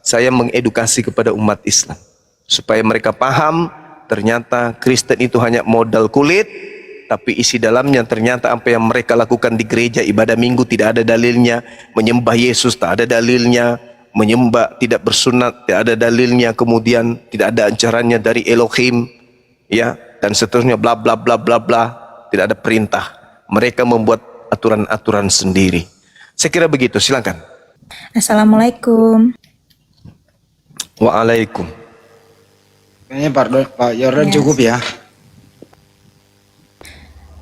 saya mengedukasi kepada umat Islam supaya mereka paham ternyata Kristen itu hanya modal kulit, tapi isi dalamnya ternyata apa yang mereka lakukan di gereja, ibadah minggu tidak ada dalilnya, menyembah Yesus tak ada dalilnya, menyembah tidak bersunat tidak ada dalilnya, kemudian tidak ada ajarannya dari Elohim, ya, dan seterusnya, bla bla bla bla bla, tidak ada perintah. Mereka membuat aturan-aturan sendiri. Saya kira begitu, silakan. Assalamualaikum. Waalaikum. Kayaknya Pak Jordan cukup ya.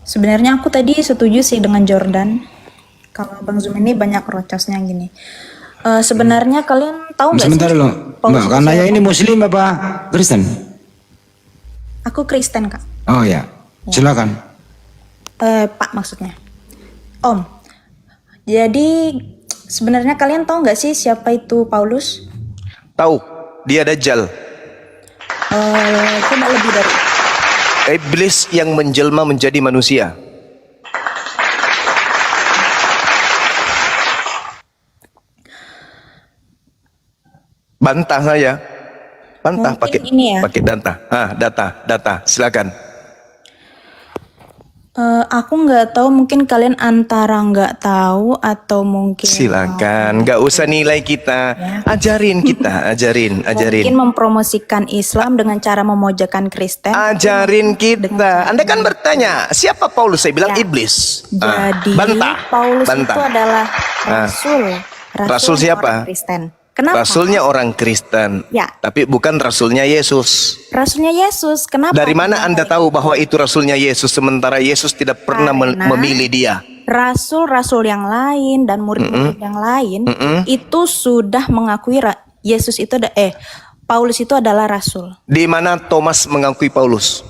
Sebenarnya aku tadi setuju sih dengan Jordan. Kalau Bang Zum ini banyak rocosnya gini. Sebenarnya kalian tahu nggak sih? Sebentar dulu. Mbak, karena ya ini Muslim apa Kristen? Aku Kristen, Kak. Oh ya, silakan. Pak maksudnya. Om. Jadi sebenarnya kalian tahu nggak sih siapa itu Paulus? Tahu, dia Dajjal. Coba lebih dari Iblis yang menjelma menjadi manusia. Bantah saya. Bantah Mungkin pakai ini ya. pakai data. Silakan. aku nggak tahu, mungkin kalian antara nggak tahu atau mungkin Silakan, nggak usah nilai kita. Ajarin kita, ajarin. mungkin mempromosikan Islam dengan cara memojokkan Kristen. Ajarin kita. Anda kan bertanya, siapa Paulus? Saya bilang Ya. iblis. Jadi Bantah. Paulus Bantah. itu adalah rasul. Rasul siapa? orang Kristen. Kenapa? Rasulnya orang Kristen, Ya. tapi bukan rasulnya Yesus. Rasulnya Yesus. Kenapa? Dari mana Anda tahu bahwa itu rasulnya Yesus sementara Yesus tidak pernah Karena memilih dia? Rasul-rasul yang lain dan murid-murid yang lain itu sudah mengakui Yesus itu Paulus itu adalah rasul. Di mana Thomas mengakui Paulus?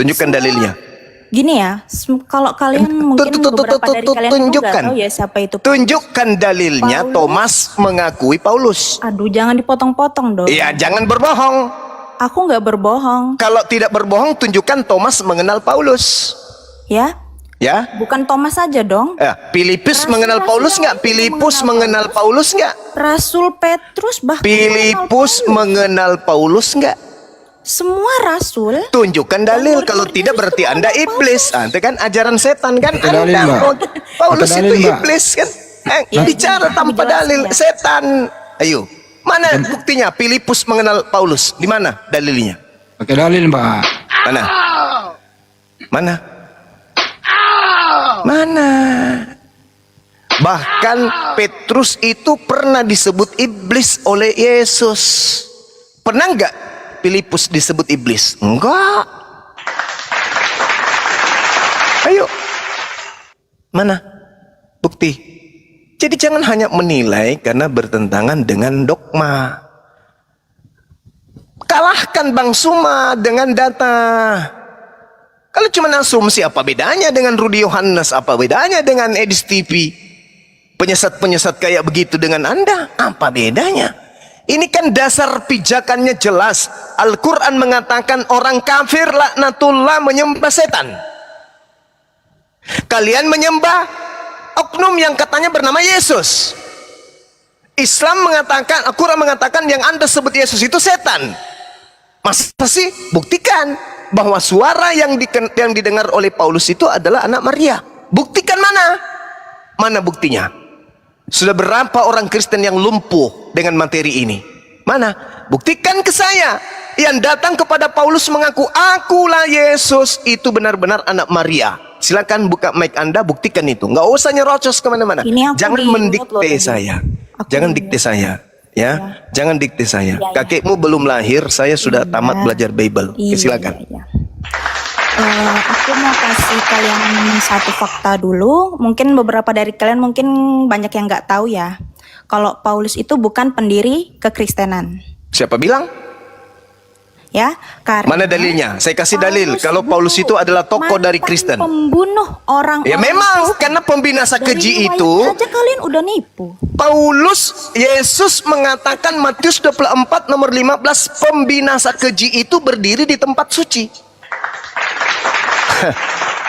Tunjukkan dalilnya. Gini ya, kalau kalian mungkin beberapa dari kalian itu nggak tunjukkan. tahu ya siapa itu. Tunjukkan dalilnya Paulus. Thomas mengakui Paulus. Aduh, jangan dipotong-potong dong. Iya, jangan berbohong. Aku nggak berbohong, Kalau tidak berbohong, tunjukkan Thomas mengenal Paulus. ya. Ya, Bukan Thomas saja dong. Filipus Rasul-rasul mengenal Paulus yang nggak? lain Filipus mengenal mengenal Paulus nggak? Rasul Petrus bahkan Filipus mengenal Paulus nggak? semua rasul. Tunjukkan dalil. Dan Kalau murid-murid tidak Yesus berarti itu Anda mengenal iblis. Itu kan ajaran setan kan? Pakai dalil, Anda Mbak. Paulus Pakai itu dalil, Mbak. iblis kan? Ya, Bicara aku tanpa jelasin dalil, ya. setan. Ayo, mana buktinya? Filipus mengenal Paulus. Di mana dalilnya? Pakai dalil, Mbak. Mana? Mana? Mana? Bahkan Petrus itu pernah disebut iblis oleh Yesus. Pernah nggak Filipus disebut iblis? Enggak. Ayo. Mana bukti? Jadi jangan hanya menilai karena bertentangan dengan dogma. Kalahkan Bang Suma dengan data. Kalau cuma asumsi, apa bedanya dengan Rudy Yohanes? Apa bedanya dengan Edis TV? Penyesat-penyesat kayak begitu dengan Anda, apa bedanya? Ini kan dasar pijakannya jelas. Al-Quran mengatakan orang kafir laknatullah menyembah setan. Kalian menyembah oknum yang katanya bernama Yesus. Islam mengatakan, Al-Quran mengatakan yang Anda sebut Yesus itu setan. Masa sih? Buktikan bahwa suara yang didengar oleh Paulus itu adalah anak Maria. Buktikan mana? Mana buktinya? Sudah berapa orang Kristen yang lumpuh dengan materi ini? Mana? Buktikan ke saya. Yang datang kepada Paulus mengaku, akulah Yesus, itu benar-benar anak Maria. Silakan buka mic Anda, buktikan itu. Nggak usah nyerocos kemana-mana. Ini aku Jangan di-mute loh mendikte tadi. saya. Aku Jangan di-mute. dikte saya. Ya, jangan dikte saya. Ya. Kakekmu belum lahir, saya sudah Iya. tamat belajar Bible. Oke, Iya, silakan. iya. Aku mau kasih kalian satu fakta dulu. Mungkin beberapa dari kalian mungkin banyak yang nggak tahu ya. Kalau Paulus itu bukan pendiri kekristenan, Siapa bilang? ya. Karena Mana dalilnya? Saya kasih dalil. Kalau Paulus itu adalah tokoh dari mantan Kristen. pembunuh orang. Ya memang, karena pembinasa keji itu, aja kalian udah nipu. Paulus, Yesus mengatakan Matius 24 nomor 15, pembinasa keji itu berdiri di tempat suci.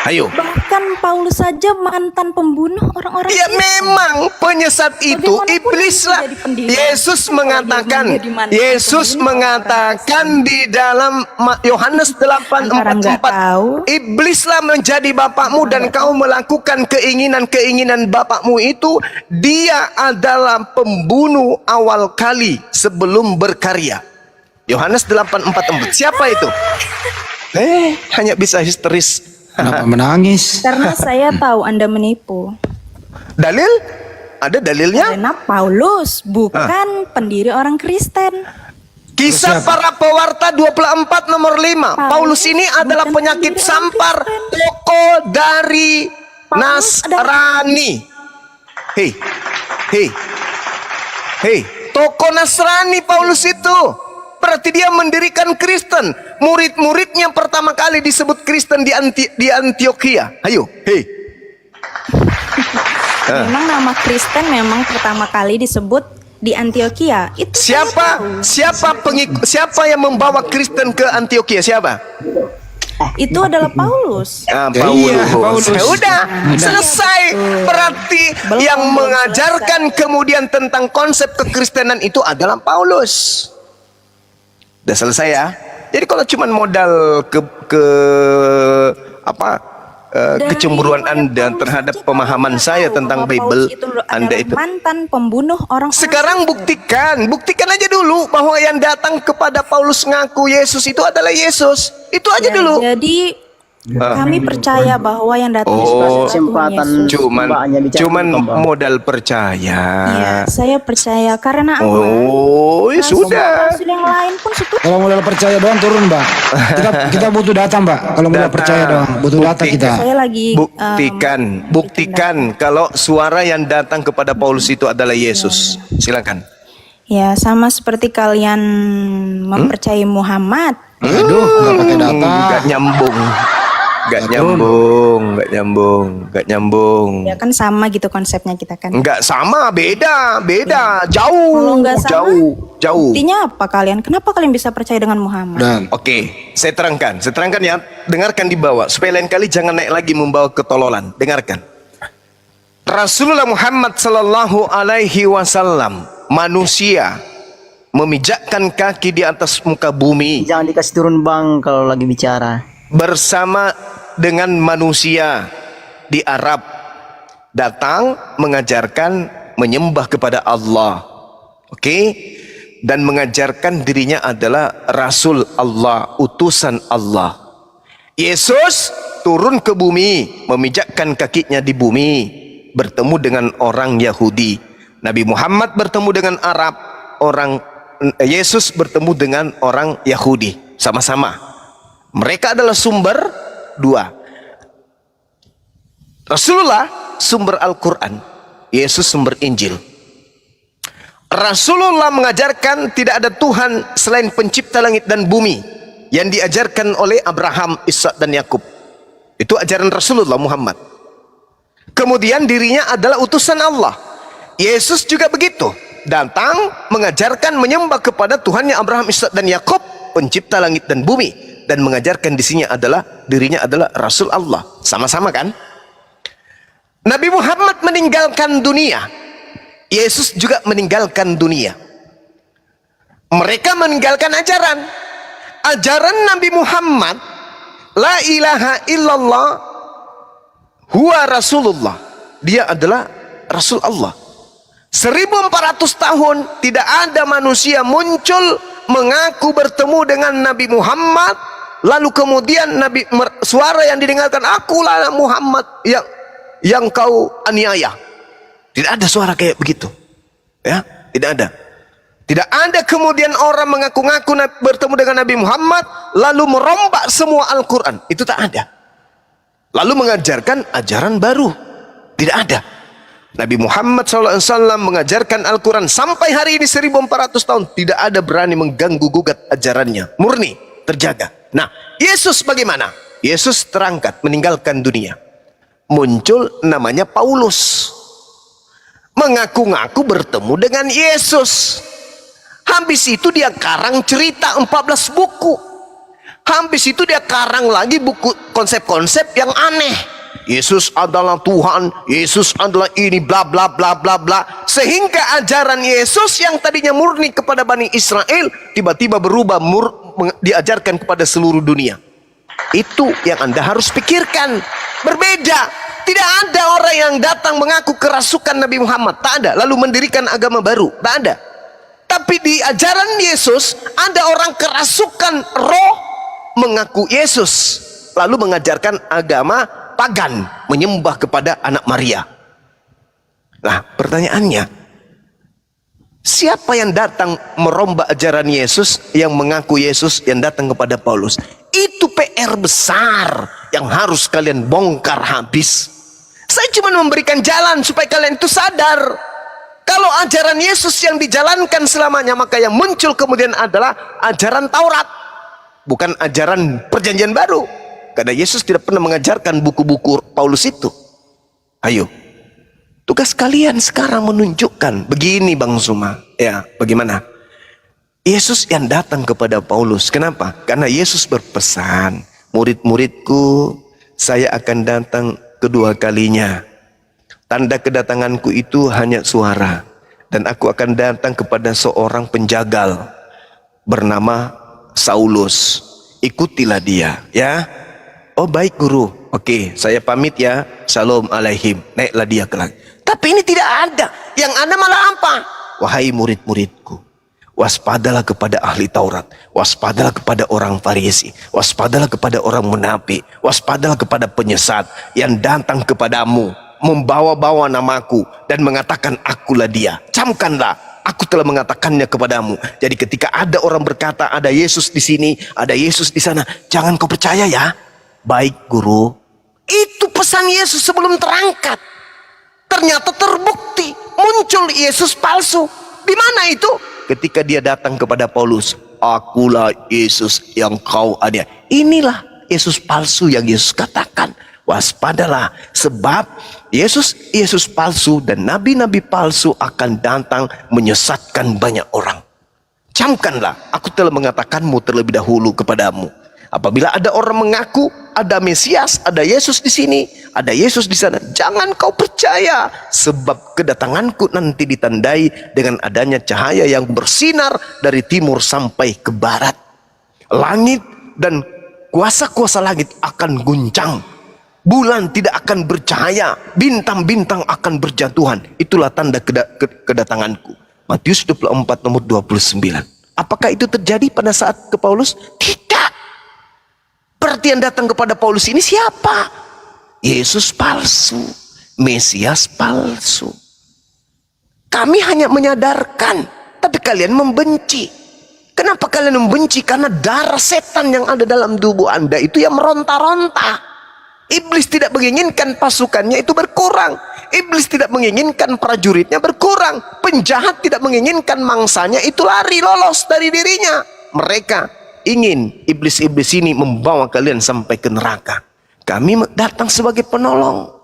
Ayo. Bahkan Paulus saja mantan pembunuh orang-orang Ya Kristen. memang penyesat itu Bagaimanapun iblis dia lah. menjadi pendiri. Yesus Kalau dia mengatakan, menjadi mantan Yesus pembunuh mengatakan di dalam Yohanes Antara nggak 8:44, tahu. iblislah menjadi bapakmu dan kau melakukan keinginan-keinginan bapakmu itu. Dia adalah pembunuh awal kali sebelum berkarya. Yohanes 8:44. Siapa itu? Hanya bisa histeris. Kenapa menangis? Karena saya tahu Anda menipu. Dalil? Ada dalilnya? Karena Paulus bukan pendiri orang Kristen. Kisah Siapa? para pewarta 24 nomor 5. Paulus ini adalah bukan penyakit pendiri orang sampar, Kristen. tokoh dari Paulus Nasrani. Hei, tokoh Nasrani Paulus itu. Berarti dia mendirikan Kristen. Murid-muridnya pertama kali disebut Kristen di Antioquia. Ayo, Memang nama Kristen memang pertama kali disebut di Antioquia. Itu saya tahu. Siapa yang membawa Kristen ke Antioquia? Siapa? Itu adalah Paulus. Paulus. Paulus. Ya udah, selesai. Berarti yang mengajarkan kemudian tentang konsep kekristenan itu adalah Paulus. Udah selesai ya. Jadi kalau cuma modal kecemburuan Anda terhadap pemahaman saya tentang Bible, Anda itu. Mantan pembunuh orang. Sekarang buktikan aja dulu bahwa yang datang kepada Paulus ngaku Yesus itu adalah Yesus. Itu aja dulu. Jadi kami percaya bahwa yang datang itu adalah Tuhan Yesus. Cuman modal percaya. Iya, saya percaya karena apa? Oh, ya sudah. Rasul yang lain pun setuju. Kalau modal percaya doang turun, Mbak. Kita butuh data, Mbak. Kalau modal Data. percaya doang, butuh data kita. Saya lagi Buktikan kalau suara yang datang kepada Paulus itu adalah Yesus. Silakan. ya sama seperti kalian mempercayai Muhammad. Aduh, nggak pakai data. Gak nyambung. Ya kan sama gitu konsepnya kita kan. Enggak sama, beda, Kalau jauh, nggak sama, jauh. Buktinya apa kalian? Kenapa kalian bisa percaya dengan Muhammad? Dan Oke, saya terangkan ya, dengarkan di bawah supaya lain kali jangan naik lagi membawa ketololan. Dengarkan. Rasulullah Muhammad sallallahu alaihi wasallam, manusia memijakkan kaki di atas muka bumi Jangan dikasih turun bang kalau lagi bicara. bersama dengan manusia di Arab, datang mengajarkan menyembah kepada Allah. Oke? Dan mengajarkan dirinya adalah Rasul Allah, utusan Allah. Yesus turun ke bumi, memijakkan kakinya di bumi, bertemu dengan orang Yahudi. Nabi Muhammad bertemu dengan Arab, Yesus bertemu dengan orang Yahudi, sama-sama. Mereka adalah sumber dua. Rasulullah sumber Al-Quran, Yesus sumber Injil. Rasulullah mengajarkan tidak ada Tuhan selain pencipta langit dan bumi, yang diajarkan oleh Abraham, Ishak dan Yakub. Itu ajaran Rasulullah Muhammad. Kemudian dirinya adalah utusan Allah. Yesus juga begitu, datang mengajarkan menyembah kepada Tuhannya Abraham, Ishak dan Yakub, pencipta langit dan bumi, dan mengajarkan dirinya adalah Rasul Allah. Sama-sama kan? Nabi Muhammad meninggalkan dunia, Yesus juga meninggalkan dunia. Mereka meninggalkan ajaran Nabi Muhammad, la ilaha illallah huwa Rasulullah. Dia adalah Rasul Allah. 1400 tahun tidak ada manusia muncul mengaku bertemu dengan Nabi Muhammad, lalu kemudian suara yang didengarkan, akulah Muhammad yang kau aniaya. Tidak ada suara kayak begitu. Ya, tidak ada. Tidak ada kemudian orang mengaku-ngaku bertemu dengan Nabi Muhammad lalu merombak semua Al-Quran. Itu tak ada. Lalu mengajarkan ajaran baru. Tidak ada. Nabi Muhammad SAW mengajarkan Al-Quran sampai hari ini 1400 tahun. Tidak ada berani mengganggu-gugat ajarannya. Murni, terjaga. Nah, Yesus bagaimana? Yesus terangkat, meninggalkan dunia. Muncul namanya Paulus. Mengaku-ngaku bertemu dengan Yesus. Habis itu dia karang cerita 14 buku. Habis itu dia karang lagi buku konsep-konsep yang aneh. Yesus adalah Tuhan, Yesus adalah ini, bla bla bla bla bla, sehingga ajaran Yesus yang tadinya murni kepada Bani Israel tiba-tiba berubah diajarkan kepada seluruh dunia. Itu yang Anda harus pikirkan. Berbeda. Tidak ada orang yang datang mengaku kerasukan Nabi Muhammad, tak ada, lalu mendirikan agama baru, tak ada. Tapi di ajaran Yesus ada orang kerasukan roh mengaku Yesus, lalu mengajarkan agama pagan, menyembah kepada anak Maria. Nah, pertanyaannya, siapa yang datang merombak ajaran Yesus, yang mengaku Yesus, yang datang kepada Paulus? Itu PR besar yang harus kalian bongkar habis. Saya cuma memberikan jalan supaya kalian itu sadar. Kalau ajaran Yesus yang dijalankan selamanya, maka yang muncul kemudian adalah ajaran Taurat, bukan ajaran Perjanjian Baru. Karena Yesus tidak pernah mengajarkan buku-buku Paulus itu. Ayo, tugas kalian sekarang menunjukkan. Begini Bang Suma, ya bagaimana? Yesus yang datang kepada Paulus. Kenapa? Karena Yesus berpesan, murid-muridku, saya akan datang kedua kalinya. Tanda kedatanganku itu hanya suara. Dan aku akan datang kepada seorang penjagal bernama Saulus. Ikutilah dia, ya. Oh baik guru, oke, saya pamit ya, shalom alaihim, naiklah dia ke langit. Tapi ini tidak ada, yang ada malah apa? Wahai murid-muridku, waspadalah kepada ahli Taurat, waspadalah kepada orang Farisi, waspadalah kepada orang munafik, waspadalah kepada penyesat yang datang kepadamu, membawa-bawa namaku dan mengatakan akulah dia. Camkanlah, aku telah mengatakannya kepadamu. Jadi ketika ada orang berkata ada Yesus di sini, ada Yesus di sana, jangan kau percaya ya. Baik guru, itu pesan Yesus sebelum terangkat. Ternyata terbukti muncul Yesus palsu. Di mana itu? Ketika dia datang kepada Paulus, akulah Yesus yang kau ada. Inilah Yesus palsu yang Yesus katakan. Waspadalah, sebab Yesus palsu dan nabi-nabi palsu akan datang menyesatkan banyak orang. Camkanlah, aku telah mengatakanmu terlebih dahulu kepadamu. Apabila ada orang mengaku ada Mesias, ada Yesus di sini, ada Yesus di sana, jangan kau percaya, sebab kedatanganku nanti ditandai dengan adanya cahaya yang bersinar dari timur sampai ke barat. Langit dan kuasa-kuasa langit akan guncang, bulan tidak akan bercahaya, bintang-bintang akan berjatuhan. Itulah tanda kedatanganku. Matius 24 nomor 29. Apakah itu terjadi pada saat ke Paulus? Tidak. Berarti yang datang kepada Paulus ini siapa? Yesus palsu, Mesias palsu. Kami hanya menyadarkan, tapi kalian membenci. Kenapa kalian membenci? Karena darah setan yang ada dalam tubuh Anda itu yang meronta-ronta. Iblis tidak menginginkan pasukannya itu berkurang. Iblis tidak menginginkan prajuritnya berkurang. Penjahat tidak menginginkan mangsanya itu lari lolos dari dirinya. Mereka ingin iblis-iblis ini membawa kalian sampai ke neraka. Kami datang sebagai penolong.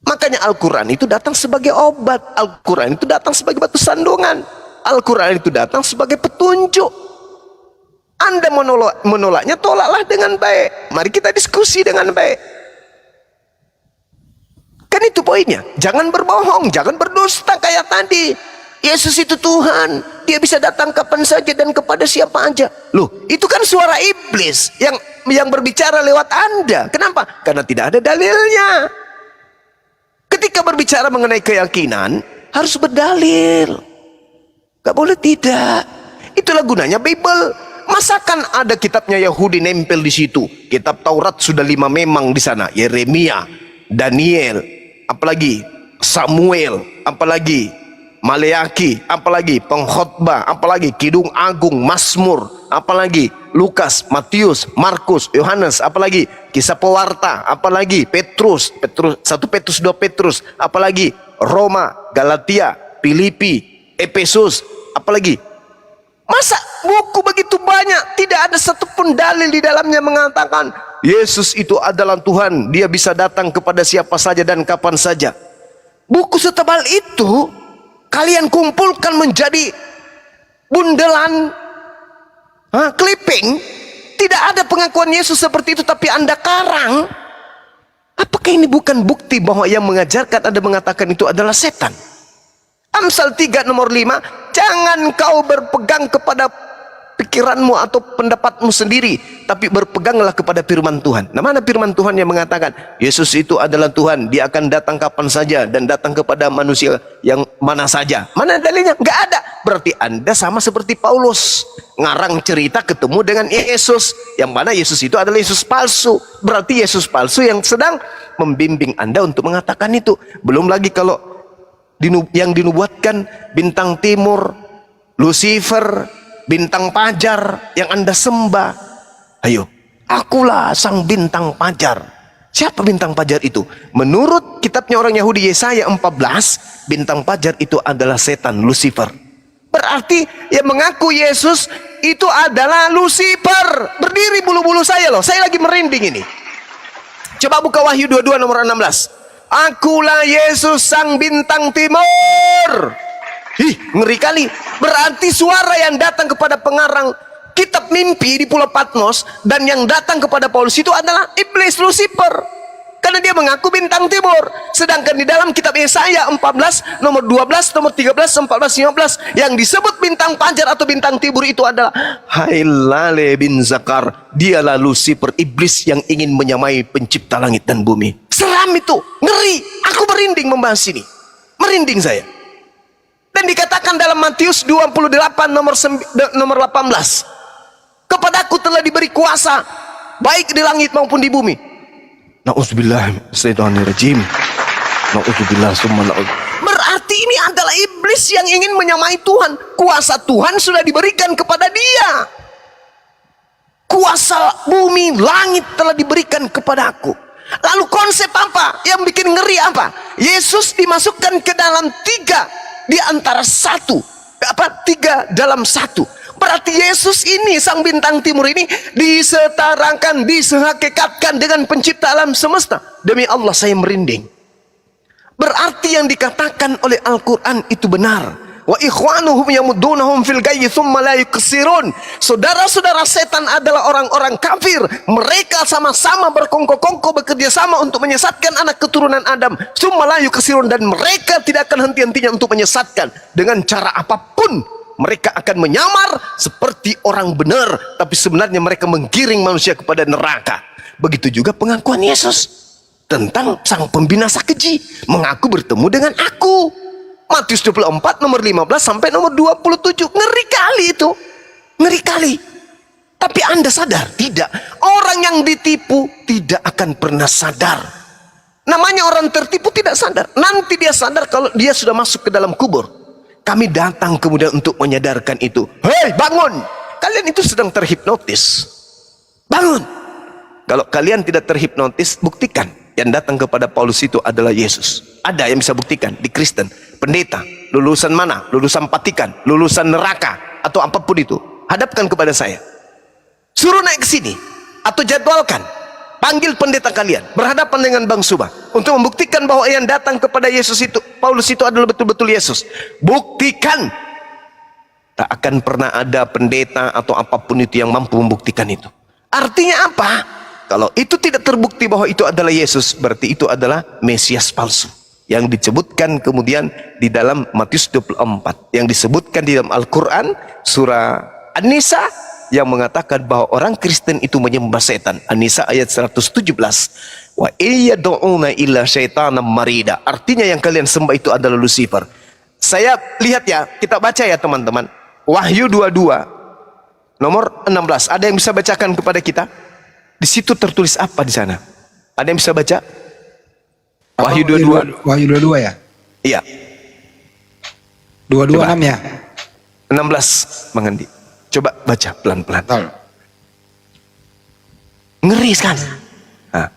Makanya Al-Quran itu datang sebagai obat. Al-Quran itu datang sebagai batu sandungan. Al-Quran itu datang sebagai petunjuk. Anda menolaknya, tolaklah dengan baik. Mari kita diskusi dengan baik. Kan itu poinnya. Jangan berbohong, jangan berdusta kayak tadi. Yesus itu Tuhan, dia bisa datang kapan saja dan kepada siapa aja. Loh, itu kan suara iblis yang berbicara lewat Anda. Kenapa? Karena tidak ada dalilnya. Ketika berbicara mengenai keyakinan, harus berdalil. Gak boleh tidak. Itulah gunanya Bible. Masakan ada kitabnya Yahudi nempel di situ. Kitab Taurat sudah 5 memang di sana. Yeremia, Daniel, apalagi Samuel, apalagi Maleaki, apalagi Pengkhotbah, apalagi Kidung Agung, Mazmur, apalagi Lukas, Matius, Markus, Yohanes, apalagi Kisah Pewarta, apalagi Petrus, 1 Petrus, 2 Petrus, apalagi Roma, Galatia, Filipi, Efesus, apalagi. Masa buku begitu banyak tidak ada satupun dalil di dalamnya mengatakan Yesus itu adalah Tuhan, dia bisa datang kepada siapa saja dan kapan saja. Buku setebal itu kalian kumpulkan menjadi bundelan clipping. Tidak ada pengakuan Yesus seperti itu, tapi Anda karang. Apakah ini bukan bukti bahwa yang mengajarkan Anda mengatakan itu adalah setan? Amsal 3 nomor 5, jangan kau berpegang kepada pikiranmu atau pendapatmu sendiri, tapi berpeganglah kepada firman Tuhan. Nah, mana firman Tuhan yang mengatakan Yesus itu adalah Tuhan, dia akan datang kapan saja dan datang kepada manusia yang mana saja? Mana dalilnya? Nggak ada. Berarti Anda sama seperti Paulus, ngarang cerita ketemu dengan Yesus, yang mana Yesus itu adalah Yesus palsu. Berarti Yesus palsu yang sedang membimbing Anda untuk mengatakan itu. Belum lagi kalau yang dinubuatkan bintang timur, Lucifer, bintang pajar yang Anda sembah. Ayo, akulah sang bintang pajar. Siapa bintang pajar itu? Menurut kitabnya orang Yahudi Yesaya 14, bintang pajar itu adalah setan, Lucifer. Berarti yang mengaku Yesus itu adalah Lucifer. Berdiri bulu-bulu saya loh, saya lagi merinding ini. Coba buka Wahyu 22 nomor 16. Akulah Yesus sang bintang timur. Ih, ngeri kali. Berarti suara yang datang kepada pengarang kitab mimpi di Pulau Patmos dan yang datang kepada Paulus itu adalah iblis, Lucifer. Karena dia mengaku bintang timur. Sedangkan di dalam kitab Yesaya 14 nomor 12, nomor 13, 14, 15 yang disebut bintang pajar atau bintang timur itu adalah Hailale bin Zakar. Dialah Lucifer, iblis yang ingin menyamai pencipta langit dan bumi. Seram itu, ngeri. Aku merinding membahas ini. Merinding saya. Dan dikatakan dalam Matius 28 nomor 18, kepadaku telah diberi kuasa baik di langit maupun di bumi. Na'udzubillah syaitanirrajim. Na'udzubillah summa na'udzubillah. Berarti ini adalah iblis yang ingin menyamai Tuhan. Kuasa Tuhan sudah diberikan kepada dia. Kuasa bumi, langit telah diberikan kepada aku. Lalu konsep apa yang bikin ngeri apa? Yesus dimasukkan ke dalam 3 di antara 1. 3 dalam 1. Berarti Yesus ini, sang bintang timur ini, disetarakan, disehakikatkan dengan pencipta alam semesta. Demi Allah saya merinding. Berarti yang dikatakan oleh Al-Quran itu benar. Wa ikhwanuhum yamuddunahum fil gayyi thumma la yuqsirun. Saudara-saudara setan adalah orang-orang kafir. Mereka sama-sama berkongko-kongko, bekerja sama untuk menyesatkan anak keturunan Adam. Thumma la yuqsirun, dan mereka tidak akan henti-hentinya untuk menyesatkan dengan cara apapun. Mereka akan menyamar seperti orang benar, tapi sebenarnya mereka menggiring manusia kepada neraka. Begitu juga pengakuan Yesus tentang sang pembinasa keji, mengaku bertemu dengan aku. Matius 24 nomor 15 sampai nomor 27. Ngeri kali itu. Ngeri kali. Tapi Anda sadar? Tidak. Orang yang ditipu tidak akan pernah sadar. Namanya orang tertipu tidak sadar. Nanti dia sadar kalau dia sudah masuk ke dalam kubur. Kami datang kemudian untuk menyadarkan itu. Hei, bangun! Kalian itu sedang terhipnotis. Bangun! Kalau kalian tidak terhipnotis, buktikan. Yang datang kepada Paulus itu adalah Yesus. Ada yang bisa buktikan di Kristen. Pendeta, lulusan mana? Lulusan Vatikan, lulusan neraka, atau apapun itu. Hadapkan kepada saya. Suruh naik ke sini. Atau jadwalkan. Panggil pendeta kalian, berhadapan dengan Bang Subah, untuk membuktikan bahwa yang datang kepada Yesus itu, Paulus itu adalah betul-betul Yesus. Buktikan. Tak akan pernah ada pendeta atau apapun itu yang mampu membuktikan itu. Artinya apa? Kalau itu tidak terbukti bahwa itu adalah Yesus, berarti itu adalah Mesias palsu. Yang disebutkan kemudian di dalam Matius 24. Yang disebutkan di dalam Al-Quran, surah An-Nisa, yang mengatakan bahwa orang Kristen itu menyembah setan. An-Nisa ayat 117. Wa iyad'una illa syaitanam marida. Artinya yang kalian sembah itu adalah Lucifer. Saya lihat ya, kita baca ya teman-teman. Wahyu 22 nomor 16. Ada yang bisa bacakan kepada kita? Di situ tertulis apa di sana? Ada yang bisa baca? Wahyu 22. Wahyu 22 ya? Iya. 22 Coba. 6 ya? 16 Bang Andi. Coba baca pelan-pelan. Betul. Ngeri sekali. Nah,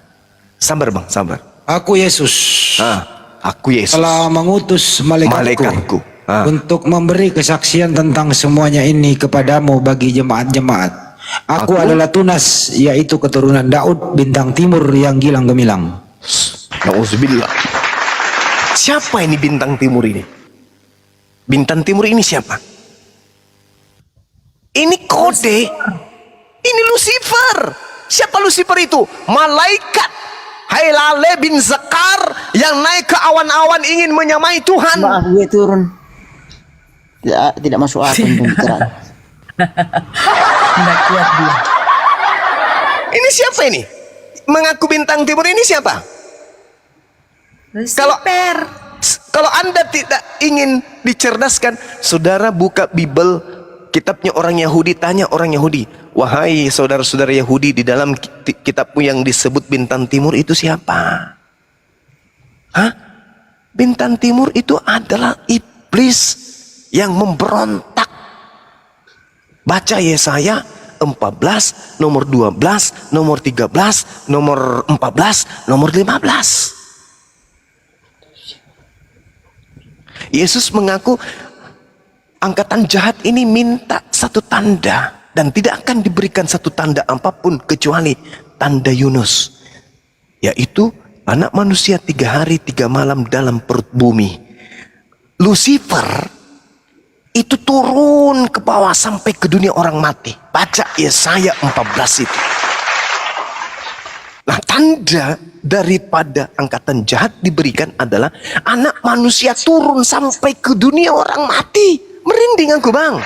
sabar Bang, sabar. Aku Yesus Aku Yesus telah mengutus malaikatku untuk memberi kesaksian tentang semuanya ini kepadamu bagi jemaat-jemaat. Aku adalah Tunas, yaitu keturunan Daud bintang timur yang gilang gemilang. Nauzubillah. Siapa ini bintang timur ini? Bintang timur ini siapa? Ini kode. Ini Lucifer. Siapa Lucifer itu? Malaikat Hailale bin Zakar yang naik ke awan-awan ingin menyamai Tuhan. Maaf gue turun. Tidak masuk akal pembicaraan. Tidak kuat dia. Ini siapa ini? Mengaku bintang timur ini siapa? Kalau Anda tidak ingin dicerdaskan, saudara buka Bible, kitabnya orang Yahudi, tanya orang Yahudi, wahai saudara-saudara Yahudi, di dalam kitabmu yang disebut bintang timur itu siapa? Hah? Bintang timur itu adalah iblis yang memberontak. Baca Yesaya 14, nomor 12, nomor 13, nomor 14, nomor 15. Yesus mengaku angkatan jahat ini minta satu tanda, dan tidak akan diberikan satu tanda apapun kecuali tanda Yunus, yaitu anak manusia 3 hari 3 malam dalam perut bumi. Lucifer itu turun ke bawah sampai ke dunia orang mati. Baca Yesaya 14 itu. Nah, tanda daripada angkatan jahat diberikan adalah anak manusia turun sampai ke dunia orang mati. Merinding aku, Bang.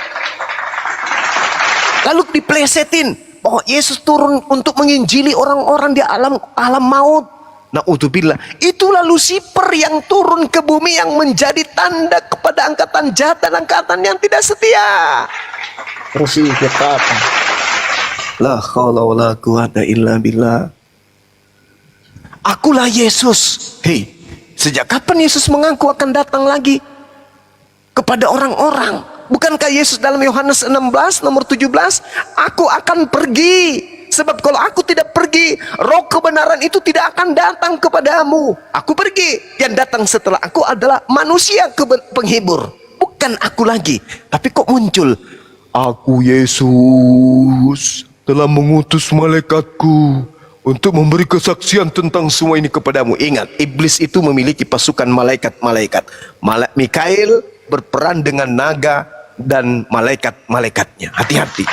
Lalu diplesetin bahwa Yesus turun untuk menginjili orang-orang di alam maut. Na'udzubillah. Itulah Lucifer yang turun ke bumi yang menjadi tanda kepada angkatan jahat dan angkatan yang tidak setia. Terus kita apa? La haula wala quwata illa billah. Akulah Yesus. Hei, sejak kapan Yesus mengaku akan datang lagi kepada orang-orang? Bukankah Yesus dalam Yohanes 16 nomor 17, aku akan pergi, sebab kalau aku tidak pergi, roh kebenaran itu tidak akan datang kepadamu. Aku pergi, yang datang setelah aku adalah manusia penghibur, bukan aku lagi. Tapi kok muncul, aku Yesus telah mengutus malaikatku untuk memberi kesaksian tentang semua ini kepadamu. Ingat, iblis itu memiliki pasukan malaikat-malaikat. Mikail berperan dengan naga dan malaikat-malaikatnya. Hati-hati.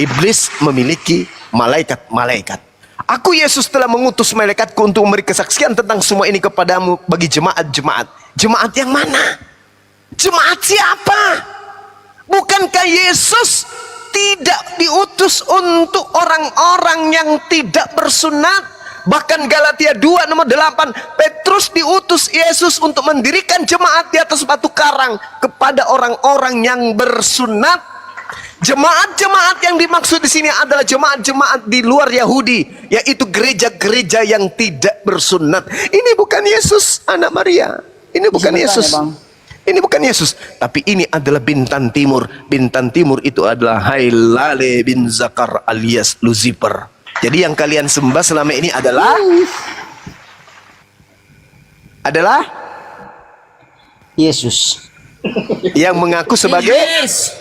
Iblis memiliki malaikat-malaikat. Aku Yesus telah mengutus malaikatku untuk memberi kesaksian tentang semua ini kepadamu bagi jemaat-jemaat. Jemaat yang mana? Jemaat siapa? Bukankah Yesus tidak diutus untuk orang-orang yang tidak bersunat? Bahkan Galatia 2 nomor 8, Petrus diutus Yesus untuk mendirikan jemaat di atas batu karang kepada orang-orang yang bersunat. Jemaat-jemaat yang dimaksud di sini adalah jemaat-jemaat di luar Yahudi, yaitu gereja-gereja yang tidak bersunat. Ini bukan Yesus anak Maria. Ini bukan Yesus. Ini bukan Yesus, tapi ini adalah bintang timur. Bintang timur itu adalah Hailale bin Zakar alias Lucifer. Jadi yang kalian sembah selama ini adalah Yesus. Yang mengaku sebagai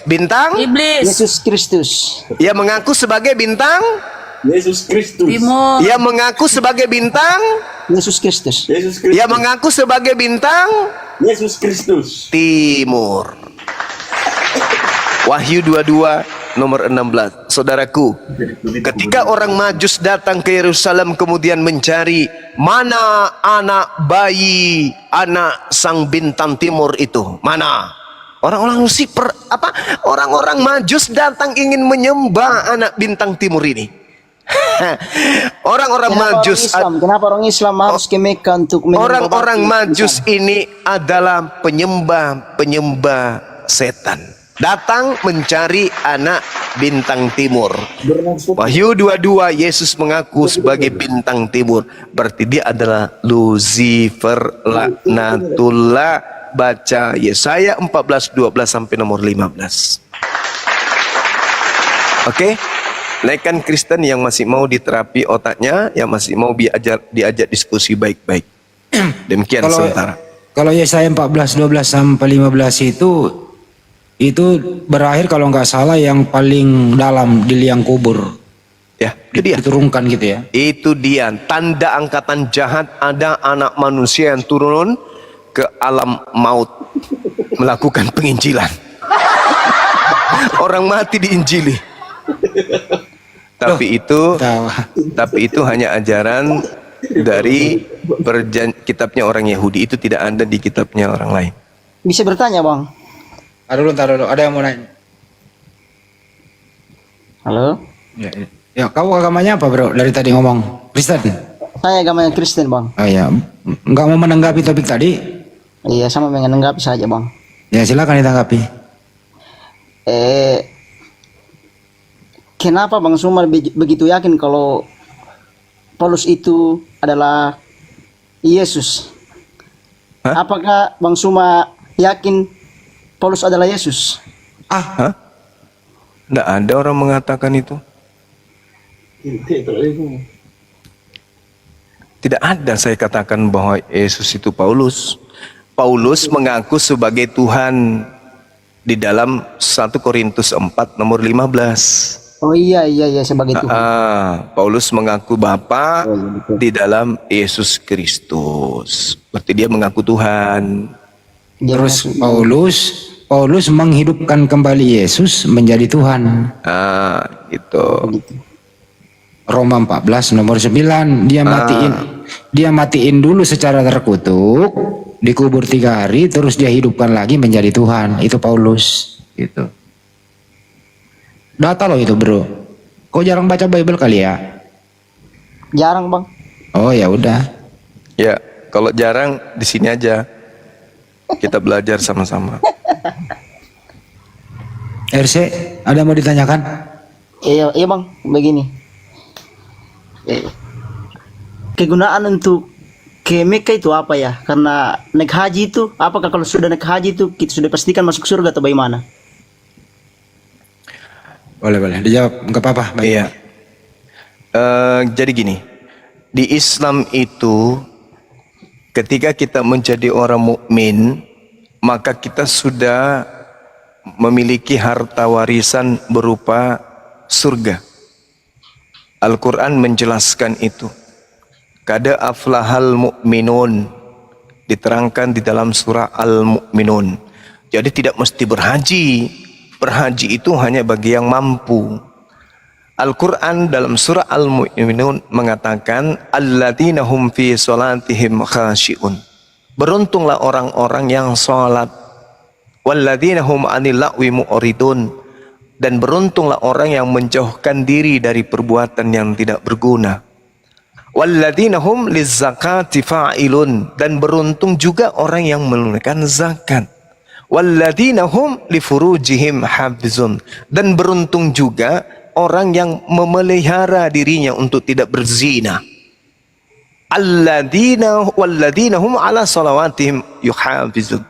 bintang Yesus Kristus. Yang mengaku sebagai bintang Yesus Kristus. Timur. Yang mengaku sebagai bintang Yesus Kristus. Yesus Kristus. Yang mengaku sebagai bintang Yesus Kristus. timur. Wahyu 22 nomor 16. Saudaraku, ketika orang Majus datang ke Yerusalem kemudian mencari mana anak bayi, anak sang bintang timur itu, mana? Orang-orang Lucifer, orang-orang Majus datang ingin menyembah anak bintang timur ini. Orang-orang Majus, Kenapa orang Islam harus ke Mekah untuk menyembah orang-orang batu Majus di sana? ini adalah penyembah setan. Datang mencari anak bintang timur. Wahyu 22, Yesus mengaku sebagai bintang timur. Berarti dia adalah Lucifer, laknatullah. Baca Yesaya 14, 12 sampai nomor 15. Oke? Naikkan Kristen yang masih mau diterapi otaknya, yang masih mau diajak diskusi baik-baik. Demikian sementara. Kalau Yesaya 14, 12 sampai 15 itu berakhir kalau nggak salah yang paling dalam di liang kubur. Ya, itu dia. Diturunkan gitu ya. Itu dia, tanda angkatan jahat. Ada anak manusia yang turun ke alam maut melakukan penginjilan. Orang mati diinjili. Tapi itu hanya ajaran dari kitabnya orang Yahudi, itu tidak ada di kitabnya orang lain. Bisa bertanya, Bang? Taruh dulu. Ada yang mau nanya? Halo? Ya, kamu agamanya apa, bro? Dari tadi ngomong Kristen. Saya agamanya Kristen, Bang. Oh ya, nggak mau menanggapi topik tadi? Iya, sama menanggapi saja, Bang. Ya, silakan ditanggapi. Kenapa Bang Suma begitu yakin kalau Paulus itu adalah Yesus? Hah? Apakah Bang Suma yakin Paulus adalah Yesus? Hah? Tidak ada orang mengatakan itu. Tidak ada saya katakan bahwa Yesus itu Paulus. Paulus mengaku sebagai Tuhan di dalam 1 Korintus 4 nomor 15. Oh iya, sebagai Tuhan. Paulus mengaku Bapa Oh, iya, betul. di dalam Yesus Kristus. Berarti dia mengaku Tuhan. Dia Terus mengaku- Paulus menghidupkan kembali Yesus menjadi Tuhan. Itu. begitu. Roma 14 nomor 9, dia matiin dulu secara terkutuk, dikubur 3 hari, terus dia hidupkan lagi menjadi Tuhan. Itu Paulus gitu. Data loh itu, bro. Kok jarang baca Bible kali ya? Jarang, Bang. Oh ya udah. Ya, kalau jarang di sini aja. Kita belajar sama-sama. RC, ada mau ditanyakan? Iya, Bang. Begini. Kegunaan untuk ke Mekah itu apa ya? Karena naik haji itu, apakah kalau sudah naik haji itu kita sudah pastikan masuk surga atau bagaimana? Boleh dijawab, nggak apa-apa. Baik. Iya. Jadi gini, di Islam itu ketika kita menjadi orang mukmin, maka kita sudah memiliki harta warisan berupa surga. Al-Quran menjelaskan itu. Kada aflahal mu'minun, diterangkan di dalam surah Al-Mu'minun. Jadi tidak mesti berhaji. Berhaji itu hanya bagi yang mampu. Al-Quran dalam surah Al-Mu'minun mengatakan alladzina hum fi salatihim khashi'un. Beruntunglah orang-orang yang salat. Walladzina hum 'anil lagwi mu'ridun. Dan beruntunglah orang yang menjauhkan diri dari perbuatan yang tidak berguna. Walladzina hum lizzakati fa'ilun. Dan beruntung juga orang yang menunaikan zakat. Walladzina hum li furujihim hafizun. Dan beruntung juga orang yang memelihara dirinya untuk tidak berzina. Walladzina hum ala salawatihim yuhafizun.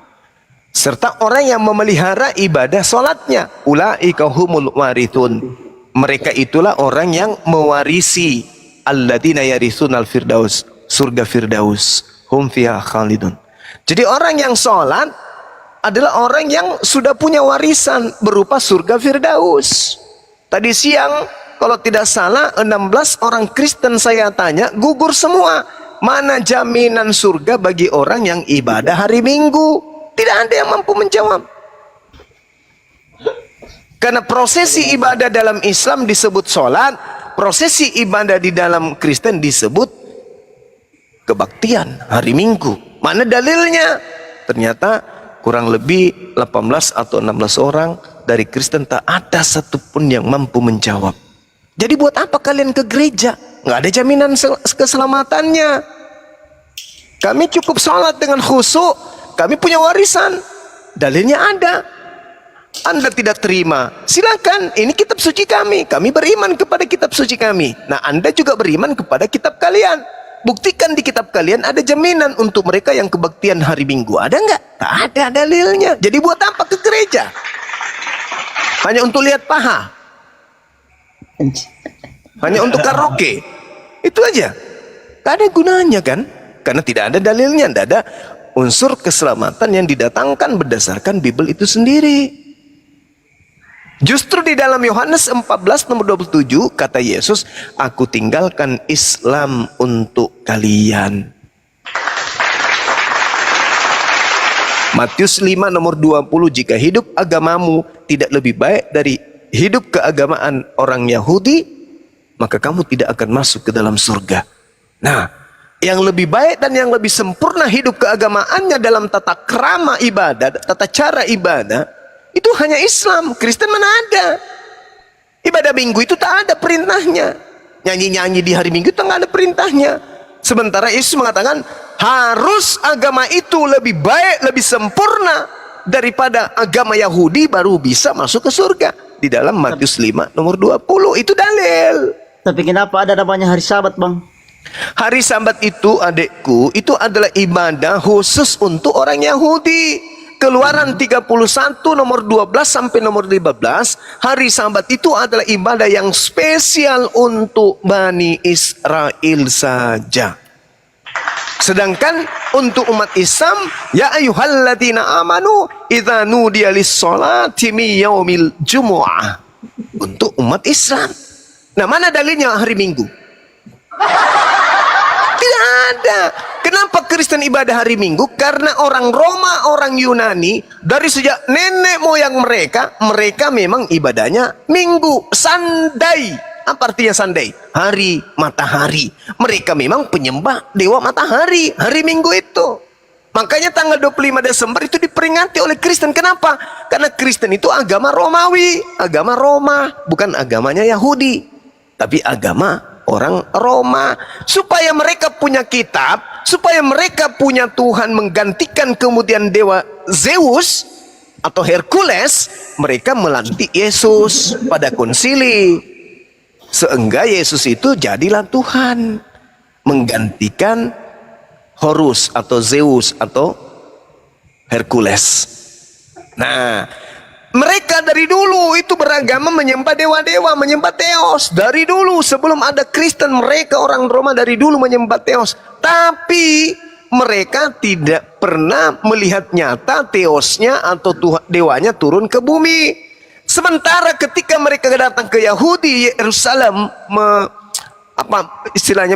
Serta orang yang memelihara ibadah salatnya. Ulaika humul warithun. Mereka itulah orang yang mewarisi. Alladzina yarithunal firdaus. Surga firdaus. Hum fiha khalidun. Jadi orang yang salat adalah orang yang sudah punya warisan berupa surga firdaus. Tadi siang kalau tidak salah 16 orang Kristen saya tanya, gugur semua. Mana jaminan surga bagi orang yang ibadah hari Minggu? Tidak ada yang mampu menjawab. Karena prosesi ibadah dalam Islam disebut sholat, prosesi ibadah di dalam Kristen disebut kebaktian hari Minggu. Mana dalilnya? Ternyata kurang lebih 18 atau 16 orang dari Kristen tak ada satupun yang mampu menjawab. Jadi buat apa kalian ke gereja? Nggak ada jaminan keselamatannya. Kami cukup sholat dengan khusyuk. Kami punya warisan. Dalilnya ada. Anda tidak terima, silakan. Ini kitab suci kami. Kami beriman kepada kitab suci kami. Nah, Anda juga beriman kepada kitab kalian. Buktikan di kitab kalian ada jaminan untuk mereka yang kebaktian hari Minggu. Ada nggak? Tak ada dalilnya. Jadi buat apa ke gereja? Hanya untuk lihat paha. Hanya untuk karaoke. Itu aja. Tak ada gunanya kan? Karena tidak ada dalilnya. Tidak ada unsur keselamatan yang didatangkan berdasarkan Bible itu sendiri. Justru di dalam Yohanes 14 nomor 27 kata Yesus, aku tinggalkan Islam untuk kalian. Matius 5 nomor 20, jika hidup agamamu tidak lebih baik dari hidup keagamaan orang Yahudi, maka kamu tidak akan masuk ke dalam surga. Nah, yang lebih baik dan yang lebih sempurna hidup keagamaannya dalam tata krama ibadah, tata cara ibadah, itu hanya Islam. Kristen mana ada. Ibadah minggu itu tak ada perintahnya. Nyanyi-nyanyi di hari minggu itu tak ada perintahnya. Sementara Yesus mengatakan harus agama itu lebih baik, lebih sempurna daripada agama Yahudi baru bisa masuk ke surga. Di dalam Matius 5 nomor 20 itu dalil. Tapi kenapa ada namanya hari Sabat, Bang? Hari Sabat itu, adekku, itu adalah ibadah khusus untuk orang Yahudi. Keluaran 31 nomor 12 sampai nomor 15, hari Sabat itu adalah ibadah yang spesial untuk Bani Israel saja. Sedangkan untuk umat Islam, ya ayyuhalladzina amanu idza nudiya lis-sholati min yaumil jumu'ah. Untuk umat Islam. Nah, mana dalilnya hari Minggu? Tidak ada. Kenapa Kristen ibadah hari Minggu? Karena orang Roma, orang Yunani, dari sejak nenek moyang mereka, mereka memang ibadahnya Minggu, Sunday. Apa artinya Sunday? Hari matahari. Mereka memang penyembah dewa matahari, hari Minggu itu. Makanya tanggal 25 Desember itu diperingati oleh Kristen. Kenapa? Karena Kristen itu agama Romawi, agama Roma, bukan agamanya Yahudi, tapi agama orang Roma. Supaya mereka punya kitab, supaya mereka punya Tuhan menggantikan kemudian dewa Zeus atau Hercules, mereka melantik Yesus pada konsili. Sehingga Yesus itu jadilah Tuhan, menggantikan Horus atau Zeus atau Hercules. Nah, mereka dari dulu itu beragama menyembah dewa-dewa, menyembah Theos. Dari dulu sebelum ada Kristen, mereka orang Roma dari dulu menyembah Theos. Tapi mereka tidak pernah melihat nyata Theosnya atau dewanya turun ke bumi. Sementara ketika mereka datang ke Yahudi, Yerusalem,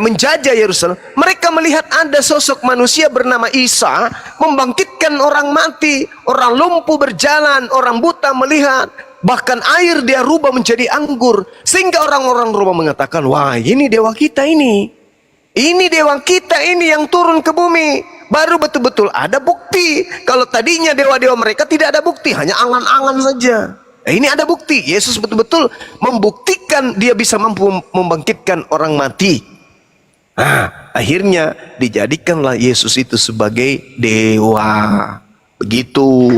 menjajah Yerusalem, mereka melihat ada sosok manusia bernama Isa membangkitkan orang mati, orang lumpuh berjalan, orang buta melihat, bahkan air dia rubah menjadi anggur, sehingga orang-orang Roma mengatakan, wah, ini dewa kita ini dewa kita ini yang turun ke bumi. Baru betul-betul ada bukti. Kalau tadinya dewa-dewa mereka tidak ada bukti, hanya angan-angan saja. Ini ada bukti. Yesus betul-betul membuktikan dia bisa mampu membangkitkan orang mati. Nah, akhirnya dijadikanlah Yesus itu sebagai dewa. Begitu.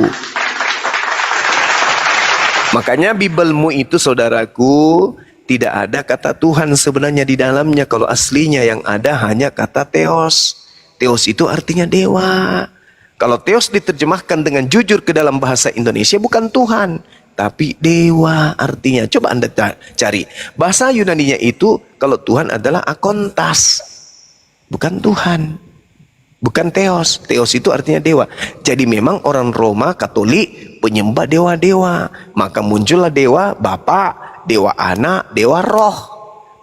Makanya Bibelmu itu, saudaraku, tidak ada kata Tuhan sebenarnya di dalamnya. Kalau aslinya yang ada hanya kata Theos. Theos itu artinya dewa. Kalau Theos diterjemahkan dengan jujur ke dalam bahasa Indonesia, bukan Tuhan, tapi dewa artinya. Coba Anda cari. Bahasa Yunaninya itu, kalau Tuhan adalah akontas, bukan Tuhan, bukan Theos. Theos itu artinya dewa. Jadi memang orang Roma Katolik penyembah dewa-dewa. Maka muncullah dewa Bapa, dewa Anak, dewa Roh.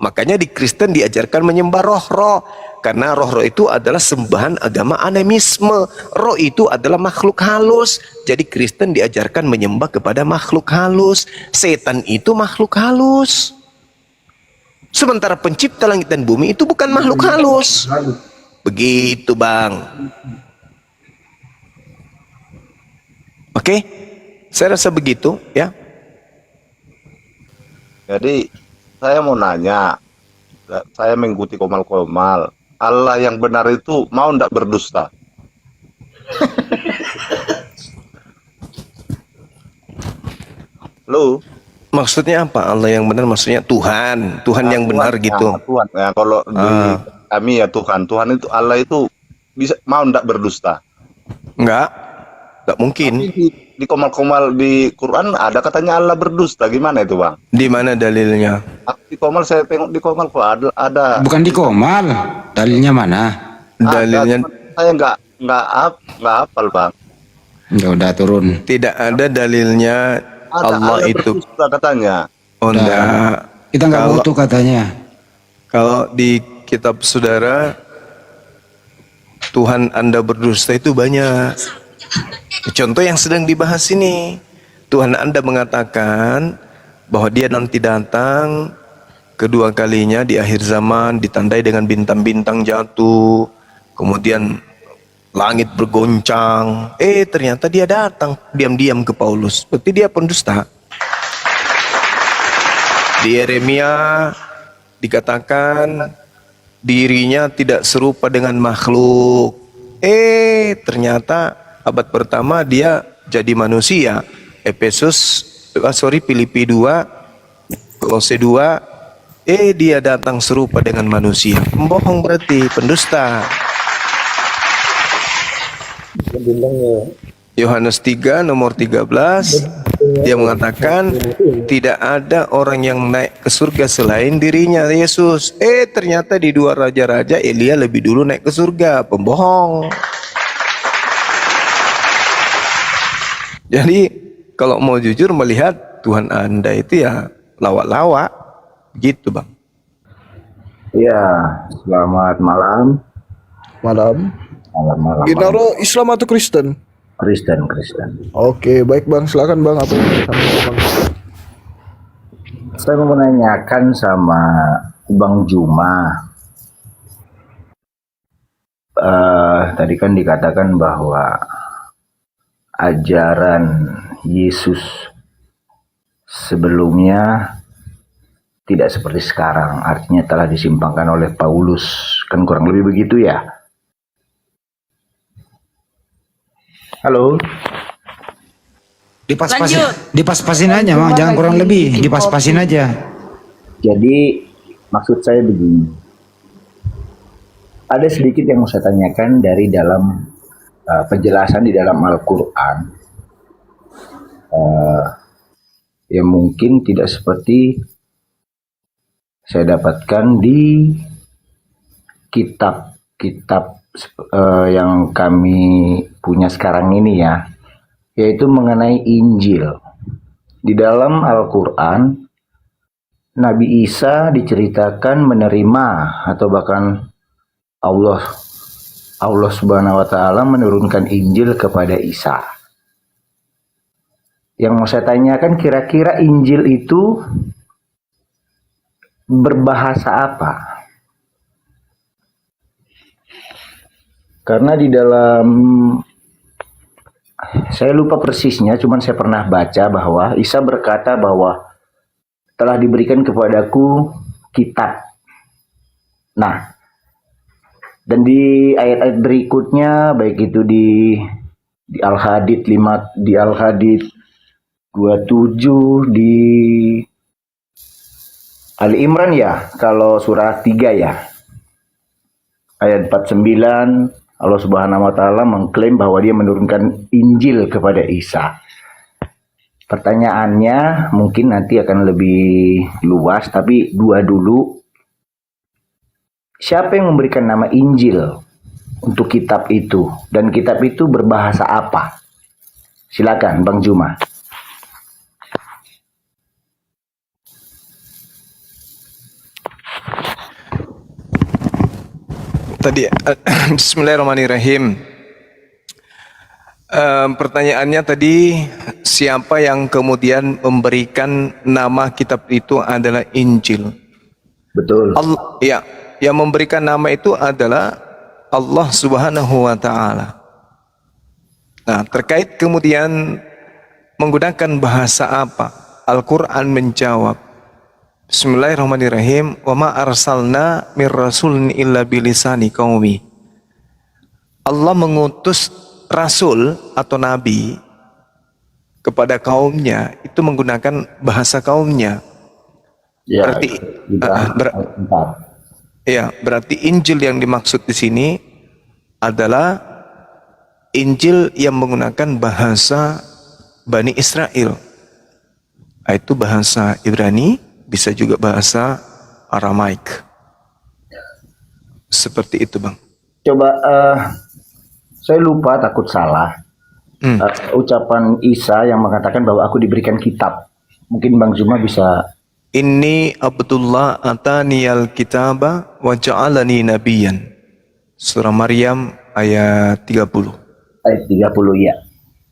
Makanya di Kristen diajarkan menyembah roh-roh. Karena roh-roh itu adalah sembahan agama animisme. Roh itu adalah makhluk halus. Jadi Kristen diajarkan menyembah kepada makhluk halus. Setan itu makhluk halus. Sementara pencipta langit dan bumi itu bukan makhluk halus. Begitu, Bang. Oke? Saya rasa begitu, ya. Jadi saya mau nanya, saya mengikuti komal-komal. Allah yang benar itu mau ndak berdusta? Lu? Maksudnya apa? Allah yang benar maksudnya Tuhan, Tuhan yang benar gitu. Tuhan. Ya, kalau di kami ya Tuhan itu Allah itu bisa mau ndak berdusta? Enggak mungkin. Di komal-komal di Quran ada katanya Allah berdusta, gimana itu, Bang? Di mana dalilnya? Di komal saya tengok di komal kok ada. Bukan di Komal. Dalilnya mana? Dalilnya Saya nggak hafal, Bang. Ya udah turun. tidak ada dalilnya Allah itu. Berdusta katanya. Oh, enggak. Kita nggak Kalau- butuh katanya. Kalau di kitab saudara, Tuhan Anda berdusta itu banyak. Contoh yang sedang dibahas ini, Tuhan Anda mengatakan bahwa dia nanti datang kedua kalinya di akhir zaman ditandai dengan bintang-bintang jatuh, kemudian langit bergoncang. Ternyata dia datang diam-diam ke Paulus. Berarti dia pendusta. Di Yeremia dikatakan dirinya tidak serupa dengan makhluk. Ternyata abad pertama dia jadi manusia. Filipi 2, Kolose 2, dia datang serupa dengan manusia. Pembohong berarti, pendusta. Yohanes 3 nomor 13, dia mengatakan tidak ada orang yang naik ke surga selain dirinya Yesus. Ternyata di 2 Raja-Raja Elia lebih dulu naik ke surga. Pembohong. Jadi kalau mau jujur melihat Tuhan Anda itu ya lawak-lawak. Gitu Bang. Ya, selamat malam. Malam. Malam. Ginaro Islam atau Kristen? Kristen. Oke, baik Bang. Silakan Bang. Apa yang disampaikan, Bang? Saya mau menanyakan sama Bang Juma. Tadi kan dikatakan bahwa ajaran Yesus sebelumnya tidak seperti sekarang, artinya telah disimpangkan oleh Paulus, kan kurang lebih begitu ya? Halo? Dipas-pasin aja, Bang. Jangan kurang lebih, dipas-pasin aja. Jadi maksud saya begini, ada sedikit yang mau saya tanyakan dari dalam penjelasan di dalam Al-Quran, yang mungkin tidak seperti saya dapatkan di kitab-kitab yang kami punya sekarang ini ya, yaitu mengenai Injil. Di dalam Al-Quran, Nabi Isa diceritakan menerima atau bahkan Allah Subhanahu wa Ta'ala menurunkan Injil kepada Isa. Yang mau saya tanyakan, kira-kira Injil itu berbahasa apa? Karena di dalam, saya lupa persisnya, cuman saya pernah baca bahwa Isa berkata bahwa telah diberikan kepadaku kitab. Nah, dan di ayat-ayat berikutnya, baik itu di Al-Hadid 5, di Al-Hadid 27, di Ali Imran ya, kalau surah 3 ya, ayat 49, Allah Subhanahu wa Ta'ala mengklaim bahwa dia menurunkan Injil kepada Isa. Pertanyaannya mungkin nanti akan lebih luas, tapi dua dulu. Siapa yang memberikan nama Injil untuk kitab itu? Dan kitab itu berbahasa apa? Silakan Bang Juma. Tadi Bismillahirrahmanirrahim. Pertanyaannya tadi, siapa yang kemudian memberikan nama kitab itu adalah Injil? Betul. Yang memberikan nama itu adalah Allah Subhanahu wa Ta'ala. Nah, terkait kemudian menggunakan bahasa apa, Al-Quran menjawab, Bismillahirrahmanirrahim. Wa ma arsalna mir rasulin illa bilisani qaumi. Allah mengutus rasul atau nabi kepada kaumnya itu menggunakan bahasa kaumnya. Ya, berarti Injil yang dimaksud di sini adalah Injil yang menggunakan bahasa Bani Israel. Itu bahasa Ibrani, bisa juga bahasa Aramaik. Seperti itu, Bang. Coba, saya lupa, takut salah. Ucapan Isa yang mengatakan bahwa aku diberikan kitab. Mungkin Bang Zuma bisa. Inni Abdullah ataniyal kitaba wa ja'alani nabiyan. Surah Maryam ayat 30. Ayat 30 ya.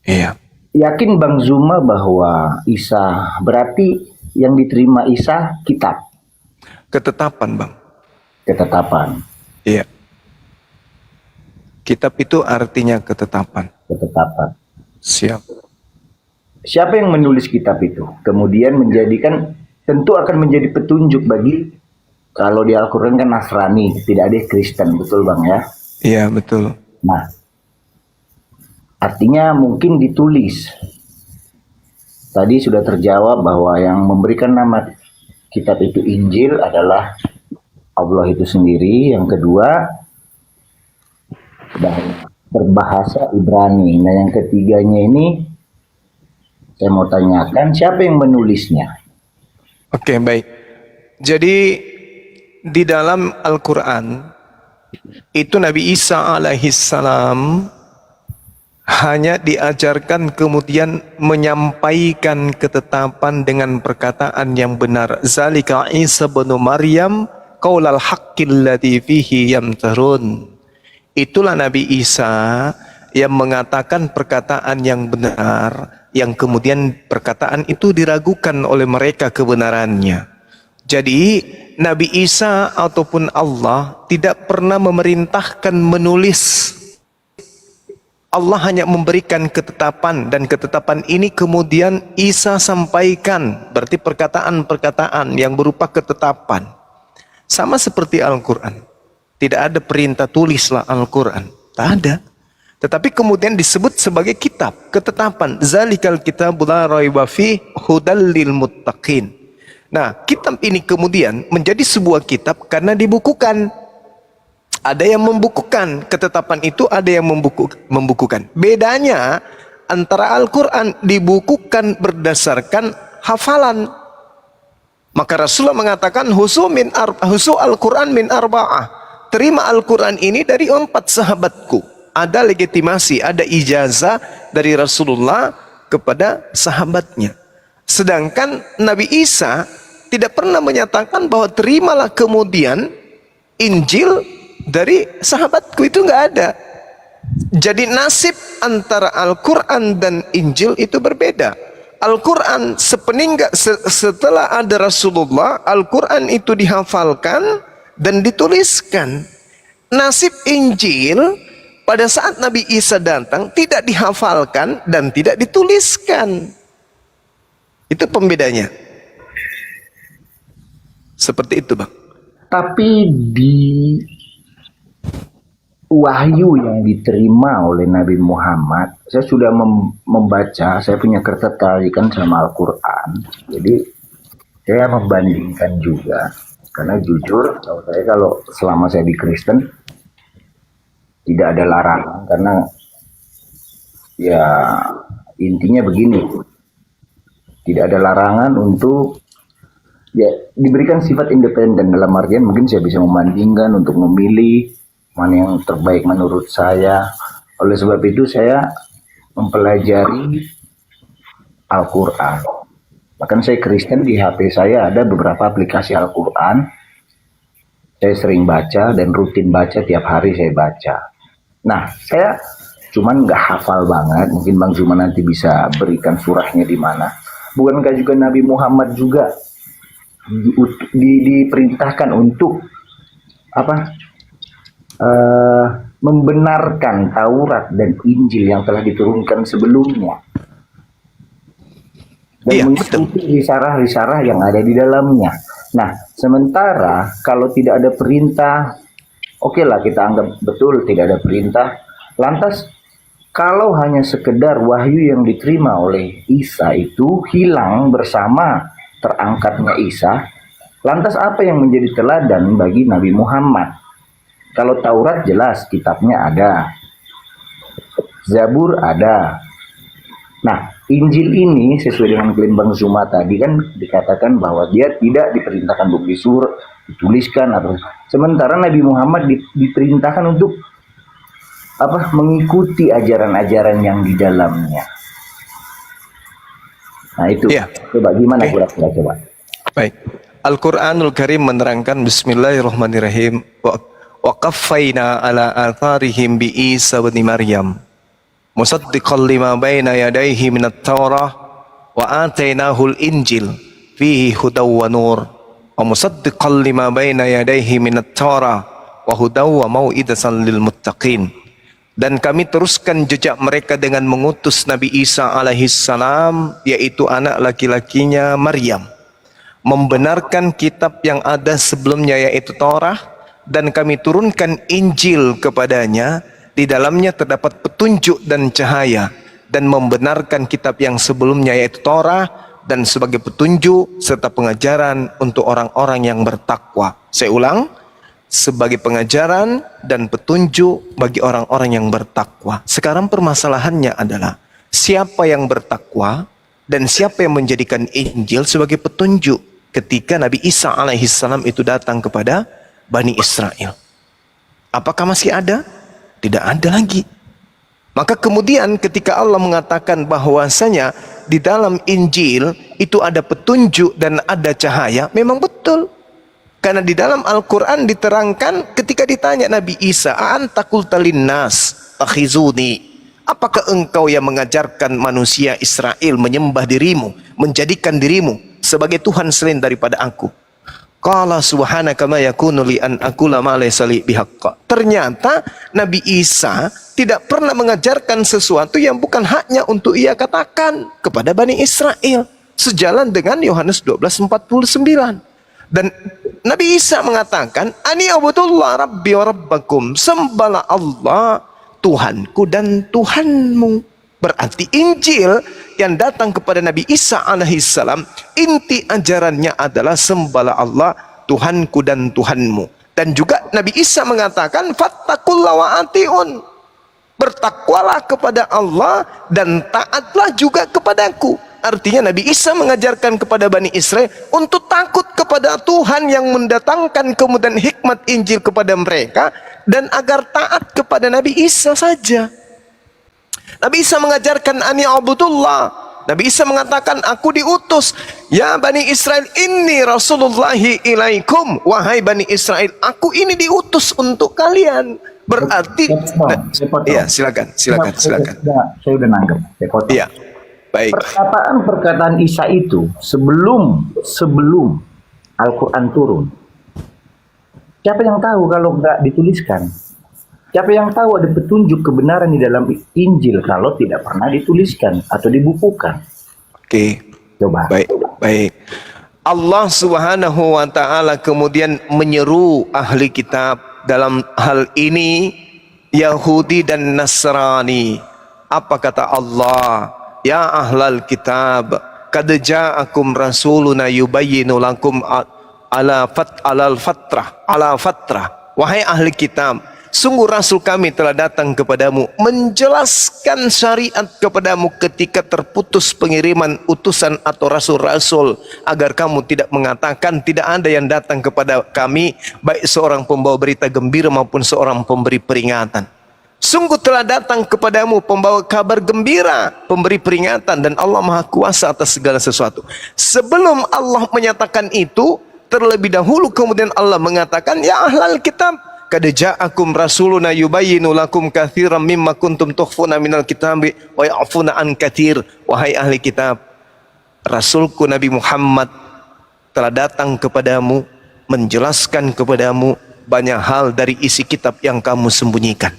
Iya. Yakin Bang Zuma bahwa Isa berarti yang diterima Isa kitab? Ketetapan, Bang. Ketetapan. Iya. Kitab itu artinya ketetapan. Ketetapan. Siap. Siapa yang menulis kitab itu? Kemudian menjadikan, tentu akan menjadi petunjuk bagi, kalau di Al-Quran kan Nasrani, tidak ada Kristen, betul Bang ya? Iya, betul. Nah, artinya mungkin ditulis. Tadi sudah terjawab bahwa yang memberikan nama kitab itu Injil adalah Allah itu sendiri. Yang kedua, berbahasa Ibrani. Nah, yang ketiganya ini saya mau tanyakan, siapa yang menulisnya? Oke, baik. Jadi di dalam Al-Quran itu Nabi Isa alaihissalam hanya diajarkan kemudian menyampaikan ketetapan dengan perkataan yang benar. Zalika Isa bin Maryam qaulal haqqil ladzi fihi yamtarun. Itulah Nabi Isa yang mengatakan perkataan yang benar, yang kemudian perkataan itu diragukan oleh mereka kebenarannya. Jadi Nabi Isa ataupun Allah tidak pernah memerintahkan menulis. Allah hanya memberikan ketetapan, dan ketetapan ini kemudian Isa sampaikan. Berarti perkataan-perkataan yang berupa ketetapan. Sama seperti Al-Quran. Tidak ada perintah tulislah Al-Quran. Tak ada. Tetapi kemudian disebut sebagai kitab, ketetapan. Zalikal kitabul la raiba fi hudal lil muttaqin. Nah, kitab ini kemudian menjadi sebuah kitab karena dibukukan. Ada yang membukukan ketetapan itu, ada yang membukukan. Bedanya antara Al-Quran dibukukan berdasarkan hafalan. Maka Rasulullah mengatakan husu Al-Quran min arba'ah. Terima Al-Quran ini dari 4 sahabatku. Ada legitimasi, ada ijazah dari Rasulullah kepada sahabatnya. Sedangkan Nabi Isa tidak pernah menyatakan bahwa terimalah kemudian Injil dari sahabatku, itu nggak ada. Jadi nasib antara Al-Quran dan Injil itu berbeda. Al-Quran setelah ada Rasulullah, Al-Quran itu dihafalkan dan dituliskan. Nasib Injil pada saat Nabi Isa datang tidak dihafalkan dan tidak dituliskan. Itu pembedanya. Seperti itu, Bang. Tapi di wahyu yang diterima oleh Nabi Muhammad, saya sudah membaca, saya punya ketertarikan sama Al-Quran. Jadi saya membandingkan juga, karena jujur kalau selama saya di Kristen tidak ada larangan, karena ya intinya begini, tidak ada larangan untuk ya diberikan sifat independen, dalam artian mungkin saya bisa membandingkan untuk memilih mana yang terbaik menurut saya. Oleh sebab itu saya mempelajari Al-Quran. Bahkan saya Kristen, di HP saya ada beberapa aplikasi Al-Quran. Saya sering baca dan rutin baca, tiap hari saya baca. Nah, saya cuman nggak hafal banget. Mungkin Bang Zuma nanti bisa berikan surahnya di mana. Bukankah juga Nabi Muhammad juga diperintahkan untuk apa? Membenarkan Taurat dan Injil yang telah diturunkan sebelumnya, dan Iya, mengikuti risarah-risarah yang ada di dalamnya. Nah, sementara kalau tidak ada perintah, oke lah kita anggap betul tidak ada perintah. Lantas kalau hanya sekedar wahyu yang diterima oleh Isa itu hilang bersama terangkatnya Isa, lantas apa yang menjadi teladan bagi Nabi Muhammad? Kalau Taurat jelas kitabnya ada, Zabur ada. Nah, Injil ini sesuai dengan klaim Bang Zuma tadi kan dikatakan bahwa dia tidak diperintahkan untuk dituliskan atau sementara Nabi Muhammad diperintahkan untuk apa? Mengikuti ajaran-ajaran yang di dalamnya. Nah itu, coba gimana kira-kira coba? Baik. Al-Quranul Karim menerangkan Bismillahirrahmanirrahim. Wa qaffayna ala atharihim bi Isa bin Maryam musaddiqan lima baina yadayhi minat Taurah wa atainahul Injil fihi hudaw wa nur wa musaddiqan lima baina yadayhi minat Taurah wa hudaw wa mau'izatan lil muttaqin. Dan kami teruskan jejak mereka dengan mengutus Nabi Isa alaihissalam, yaitu anak laki-lakinya Maryam, membenarkan kitab yang ada sebelumnya yaitu Taurah, dan kami turunkan Injil kepadanya, di dalamnya terdapat petunjuk dan cahaya, dan membenarkan kitab yang sebelumnya yaitu Taurah, dan sebagai petunjuk serta pengajaran untuk orang-orang yang bertakwa. Saya ulang, sebagai pengajaran dan petunjuk bagi orang-orang yang bertakwa. Sekarang permasalahannya adalah siapa yang bertakwa dan siapa yang menjadikan Injil sebagai petunjuk ketika Nabi Isa alaihissalam itu datang kepada Bani Israel. Apakah masih ada? Tidak ada lagi. Maka kemudian ketika Allah mengatakan bahwasanya di dalam Injil itu ada petunjuk dan ada cahaya, memang betul. Karena di dalam Al-Quran diterangkan ketika ditanya Nabi Isa, "A'anta qulta linnas takhizuni?" Apakah engkau yang mengajarkan manusia Israel menyembah dirimu, menjadikan dirimu sebagai Tuhan selain daripada aku? Qala subhanaka ma yakunu li an aqula ma laysa li bihaqqa. Ternyata Nabi Isa tidak pernah mengajarkan sesuatu yang bukan haknya untuk ia katakan kepada Bani Israel. Sejalan dengan Yohanes 12:49. Dan Nabi Isa mengatakan, "Ani abudullah rabbi wa rabbakum." Sembahlah Allah, Tuhanku dan Tuhanmu. Berarti Injil yang datang kepada Nabi Isa alaihissalam, inti ajarannya adalah sembahlah Allah, Tuhanku dan Tuhanmu. Dan juga Nabi Isa mengatakan, "Fattaqullaha wa ati'un." Bertakwalah kepada Allah dan taatlah juga kepadaku. Artinya Nabi Isa mengajarkan kepada Bani Israel untuk takut kepada Tuhan yang mendatangkan kemudian hikmat Injil kepada mereka, dan agar taat kepada Nabi Isa saja. Nabi Isa mengajarkan ani abudullah. Nabi Isa mengatakan, aku diutus. Ya Bani Israel, inni rasulullahi ilaikum. Wahai Bani Israel, aku ini diutus untuk kalian. Berarti, iya silakan. Saya udah nanggap. Saya potong. Iya. Baik. Perkataan Isa itu sebelum Al-Quran turun. Siapa yang tahu kalau nggak dituliskan? Siapa yang tahu ada petunjuk kebenaran di dalam Injil kalau tidak pernah dituliskan atau dibukukan? Oke. Coba. Baik. Allah Subhanahu wa taala kemudian menyeru ahli kitab dalam hal ini Yahudi dan Nasrani. Apa kata Allah? Ya ahlal kitab, qad ja'akum rasuluna yubayyinu lakum ala fatrah. Wahai ahli kitab, sungguh rasul kami telah datang kepadamu menjelaskan syariat kepadamu ketika terputus pengiriman utusan atau rasul-rasul, agar kamu tidak mengatakan tidak ada yang datang kepada kami baik seorang pembawa berita gembira maupun seorang pemberi peringatan. Sungguh telah datang kepadamu pembawa kabar gembira, pemberi peringatan, dan Allah Maha Kuasa atas segala sesuatu. Sebelum Allah menyatakan itu, terlebih dahulu kemudian Allah mengatakan, ya ahlal kitab, qad ja'akum rasuluna yubayyinu lakum katsiran mimma kuntum tukhfuna minal kitabi wa ya'funa an katsir. Wahai ahli kitab, Rasulku Nabi Muhammad telah datang kepadamu menjelaskan kepadamu banyak hal dari isi kitab yang kamu sembunyikan.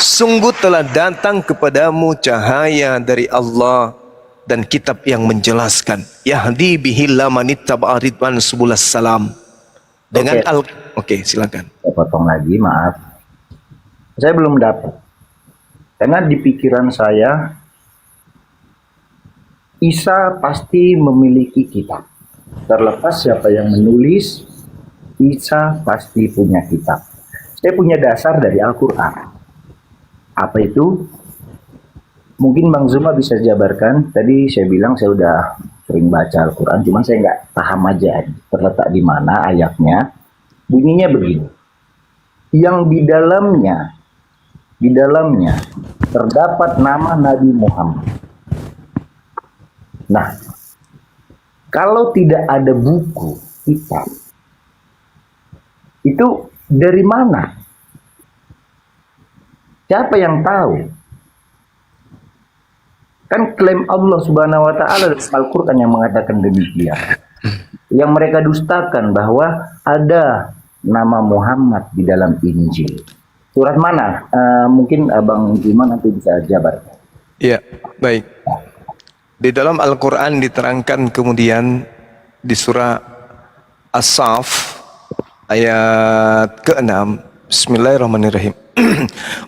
Sungguh telah datang kepadamu cahaya dari Allah dan kitab yang menjelaskan. Yahdi bihil lamanittaba'a ridwan subulas salam. Dengan Oke, silakan. Saya potong lagi, maaf. Saya belum dapat. Karena di pikiran saya, Isa pasti memiliki kitab. Terlepas siapa yang menulis, Isa pasti punya kitab. Saya punya dasar dari Al-Quran. Apa itu? Mungkin Bang Zuma bisa jabarkan. Tadi saya bilang saya udah sering baca Al-Quran, cuman saya nggak paham aja terletak di mana ayatnya. Bunyinya begini. Yang di dalamnya terdapat nama Nabi Muhammad. Nah, kalau tidak ada buku kitab, itu dari mana? Siapa yang tahu? Kan klaim Allah Subhanahu wa taala dalam Al-Qur'an yang mengatakan demikian. Yang mereka dustakan bahwa ada nama Muhammad di dalam Injil. Surat mana? Mungkin Abang Iman nanti bisa jabar. Ya, baik. Di dalam Al-Quran diterangkan kemudian di surah As-Saff ayat ke-6. Bismillahirrahmanirrahim.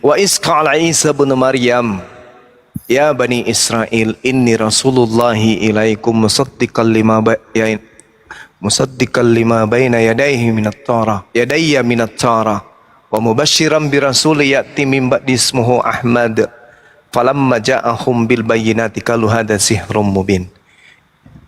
Wa is qala Isa bin Maryam ya bani Israel inni rasulullahi ilaikum musaddiqan lima baina yadayhi minat Tara wa mubasysyiran bi rasul ya'ti min ba'di ismuhu Ahmad falamma ja'ahum bil bayyinati qalu hadza sihrun mubin.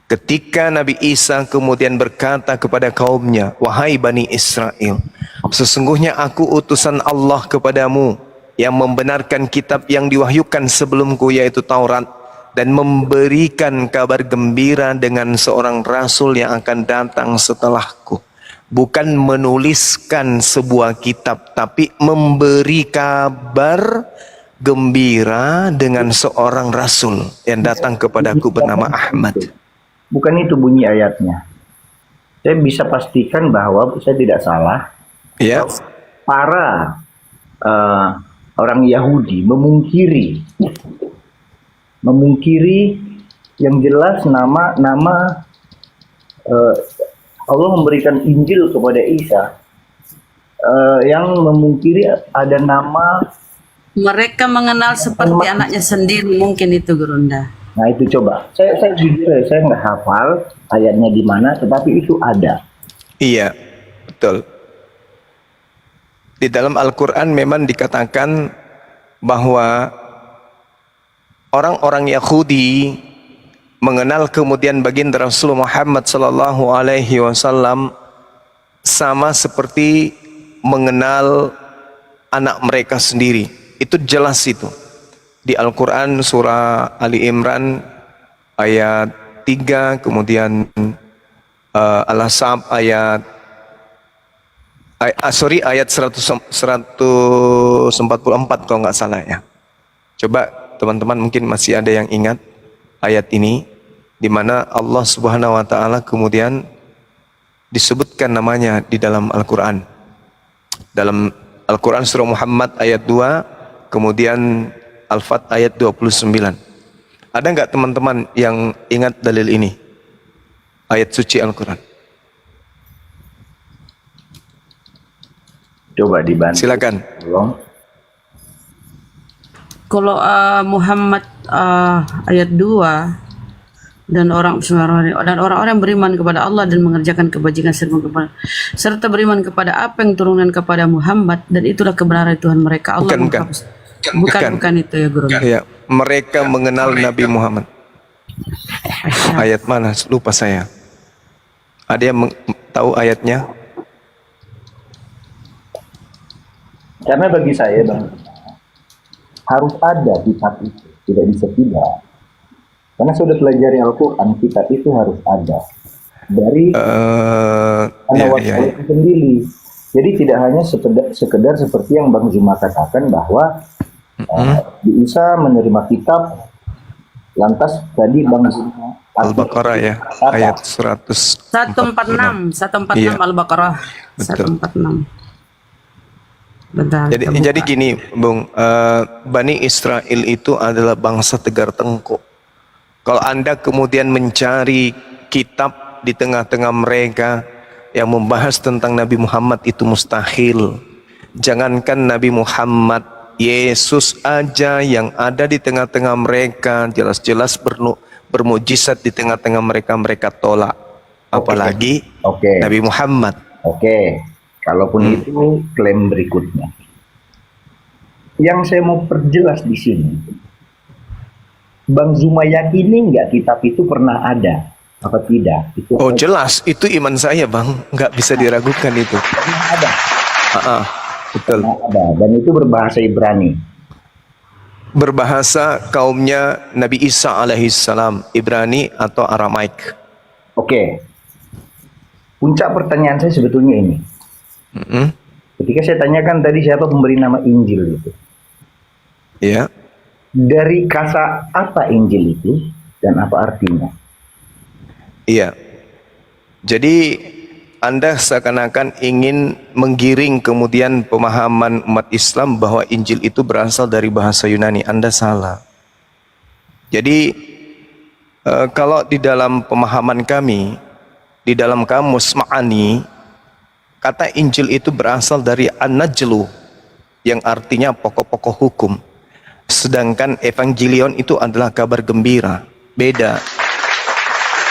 Ketika Nabi Isa kemudian berkata kepada kaumnya, wahai Bani Israel, sesungguhnya aku utusan Allah kepadamu yang membenarkan kitab yang diwahyukan sebelumku yaitu Taurat dan memberikan kabar gembira dengan seorang rasul yang akan datang setelahku. Bukan menuliskan sebuah kitab, tapi memberi kabar gembira dengan seorang rasul yang datang kepadaku bernama Ahmad. Bukan itu bunyi ayatnya. Saya bisa pastikan bahwa saya tidak salah. Ya. Para orang Yahudi memungkiri yang jelas nama Allah memberikan Injil kepada Isa. Yang memungkiri ada nama mereka mengenal seperti anaknya sendiri, mungkin itu Gurunda. Nah itu coba, saya jujur saya nggak hafal ayatnya di mana, tetapi itu ada. Iya, betul. Di dalam Al-Quran memang dikatakan bahwa orang-orang Yahudi mengenal kemudian baginda Rasul Muhammad Sallallahu Alaihi Wasallam sama seperti mengenal anak mereka sendiri. Itu jelas itu. Di Al-Quran surah Ali Imran ayat 3, kemudian Al-Ahzab ayat 144 kalau nggak salah ya. Coba teman-teman mungkin masih ada yang ingat ayat ini di mana Allah Subhanahu wa taala kemudian disebutkan namanya di dalam Al-Quran. Dalam Al-Quran surah Muhammad ayat 2, kemudian Al-Fat ayat 29. Ada nggak teman-teman yang ingat dalil ini? Ayat suci Al-Quran. Coba dibantu. Silakan. Kalau Muhammad ayat 2 dan orang-orang beriman kepada Allah dan mengerjakan kebajikan serta beriman kepada apa yang turunkan kepada Muhammad dan itulah kebenaran Tuhan mereka. Allah bukan itu ya Guru. Ya, mereka mengenal Nabi Muhammad. Ayat mana? Lupa saya. Ada yang tahu ayatnya? Karena bagi saya Bang, harus ada kitab itu, tidak bisa tidak. Karena sudah pelajari Al-Quran, kitab itu harus ada dari itu sendiri. Jadi tidak hanya sekedar seperti yang Bang Zuma katakan bahwa Isa menerima kitab, lantas tadi Bang Zuma Al-Baqarah ya, ayat 146 Al-Baqarah 146. Bentar, jadi gini, Bung, Bani Israel itu adalah bangsa tegar tengkuk. Kalau Anda kemudian mencari kitab di tengah-tengah mereka yang membahas tentang Nabi Muhammad itu mustahil. Jangankan Nabi Muhammad, Yesus aja yang ada di tengah-tengah mereka, jelas-jelas bermujizat di tengah-tengah mereka, mereka tolak. Apalagi Nabi Muhammad. Kalaupun itu klaim berikutnya. Yang saya mau perjelas di sini, Bang Zuma yakini nggak kitab itu pernah ada apa tidak? Itu jelas, itu iman saya Bang, nggak bisa diragukan itu. Pernah ada. Betul. Pernah ada, dan itu berbahasa Ibrani. Berbahasa kaumnya Nabi Isa alaihissalam, Ibrani atau Aramaik. Puncak pertanyaan saya sebetulnya ini. Ketika saya tanyakan tadi siapa pemberi nama Injil itu. Ya. Dari kata apa Injil itu dan apa artinya? Iya. Jadi Anda seakan-akan ingin menggiring kemudian pemahaman umat Islam bahwa Injil itu berasal dari bahasa Yunani. Anda salah. Jadi kalau di dalam pemahaman kami, di dalam kamus Ma'ani, kata Injil itu berasal dari An-Najlu, yang artinya pokok-pokok hukum. Sedangkan Evangelion itu adalah kabar gembira. Beda.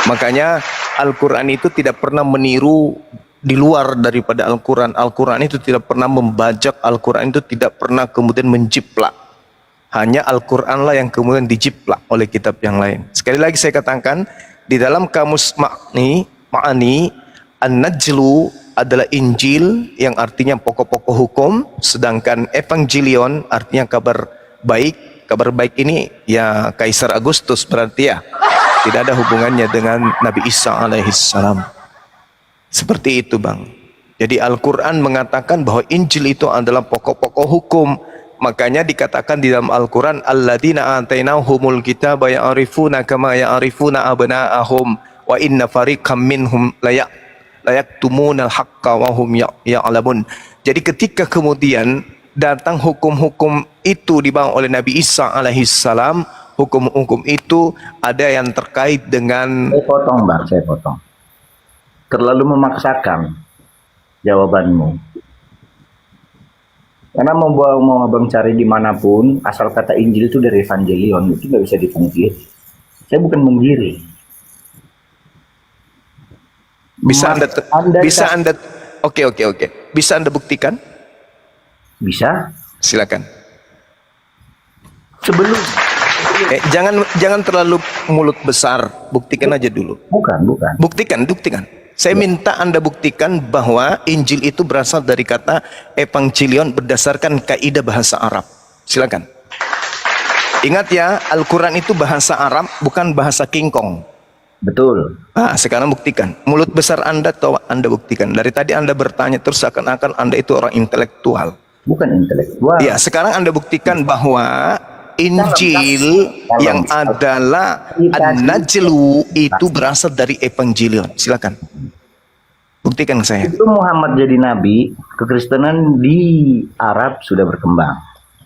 Makanya Al-Quran itu tidak pernah meniru di luar daripada Al-Quran. Al-Quran itu tidak pernah membajak. Al-Quran itu tidak pernah kemudian menjiplak. Hanya Al-Quran lah yang kemudian dijiplak oleh kitab yang lain. Sekali lagi saya katakan, di dalam kamus Ma'ani, An-Najlu adalah Injil yang artinya pokok-pokok hukum. Sedangkan Evangelion artinya kabar baik. Kabar baik ini ya Kaisar Agustus berarti ya. Tidak ada hubungannya dengan Nabi Isa alaihissalam. Seperti itu bang. Jadi Al-Quran mengatakan bahwa Injil itu adalah pokok-pokok hukum. Makanya dikatakan di dalam Al-Quran, alladzina atainahumul kitaba ya'rifuna kama ya'rifuna abna'ahum wa inna fariqam minhum layaktumunal haqqa wa hum ya'lamun. Jadi ketika kemudian datang hukum-hukum itu dibawa oleh Nabi Isa alaihissalam, hukum-hukum itu ada yang terkait dengan... Saya potong bang, saya potong. Terlalu memaksakan jawabanmu. Karena mau abang cari dimanapun, asal kata Injil itu dari Evangelion, itu nggak bisa dipungkiri. Saya bukan menggiring. Oke. Bisa Anda buktikan? Bisa? Silakan. Sebelum jangan terlalu mulut besar. Buktikan aja dulu. bukan. Buktikan. Saya minta Anda buktikan bahwa Injil itu berasal dari kata Evangelion berdasarkan kaidah bahasa Arab. Silakan. Ingat ya, Al-Quran itu bahasa Arab, bukan bahasa King Kong. Betul. Sekarang buktikan. Mulut besar Anda atau Anda buktikan. Dari tadi Anda bertanya terus seakan-akan Anda itu orang intelektual. Bukan intelektual. Ya, sekarang Anda buktikan bahwa Injil yang adalah An-Najlu itu berasal dari Evangelion. Silakan. Buktikan ke saya. Itu Muhammad jadi nabi, kekristenan di Arab sudah berkembang.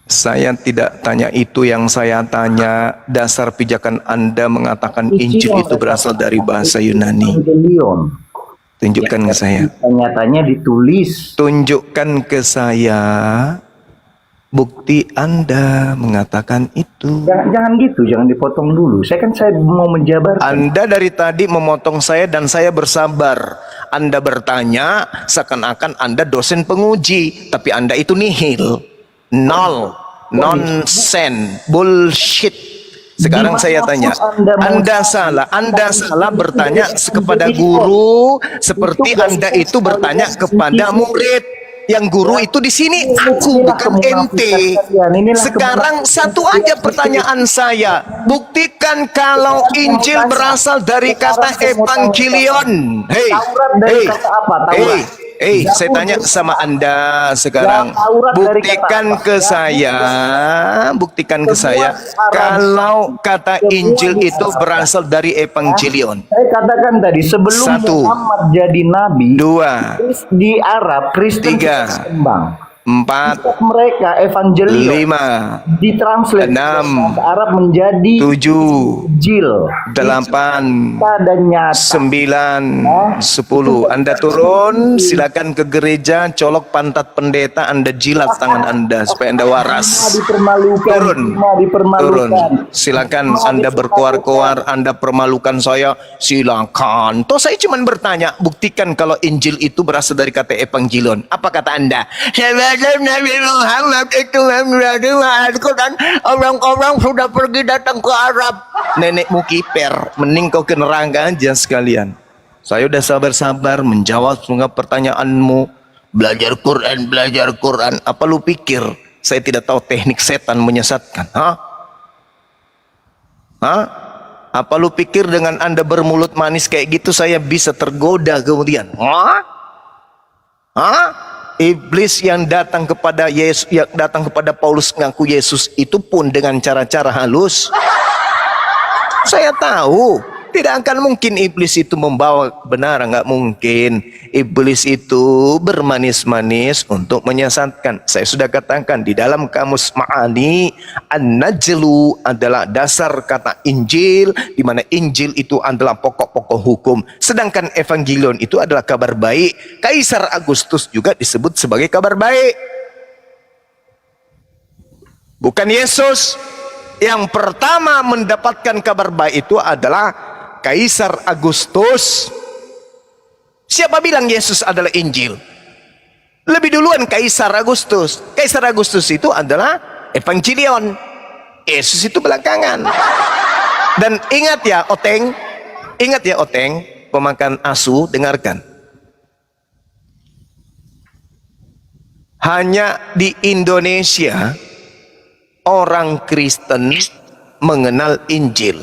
Saya tidak tanya itu, yang saya tanya dasar pijakan Anda mengatakan Injil itu berasal dari bahasa Yunani. Evangelion. Tunjukkan ke saya. Nyatanya ditulis. Tunjukkan ke saya bukti Anda mengatakan itu. Jangan gitu, jangan dipotong dulu. Saya mau menjabarkan. Anda dari tadi memotong saya dan saya bersabar. Anda bertanya seakan-akan Anda dosen penguji, tapi Anda itu nihil, nol, nonsense, bullshit. Sekarang saya tanya, Anda salah bertanya kepada guru seperti Anda itu bertanya kepada murid. Yang guru itu di sini aku, bukan ente. Sekarang satu aja pertanyaan saya, buktikan kalau Injil berasal dari kata Evangelion. Saya tanya sama Anda sekarang, buktikan ke saya kalau kata Injil itu berasal dari Evangelion. Saya katakan tadi sebelum Muhammad jadi nabi, 2, di Arab Kristen 3, berkembang. 4, mereka Evangelion 5, ditranslate 6, bahasa Arab menjadi 7, Injil, 8, dan nyata. 9, 10. Anda turun, silakan ke gereja, colok pantat pendeta, Anda jilat tangan Anda supaya Anda waras. Turun, silakan Anda berkoar-koar, Anda permalukan saya, silakan. Toh saya cuma bertanya, buktikan kalau Injil itu berasal dari kata Evangelion. Apa kata Anda? Nabi Muhammad itu Al-Quran, orang-orang sudah pergi datang ke Arab. Nenekmu kiper, mending kau ke neraka aja sekalian. Saya udah sabar-sabar menjawab semua pertanyaanmu. Belajar Quran. Apa lu pikir saya tidak tahu teknik setan menyesatkan? Apa lu pikir dengan Anda bermulut manis kayak gitu saya bisa tergoda kemudian? iblis yang datang kepada Yesus, yang datang kepada Paulus mengaku Yesus itu pun dengan cara-cara halus. Saya tahu tidak akan mungkin iblis itu membawa kebenaran, nggak mungkin. Iblis itu bermanis-manis untuk menyesatkan. Saya sudah katakan di dalam kamus Ma'ani, An-Najlu adalah dasar kata Injil, di mana Injil itu adalah pokok-pokok hukum, sedangkan Evangelion itu adalah kabar baik. Kaisar Agustus juga disebut sebagai kabar baik, bukan Yesus. Yang pertama mendapatkan kabar baik itu adalah Kaisar Agustus. Siapa bilang Yesus adalah Injil? Lebih duluan Kaisar Agustus. Kaisar Agustus itu adalah Evangelion. Yesus itu belakangan. Dan ingat ya Oteng, pemakan asu, dengarkan. Hanya di Indonesia orang Kristen mengenal Injil.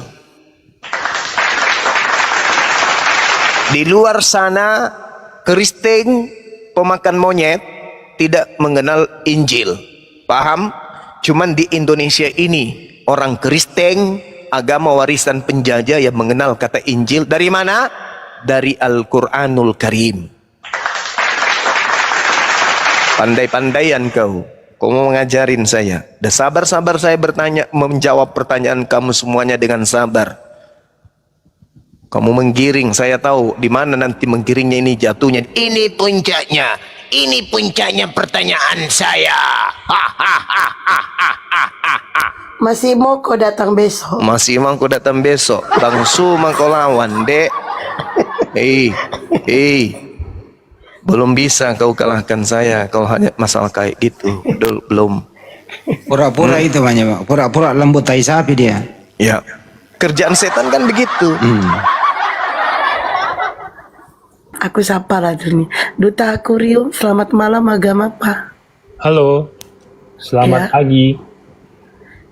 Di luar sana Kristen pemakan monyet tidak mengenal Injil. Paham? Cuman di Indonesia ini orang Kristen agama warisan penjajah yang mengenal kata Injil. Dari mana? Dari Al-Quranul Karim. Pandai-pandaian kau. Kau mau ngajarin saya. Dah sabar-sabar saya bertanya, menjawab pertanyaan kamu semuanya dengan sabar. Kamu menggiring, saya tahu di mana nanti menggiringnya ini jatuhnya. Ini puncaknya pertanyaan saya. Masih mau kau datang besok? Masih mau kau datang besok. Langsung mau kau lawan, dek. Belum bisa kau kalahkan saya. Kalau hanya masalah kayak gitu, belum. Pura-pura itu banyak, Pak. Pura-pura lembut tai sapi dia. Ya, kerjaan setan kan begitu. Aku sapa lah nih. Duta aku Rio, selamat malam agama Pak. Halo, selamat pagi.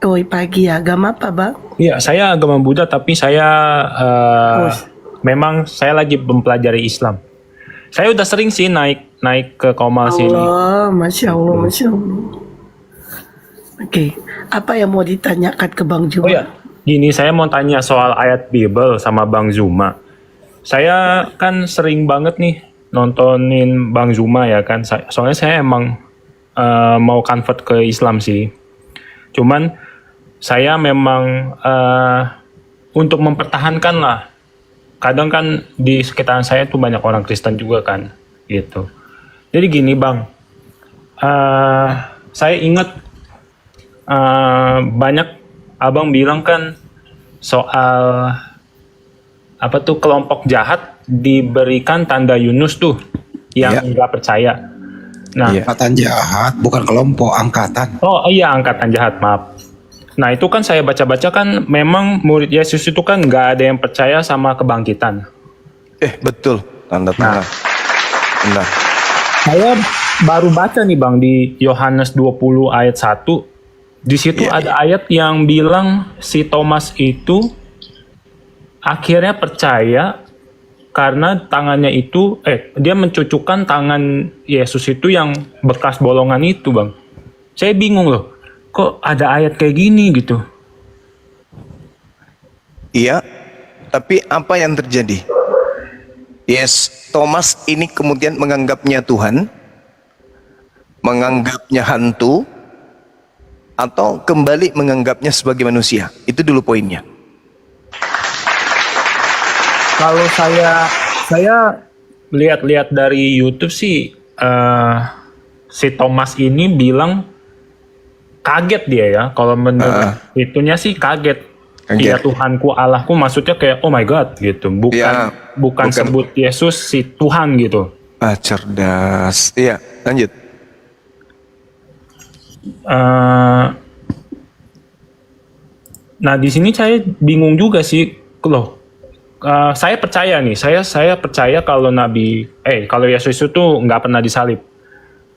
Oi pagi ya, agama apa Bang? Iya, saya agama Buddha tapi saya memang saya lagi mempelajari Islam. Saya udah sering sih naik ke Komal sini. Allah, Masya Allah, Masya Allah. Oke, apa yang mau ditanyakan ke Bang Zuma? Oh ya, gini saya mau tanya soal ayat Bible sama Bang Zuma. Saya kan sering banget nih nontonin Bang Zuma ya kan. Soalnya saya emang mau convert ke Islam sih. Cuman saya memang untuk mempertahankan lah. Kadang kan di sekitaran saya tuh banyak orang Kristen juga kan, gitu. Jadi gini Bang, saya ingat banyak abang bilang kan soal apa tuh kelompok jahat diberikan tanda Yunus tuh yang nggak percaya. Nah, angkatan jahat bukan kelompok, angkatan. Oh iya, angkatan jahat, maaf. Nah itu kan saya baca-baca kan memang murid Yesus itu kan nggak ada yang percaya sama kebangkitan. Betul, tanda-tanda. Benar. Saya baru baca nih Bang di Yohanes 20 ayat 1. Di situ ada ayat yang bilang si Thomas itu akhirnya percaya karena tangannya itu, dia mencucukkan tangan Yesus itu yang bekas bolongan itu Bang. Saya bingung loh, kok ada ayat kayak gini gitu. Iya, tapi apa yang terjadi? Thomas ini kemudian menganggapnya Tuhan, menganggapnya hantu, atau kembali menganggapnya sebagai manusia. Itu dulu poinnya. Kalau saya lihat-lihat dari YouTube sih, si Thomas ini bilang kaget dia ya. Kalau menurut itunya sih kaget. Iya Tuhanku, Allahku, maksudnya kayak oh my God gitu. Bukan sebut Yesus si Tuhan gitu. Cerdas. Iya, lanjut. Nah di sini saya bingung juga sih loh. Saya percaya nih, saya percaya kalau kalau Yesus itu nggak pernah disalib.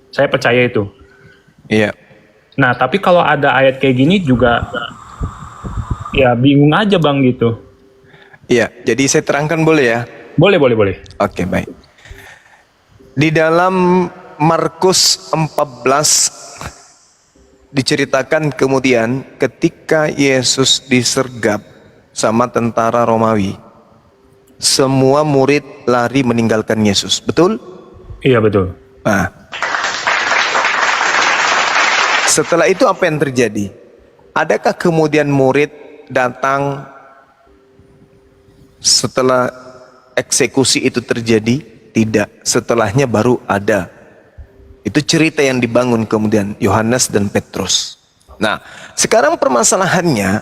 Saya percaya itu. Iya. Nah, tapi kalau ada ayat kayak gini juga, ya bingung aja Bang gitu. Iya, jadi saya terangkan boleh ya? Boleh. Oke, baik. Di dalam Markus 14 diceritakan kemudian ketika Yesus disergap sama tentara Romawi, semua murid lari meninggalkan Yesus. Betul? Iya betul. Nah, setelah itu apa yang terjadi? Adakah kemudian murid datang setelah eksekusi itu terjadi? Tidak. Setelahnya baru ada. Itu cerita yang dibangun kemudian Yohanes dan Petrus. Nah, sekarang permasalahannya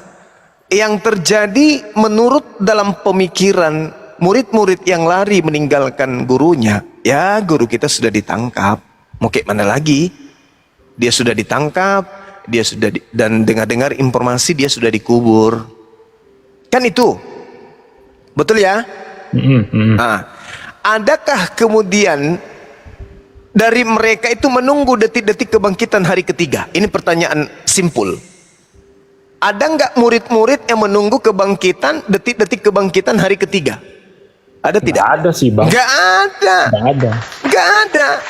yang terjadi menurut dalam pemikiran murid-murid yang lari meninggalkan gurunya, ya guru kita sudah ditangkap. Mau kayak mana lagi? Dia sudah ditangkap, dia sudah dan dengar-dengar informasi dia sudah dikubur. Kan itu. Betul ya? Nah, adakah kemudian dari mereka itu menunggu detik-detik kebangkitan hari ketiga? Ini pertanyaan simpul. Ada nggak murid-murid yang menunggu kebangkitan, detik-detik kebangkitan hari ketiga? Ada tidak? Nggak ada sih Bang. Nggak ada. Nggak ada. Nggak ada.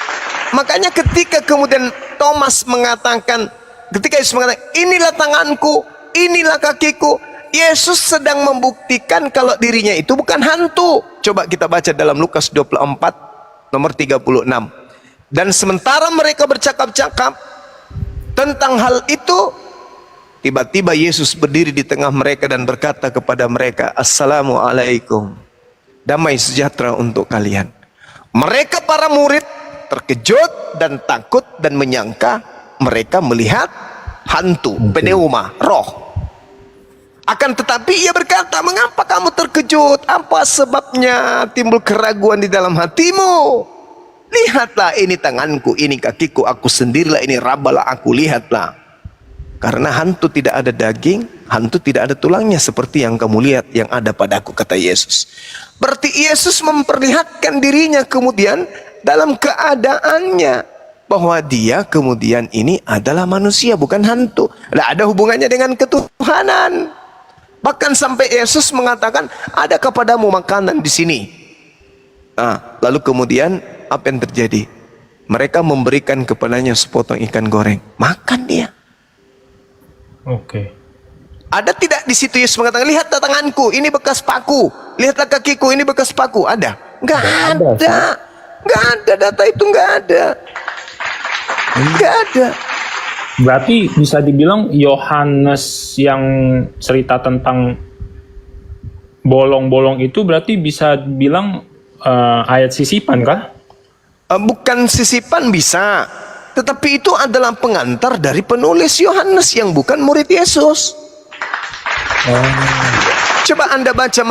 Makanya ketika kemudian Thomas mengatakan, ketika Yesus mengatakan, inilah tanganku, inilah kakiku, Yesus sedang membuktikan kalau dirinya itu bukan hantu. Coba kita baca dalam Lukas 24 nomor 36. Dan sementara mereka bercakap-cakap tentang hal itu, tiba-tiba Yesus berdiri di tengah mereka dan berkata kepada mereka, Assalamualaikum, damai sejahtera untuk kalian. Mereka para murid terkejut dan takut dan menyangka mereka melihat hantu, pneuma, roh. Akan tetapi ia berkata, mengapa kamu terkejut? Apa sebabnya timbul keraguan di dalam hatimu? Lihatlah, ini tanganku, ini kakiku, aku sendirilah, ini rabalah aku, lihatlah. Karena hantu tidak ada daging, hantu tidak ada tulangnya seperti yang kamu lihat yang ada padaku, kata Yesus. Berarti Yesus memperlihatkan dirinya kemudian dalam keadaannya bahwa dia kemudian ini adalah manusia, bukan hantu. Tidak ada hubungannya dengan ketuhanan. Bahkan sampai Yesus mengatakan, adakah padamu makanan di sini? Nah, lalu kemudian apa yang terjadi? Mereka memberikan kepadanya sepotong ikan goreng. Makan dia. Oke. Ada tidak di situ Yesus mengatakan, lihatlah tanganku, ini bekas paku. Lihatlah kakiku, ini bekas paku. Ada? Nggak ada. Nggak ada, data itu nggak ada. Nggak ada. Berarti bisa dibilang Yohanes yang cerita tentang bolong-bolong itu berarti bisa bilang ayat sisipan kah? Bukan sisipan bisa, tetapi itu adalah pengantar dari penulis Yohanes yang bukan murid Yesus. Coba Anda baca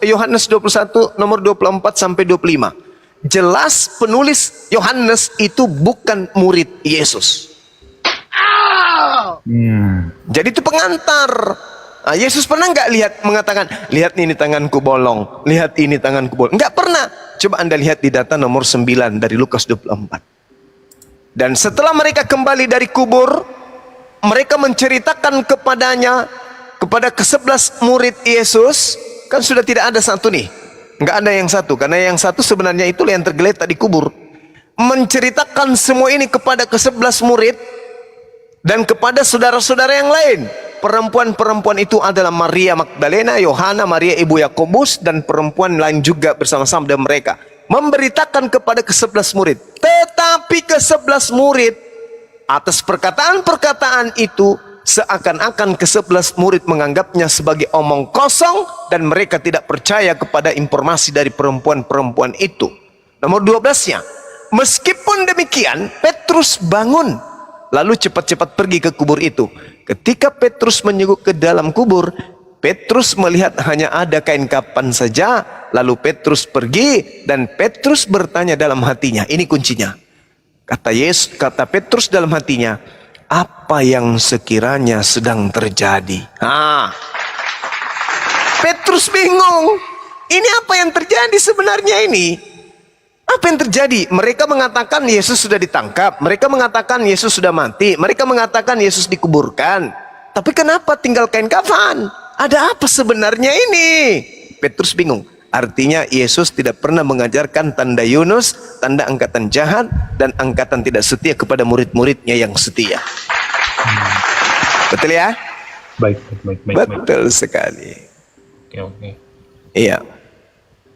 Yohanes 21 nomor 24 sampai 25. Jelas penulis Yohanes itu bukan murid Yesus. Jadi itu pengantar. Nah, Yesus pernah nggak mengatakan, lihat ini tanganku bolong, lihat ini tanganku bolong? Nggak pernah. Coba Anda lihat di data nomor 9 dari Lukas 24. Dan setelah mereka kembali dari kubur, mereka menceritakan kepada ke-11 murid Yesus, kan sudah tidak ada satu nih. Nggak ada yang satu, karena yang satu sebenarnya itulah yang tergeletak di kubur. Menceritakan semua ini kepada ke-11 murid dan kepada saudara-saudara yang lain. Perempuan-perempuan itu adalah Maria Magdalena, Yohana, Maria ibu Yakobus, dan perempuan lain juga bersama-sama dengan mereka. Memberitakan kepada ke-11 murid. Tetapi ke-11 murid atas perkataan-perkataan itu, seakan-akan ke-11 murid menganggapnya sebagai omong kosong dan mereka tidak percaya kepada informasi dari perempuan-perempuan itu. Nomor 12-nya, meskipun demikian, Petrus bangun lalu cepat-cepat pergi ke kubur itu. Ketika Petrus menyenguk ke dalam kubur, Petrus melihat hanya ada kain kapan saja. Lalu Petrus pergi dan Petrus bertanya dalam hatinya. Ini kuncinya. Kata Petrus dalam hatinya, apa yang sekiranya sedang terjadi? Petrus bingung. Ini apa yang terjadi sebenarnya ini? Apa yang terjadi? Mereka mengatakan Yesus sudah ditangkap. Mereka mengatakan Yesus sudah mati. Mereka mengatakan Yesus dikuburkan. Tapi kenapa tinggal kain kafan? Ada apa sebenarnya ini? Petrus bingung. Artinya Yesus tidak pernah mengajarkan tanda Yunus, tanda angkatan jahat, dan angkatan tidak setia kepada murid-muridnya yang setia. Betul ya? Baik. Betul sekali. Oke. Iya.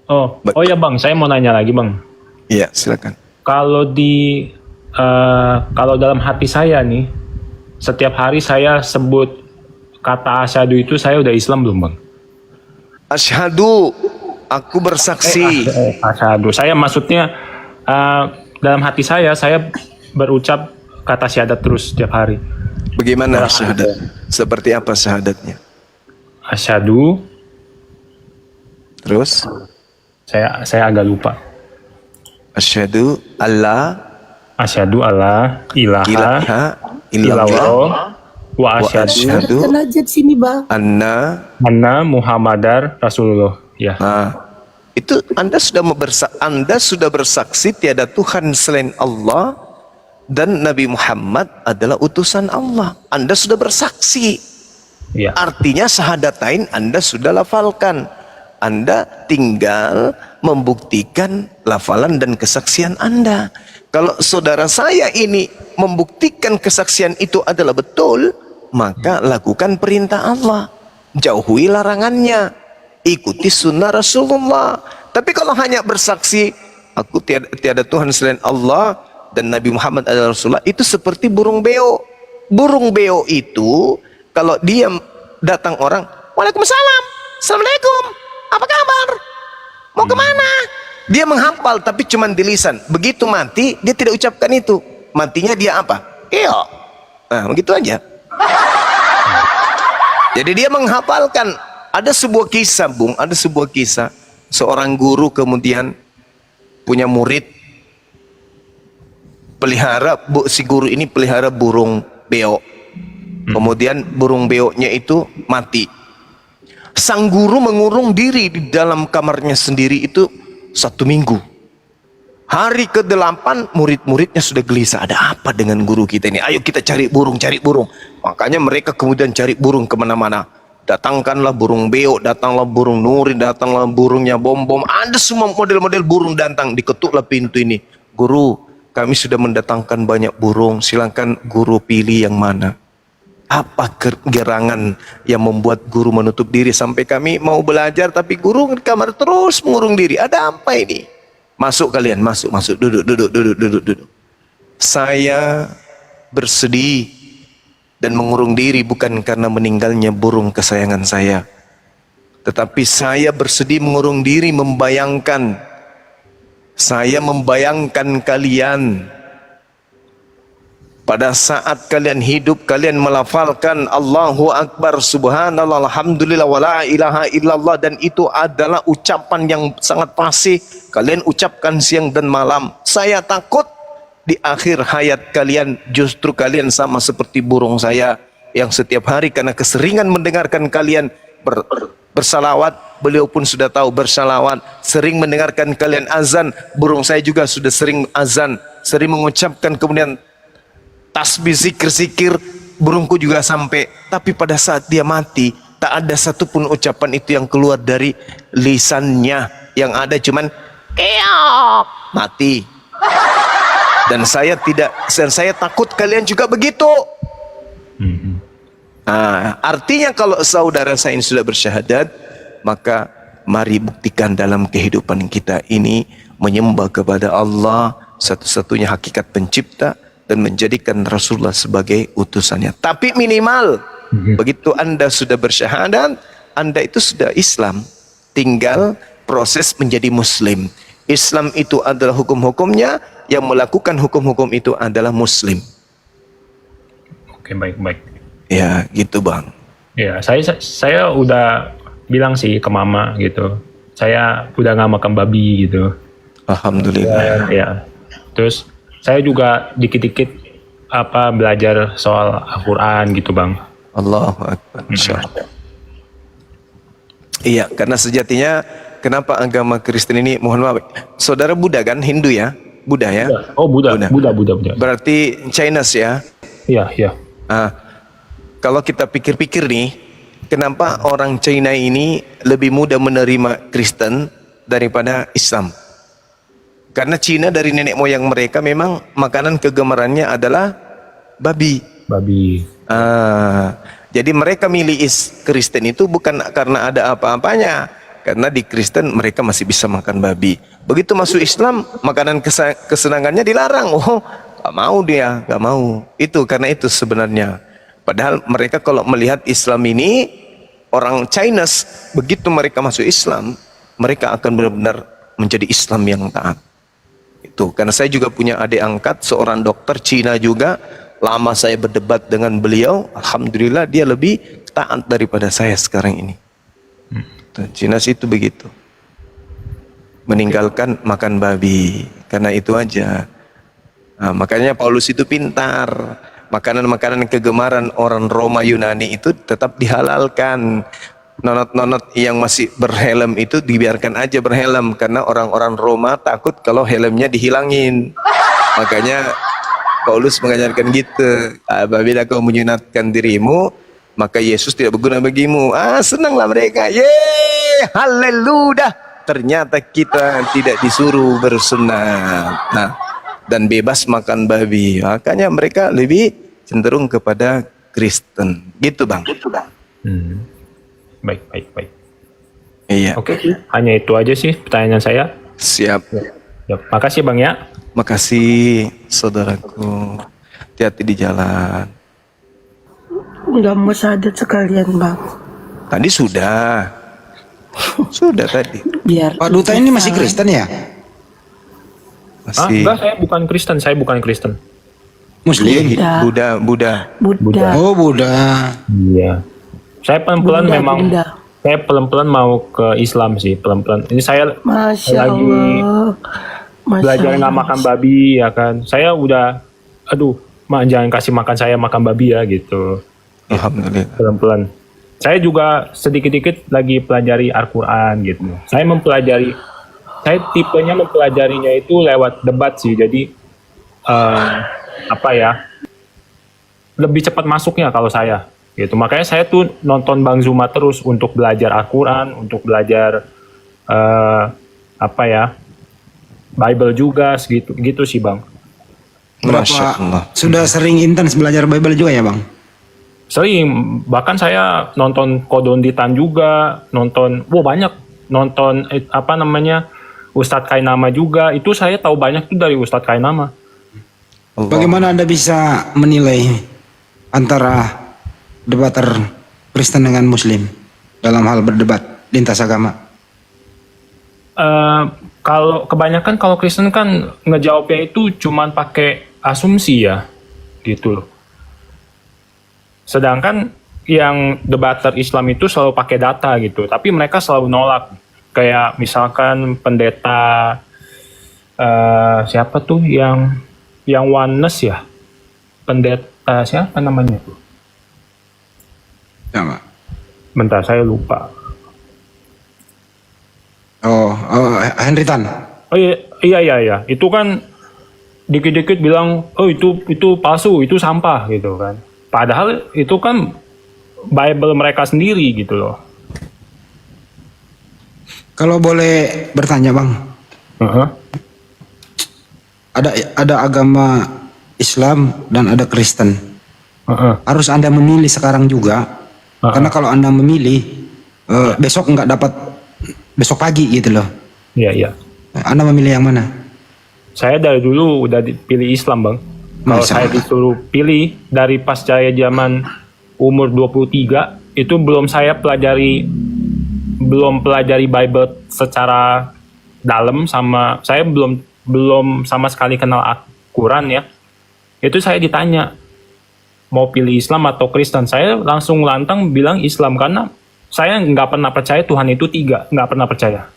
Oh ya Bang, saya mau nanya lagi Bang. Iya, silakan. Kalau dalam hati saya nih, setiap hari saya sebut kata asyhadu itu, saya udah Islam belum Bang? Asyhadu, aku bersaksi. Asyhadu. Saya maksudnya dalam hati saya berucap kata syahadat terus setiap hari. Bagaimana syahadat? Seperti apa syahadatnya? Asyhadu. Terus? Saya agak lupa. Asyhadu alla ilaha illallah wa asyhadu Kan aja di sini bang. anna Muhammadar Rasulullah. Ya. Itu Anda sudah bersaksi tiada Tuhan selain Allah dan Nabi Muhammad adalah utusan Allah. Anda sudah bersaksi. Ya. Artinya syahadatain Anda sudah lafalkan. Anda tinggal membuktikan lafalan dan kesaksian Anda. Kalau saudara saya ini membuktikan kesaksian itu adalah betul, maka lakukan perintah Allah, jauhi larangannya, ikuti sunnah Rasulullah. Tapi kalau hanya bersaksi aku tiada Tuhan selain Allah dan Nabi Muhammad adalah Rasulullah, itu seperti burung beo. Burung beo itu kalau dia datang orang, Waalaikumsalam, Assalamualaikum, apa kabar, mau kemana? Dia menghafal tapi cuma di lisan. Begitu mati dia tidak ucapkan itu. Matinya dia apa? Iya. Nah, begitu aja. Jadi dia menghafalkan. Ada sebuah kisah, Bung, ada sebuah kisah. Seorang guru kemudian punya murid, si guru ini pelihara burung beo. Kemudian burung beoknya itu mati. Sang guru mengurung diri di dalam kamarnya sendiri itu 1 minggu. Hari ke-8 murid-muridnya sudah gelisah. Ada apa dengan guru kita ini? Ayo kita cari burung, cari burung. Makanya mereka kemudian cari burung kemana-mana. Datangkanlah burung beo, datanglah burung nuri, datanglah burungnya bom-bom. Ada semua model-model burung datang. Diketuklah pintu ini. Guru, kami sudah mendatangkan banyak burung. Silakan guru pilih yang mana. Apa gerangan yang membuat guru menutup diri sampai kami mau belajar tapi guru di kamar terus mengurung diri? Ada apa ini? Masuk kalian, masuk, duduk. Saya bersedih dan mengurung diri bukan karena meninggalnya burung kesayangan saya, tetapi saya bersedih mengurung diri membayangkan kalian pada saat kalian hidup, kalian melafalkan Allahu Akbar, Subhanallah, Alhamdulillah, wa la ilaha illallah, dan itu adalah ucapan yang sangat fasih. Kalian ucapkan siang dan malam. Saya takut di akhir hayat kalian justru kalian sama seperti burung saya yang setiap hari karena keseringan mendengarkan kalian bersalawat. Beliau pun sudah tahu bersalawat, sering mendengarkan kalian azan. Burung saya juga sudah sering azan, sering mengucapkan kemudian tasbih, zikir, burungku juga sampai. Tapi pada saat dia mati, tak ada satupun ucapan itu yang keluar dari lisannya. Yang ada cuman mati. Dan saya takut kalian juga begitu. Artinya kalau saudara saya ini sudah bersyahadat, maka mari buktikan dalam kehidupan kita ini menyembah kepada Allah, satu-satunya hakikat pencipta, dan menjadikan Rasulullah sebagai utusannya. Tapi minimal begitu Anda sudah bersyahadat, Anda itu sudah Islam. Tinggal proses menjadi Muslim. Islam itu adalah hukum-hukumnya, yang melakukan hukum-hukum itu adalah Muslim. Oke, baik. Ya, gitu Bang. Ya, saya udah bilang sih ke mama gitu. Saya udah nggak makan babi gitu. Alhamdulillah. Ya. Terus saya juga dikit-dikit belajar soal Al-Quran gitu Bang. Allahu Akbar. Insyaallah. Iya, karena sejatinya kenapa agama Kristen ini, mohon maaf, saudara Buddha kan, Hindu ya? Buddha ya? Oh, Buddha. Berarti Chinese ya? Iya. Kalau kita pikir-pikir nih, kenapa orang China ini lebih mudah menerima Kristen daripada Islam. Karena Cina dari nenek moyang mereka memang makanan kegemarannya adalah babi. Babi. Jadi mereka milih Kristen itu bukan karena ada apa-apanya, karena di Kristen mereka masih bisa makan babi. Begitu masuk Islam, makanan kesenangannya dilarang. Oh, gak mau dia, gak mau. Itu karena itu sebenarnya. Padahal mereka kalau melihat Islam ini, orang Chinese, begitu mereka masuk Islam, mereka akan benar-benar menjadi Islam yang taat. Itu karena saya juga punya adik angkat seorang dokter Cina juga. Lama saya berdebat dengan beliau, alhamdulillah dia lebih taat daripada saya sekarang ini. Cina itu begitu, meninggalkan makan babi karena itu aja. Makanya Paulus itu pintar, makanan-makanan kegemaran orang Roma Yunani itu tetap dihalalkan. Nonot-nonot yang masih berhelm itu dibiarkan aja berhelm, karena orang-orang Roma takut kalau helmnya dihilangin. Makanya Paulus mengajarkan gitu, apabila kau menyunatkan dirimu, maka Yesus tidak berguna bagimu. Senanglah mereka, yeay, haleluya. Ternyata kita tidak disuruh bersunat, dan bebas makan babi. Makanya mereka lebih cenderung kepada Kristen, gitu bang. Baik. Iya. Oke, hanya itu aja sih pertanyaan saya. Siap. Ya, makasih bang ya. Makasih saudaraku. Hati-hati di jalan. Nggak mau syahadat sekalian bang. Tadi sudah. Sudah tadi. Biar Pak Duta ini masih Kristen ya? Masih. Enggak, saya bukan Kristen. Muslim? Buddha. Oh, Buddha. Iya. Saya pelan-pelan memang. Bunda. Saya pelan-pelan mau ke Islam sih, pelan-pelan. Ini saya Masya lagi Allah. Masya belajar nggak Allah. makan babi ya kan. Saya udah, jangan kasih makan saya makan babi ya gitu. Alhamdulillah. Pelan-pelan. Saya juga sedikit-sedikit lagi pelajari Al-Quran gitu. Saya tipenya mempelajarinya itu lewat debat sih. Jadi lebih cepat masuknya kalau saya. Gitu. Makanya saya tuh nonton Bang Zuma terus untuk belajar Al-Quran, untuk belajar Bible juga, gitu sih Bang. Masya Allah. Sudah sering intens belajar Bible juga ya bang? Sering, bahkan saya nonton Kodonditan juga, banyak, nonton Ustadz Kainama juga, itu saya tahu banyak tuh dari Ustadz Kainama. Bagaimana Anda bisa menilai antara debater Kristen dengan Muslim dalam hal berdebat lintas agama? Kalau Kristen kan ngejawabnya itu cuman pakai asumsi ya, gitu loh. Sedangkan yang debater Islam itu selalu pakai data gitu, tapi mereka selalu nolak. Kayak misalkan pendeta siapa tuh yang oneness ya, pendeta siapa namanya tuh? Sama. Bentar, saya lupa. Henry Tan. Oh iya. Itu kan dikit-dikit bilang, oh itu palsu, itu sampah gitu kan. Padahal itu kan Bible mereka sendiri gitu loh. Kalau boleh bertanya bang, ada agama Islam dan ada Kristen. Harus Anda memilih sekarang juga. Karena kalau Anda memilih besok nggak dapat besok pagi gitu loh. Iya. Anda memilih yang mana? Saya dari dulu udah dipilih Islam bang. Kalau saya disuruh pilih dari pas saya zaman umur 23 itu belum pelajari Bible secara dalam, saya belum sama sekali kenal Al-Quran ya. Itu saya ditanya mau pilih Islam atau Kristen, saya langsung lantang bilang Islam karena saya nggak pernah percaya Tuhan itu tiga, nggak pernah percaya.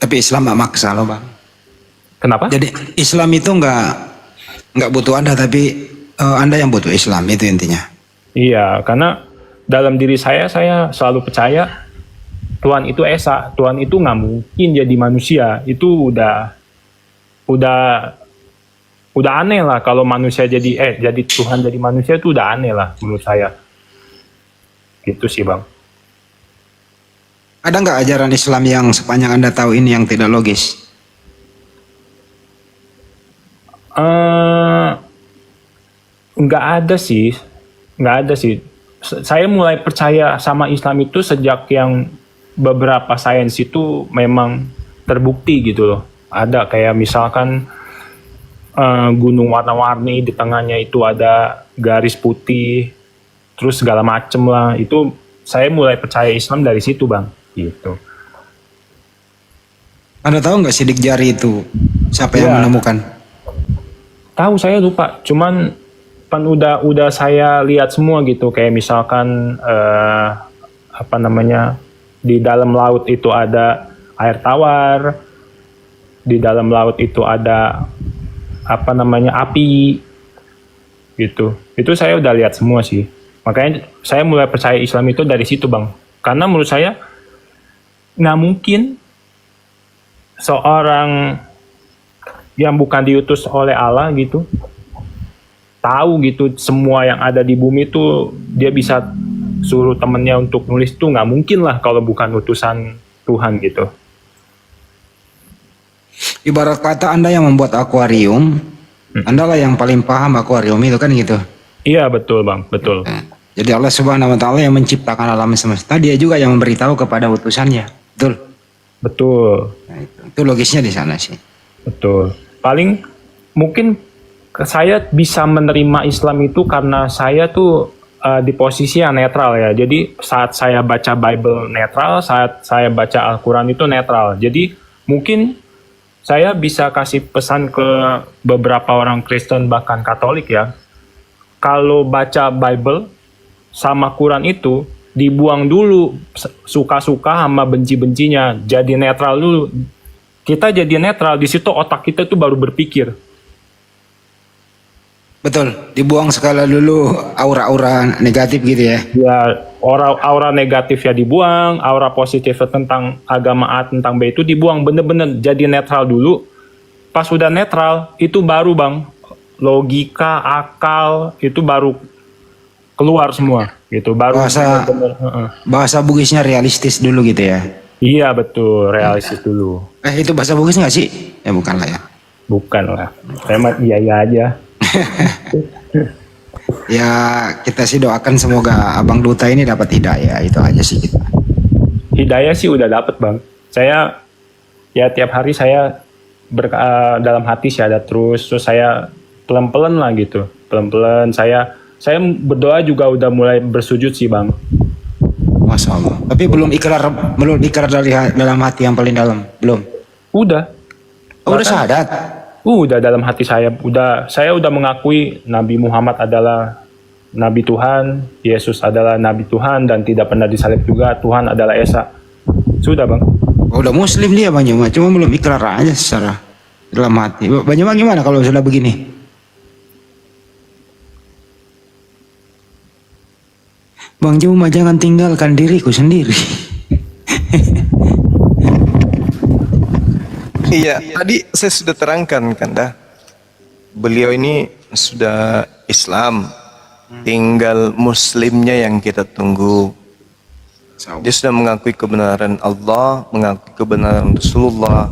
Tapi Islam nggak maksa loh bang. Kenapa? Jadi Islam itu nggak butuh Anda, tapi Anda yang butuh Islam, itu intinya. Iya, karena dalam diri saya selalu percaya Tuhan itu esa, Tuhan itu nggak mungkin jadi manusia. Itu udah aneh lah kalau manusia jadi Tuhan jadi manusia itu udah aneh lah menurut saya. Gitu sih bang. Ada nggak ajaran Islam yang sepanjang Anda tahu ini yang tidak logis? Nggak ada sih, nggak ada sih. Saya mulai percaya sama Islam itu sejak yang beberapa sains itu memang terbukti gitu loh. Ada kayak misalkan gunung warna-warni, di tengahnya itu ada garis putih, terus segala macem lah. Itu saya mulai percaya Islam dari situ, Bang. Gitu. Anda tahu nggak sidik jari itu siapa yang Ya. menemukan? Tahu, saya lupa. Cuman kan udah saya lihat semua gitu. Kayak misalkan apa namanya, di dalam laut itu ada air tawar, di dalam laut itu ada apa namanya, api gitu. Itu saya udah lihat semua sih. Makanya saya mulai percaya Islam itu dari situ, Bang. Karena menurut saya nggak mungkin seorang yang bukan diutus oleh Allah gitu tahu gitu semua yang ada di bumi itu, dia bisa suruh temennya untuk nulis tuh, nggak mungkin lah kalau bukan utusan Tuhan gitu. Ibarat kata Anda yang membuat akuarium, Anda lah yang paling paham akuarium itu kan gitu. Iya betul, Bang, betul. Jadi Allah Subhanahu wa taala yang menciptakan alam semesta, dia juga yang memberitahu kepada utusannya. Betul. Betul. Nah, itu logisnya di sana sih. Betul. Paling mungkin saya bisa menerima Islam itu karena saya tuh di posisi yang netral ya. Jadi saat saya baca Bible netral, saat saya baca Al-Quran itu netral. Jadi mungkin saya bisa kasih pesan ke beberapa orang Kristen bahkan Katolik ya. Kalau baca Bible sama Quran itu dibuang dulu suka-suka sama benci-bencinya, jadi netral dulu. Kita jadi netral, di situ otak kita tuh baru berpikir. Betul, dibuang sekala dulu aura-aura negatif gitu ya. Ya, aura negatif ya dibuang, aura positif tentang agama A, tentang B itu dibuang, bener-bener jadi netral dulu. Pas udah netral, itu baru Bang, logika, akal, itu baru keluar semua gitu. Baru bahasa Bugisnya realistis dulu gitu ya. Iya betul, realistis dulu. Itu bahasa Bugis nggak sih? Ya bukan lah ya. Bukan lah, saya mah iya aja. Ya kita sih doakan semoga Abang Duta ini dapat hidayah, itu aja sih kita. Hidayah sih udah dapet Bang. Saya ya tiap hari saya dalam hati syahadat terus saya pelan-pelan lah gitu. Pelan-pelan saya berdoa juga udah mulai bersujud sih Bang. Masya Allah. Tapi belum ikrar dari dalam hati yang paling dalam, belum. Udah. Udah syahadat. Udah dalam hati saya udah mengakui Nabi Muhammad adalah Nabi Tuhan, Yesus adalah Nabi Tuhan dan tidak pernah disalib juga, Tuhan adalah Esa. Sudah Bang. Udah Muslim dia Bang Juma, cuma belum ikrar aja secara dalam hati. Bang Juma gimana kalau sudah begini? Bang Juma jangan tinggalkan diriku sendiri. Iya, tadi saya sudah terangkan kan dah. Beliau ini sudah Islam, tinggal Muslimnya yang kita tunggu. Dia sudah mengakui kebenaran Allah, mengakui kebenaran Rasulullah.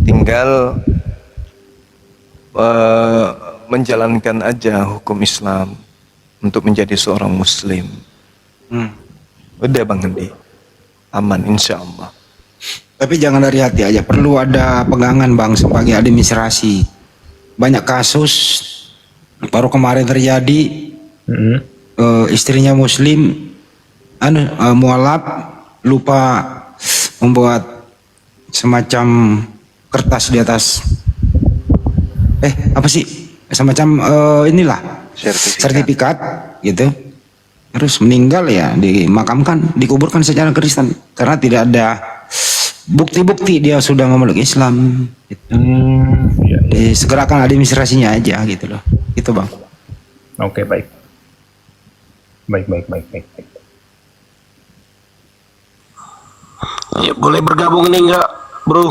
Tinggal menjalankan aja hukum Islam untuk menjadi seorang Muslim. Udah Bang Hendi, aman insya Allah. Tapi jangan dari hati aja, perlu ada pegangan Bang sebagai administrasi. Banyak kasus baru kemarin terjadi, istrinya Muslim, mualaf, lupa membuat semacam kertas di atas, apa sih, semacam inilah sertifikat gitu. Terus meninggal ya, dimakamkan, dikuburkan secara Kristen karena tidak ada bukti-bukti dia sudah memeluk Islam gitu. Segerakan administrasinya aja gitu loh. Itu Bang. Oke, baik. Baik. Ya, boleh bergabung nih enggak, Bro?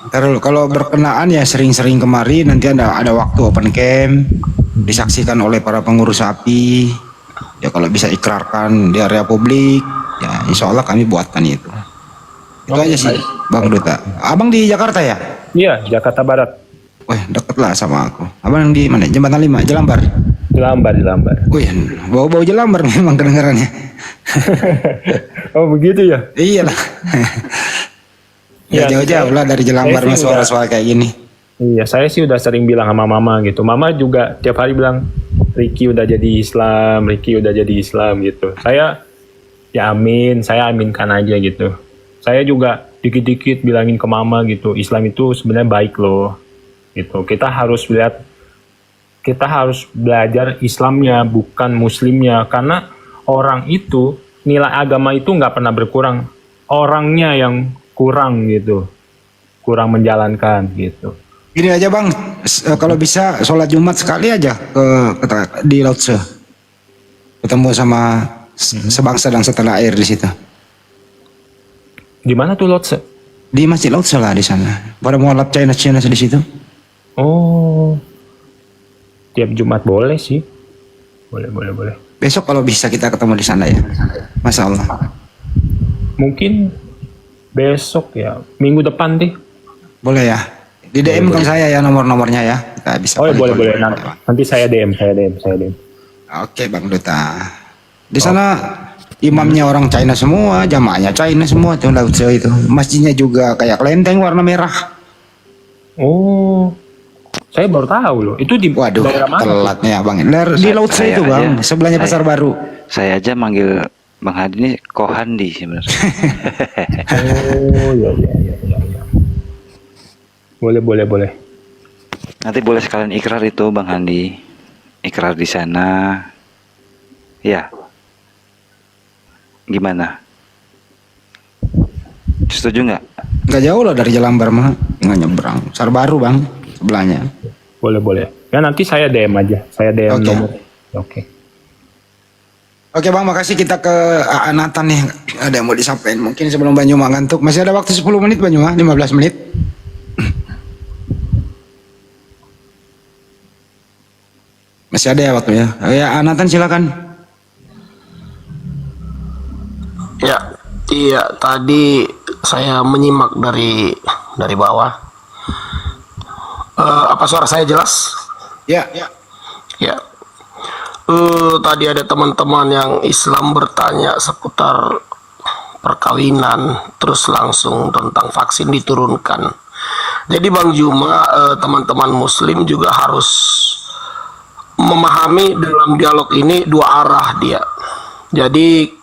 Ntar dulu, kalau berkenaan ya sering-sering kemari, nanti ada waktu open camp, disaksikan oleh para pengurus API. Ya kalau bisa ikrarkan di area publik, ya insya Allah kami buatkan itu. Itu aja sih, Bang Duta. Abang di Jakarta ya? Iya, Jakarta Barat. Wah, deket lah sama aku. Abang di mana? Jembatan 5, Jelambar. Jelambar. Wih, bau-bau Jelambar memang kedengarannya. Oh begitu ya? Iyalah. Ya, Ya jauh-jauh lah dari Jelambar saya mas sih udah- soal kayak gini. Iya, saya sih udah sering bilang sama mama gitu. Mama juga tiap hari bilang, Ricky udah jadi Islam gitu. Saya saya aminkan aja gitu. Saya juga dikit-dikit bilangin ke mama gitu, Islam itu sebenarnya baik loh. Gitu. Kita harus belajar Islamnya, bukan Muslimnya. Karena orang itu, nilai agama itu nggak pernah berkurang. Orangnya yang kurang gitu. Kurang menjalankan gitu. Gini aja Bang, kalau bisa sholat Jumat sekali aja di Lotse. Ketemu sama sebangsa dan setanah air di situ. Di mana tuh Lotse? Di Masjid Lotse lah di sana. Pada mualaf China di situ. Oh, tiap Jumat boleh sih. Boleh. Besok kalau bisa kita ketemu di sana ya. Masya Allah. Mungkin besok ya, minggu depan deh. Boleh ya. Di DM kan saya ya nomornya ya. Kita bisa. Oh ya, boleh. call. Nanti saya DM. Oke Bang Duta. Di sana imamnya orang China semua, jamaahnya China semua tuh Lotse itu. Masjidnya juga kayak kelenteng warna merah. Oh, saya baru tahu loh. Itu di Waduh, daerah mana? telatnya Bang. Di Lotse itu Bang, sebelahnya Pasar Baru. Saya aja manggil Bang Hadi ini Kohandi sebenarnya. Oh, iya. Boleh. Nanti boleh sekalian ikrar itu Bang Handi. Ikrar di sana. Ya. Gimana? Setuju nggak? Nggak jauh loh dari Jelambar mah, nggak nyebrang. Pasar Baru Bang, sebelahnya. Boleh. Ya nanti saya DM aja. Saya DM Oke. nomor. Oke. Oke Bang, makasih. Kita ke AA Nathan nih. Ada yang mau disampaikan mungkin sebelum Banyuma ngantuk. Masih ada waktu 10 menit Banyuma, 15 menit. Masih ada ya waktunya. Ya AA Nathan silakan. Ya, iya tadi saya menyimak dari bawah. Apa suara saya jelas? Ya. Ya. Tadi ada teman-teman yang Islam bertanya seputar perkawinan, terus langsung tentang vaksin diturunkan. Jadi Bang Juma, teman-teman Muslim juga harus memahami dalam dialog ini dua arah dia. Jadi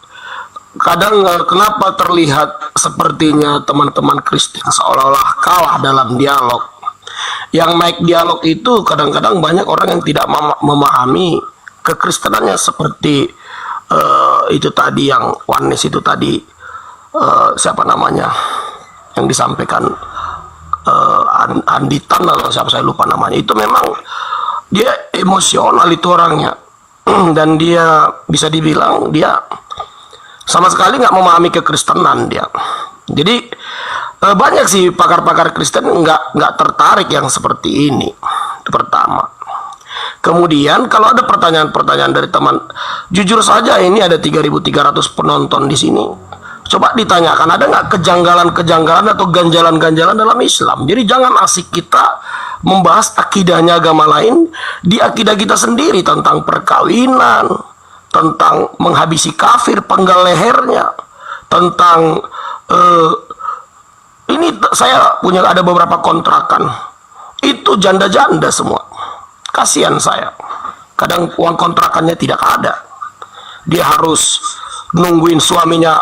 kadang kenapa terlihat sepertinya teman-teman Kristen seolah-olah kalah dalam dialog. Yang naik dialog itu kadang-kadang banyak orang yang tidak memahami kekristenannya, seperti itu tadi yang oneness itu tadi, siapa namanya yang disampaikan, Anditan atau siapa saya lupa namanya. Itu memang dia emosional itu orangnya. Dan dia bisa dibilang dia sama sekali nggak memahami kekristenan dia. Jadi banyak sih pakar-pakar Kristen nggak tertarik yang seperti ini. Itu pertama. Kemudian kalau ada pertanyaan-pertanyaan dari teman, jujur saja ini ada 3.300 penonton di sini. Coba ditanyakan, ada nggak kejanggalan-kejanggalan atau ganjalan-ganjalan dalam Islam? Jadi jangan asik kita membahas akidahnya agama lain di akidah kita sendiri, tentang perkawinan, tentang menghabisi kafir, penggal lehernya, tentang ini saya punya ada beberapa kontrakan, itu janda-janda semua. Kasihan saya, kadang uang kontrakannya tidak ada, dia harus nungguin suaminya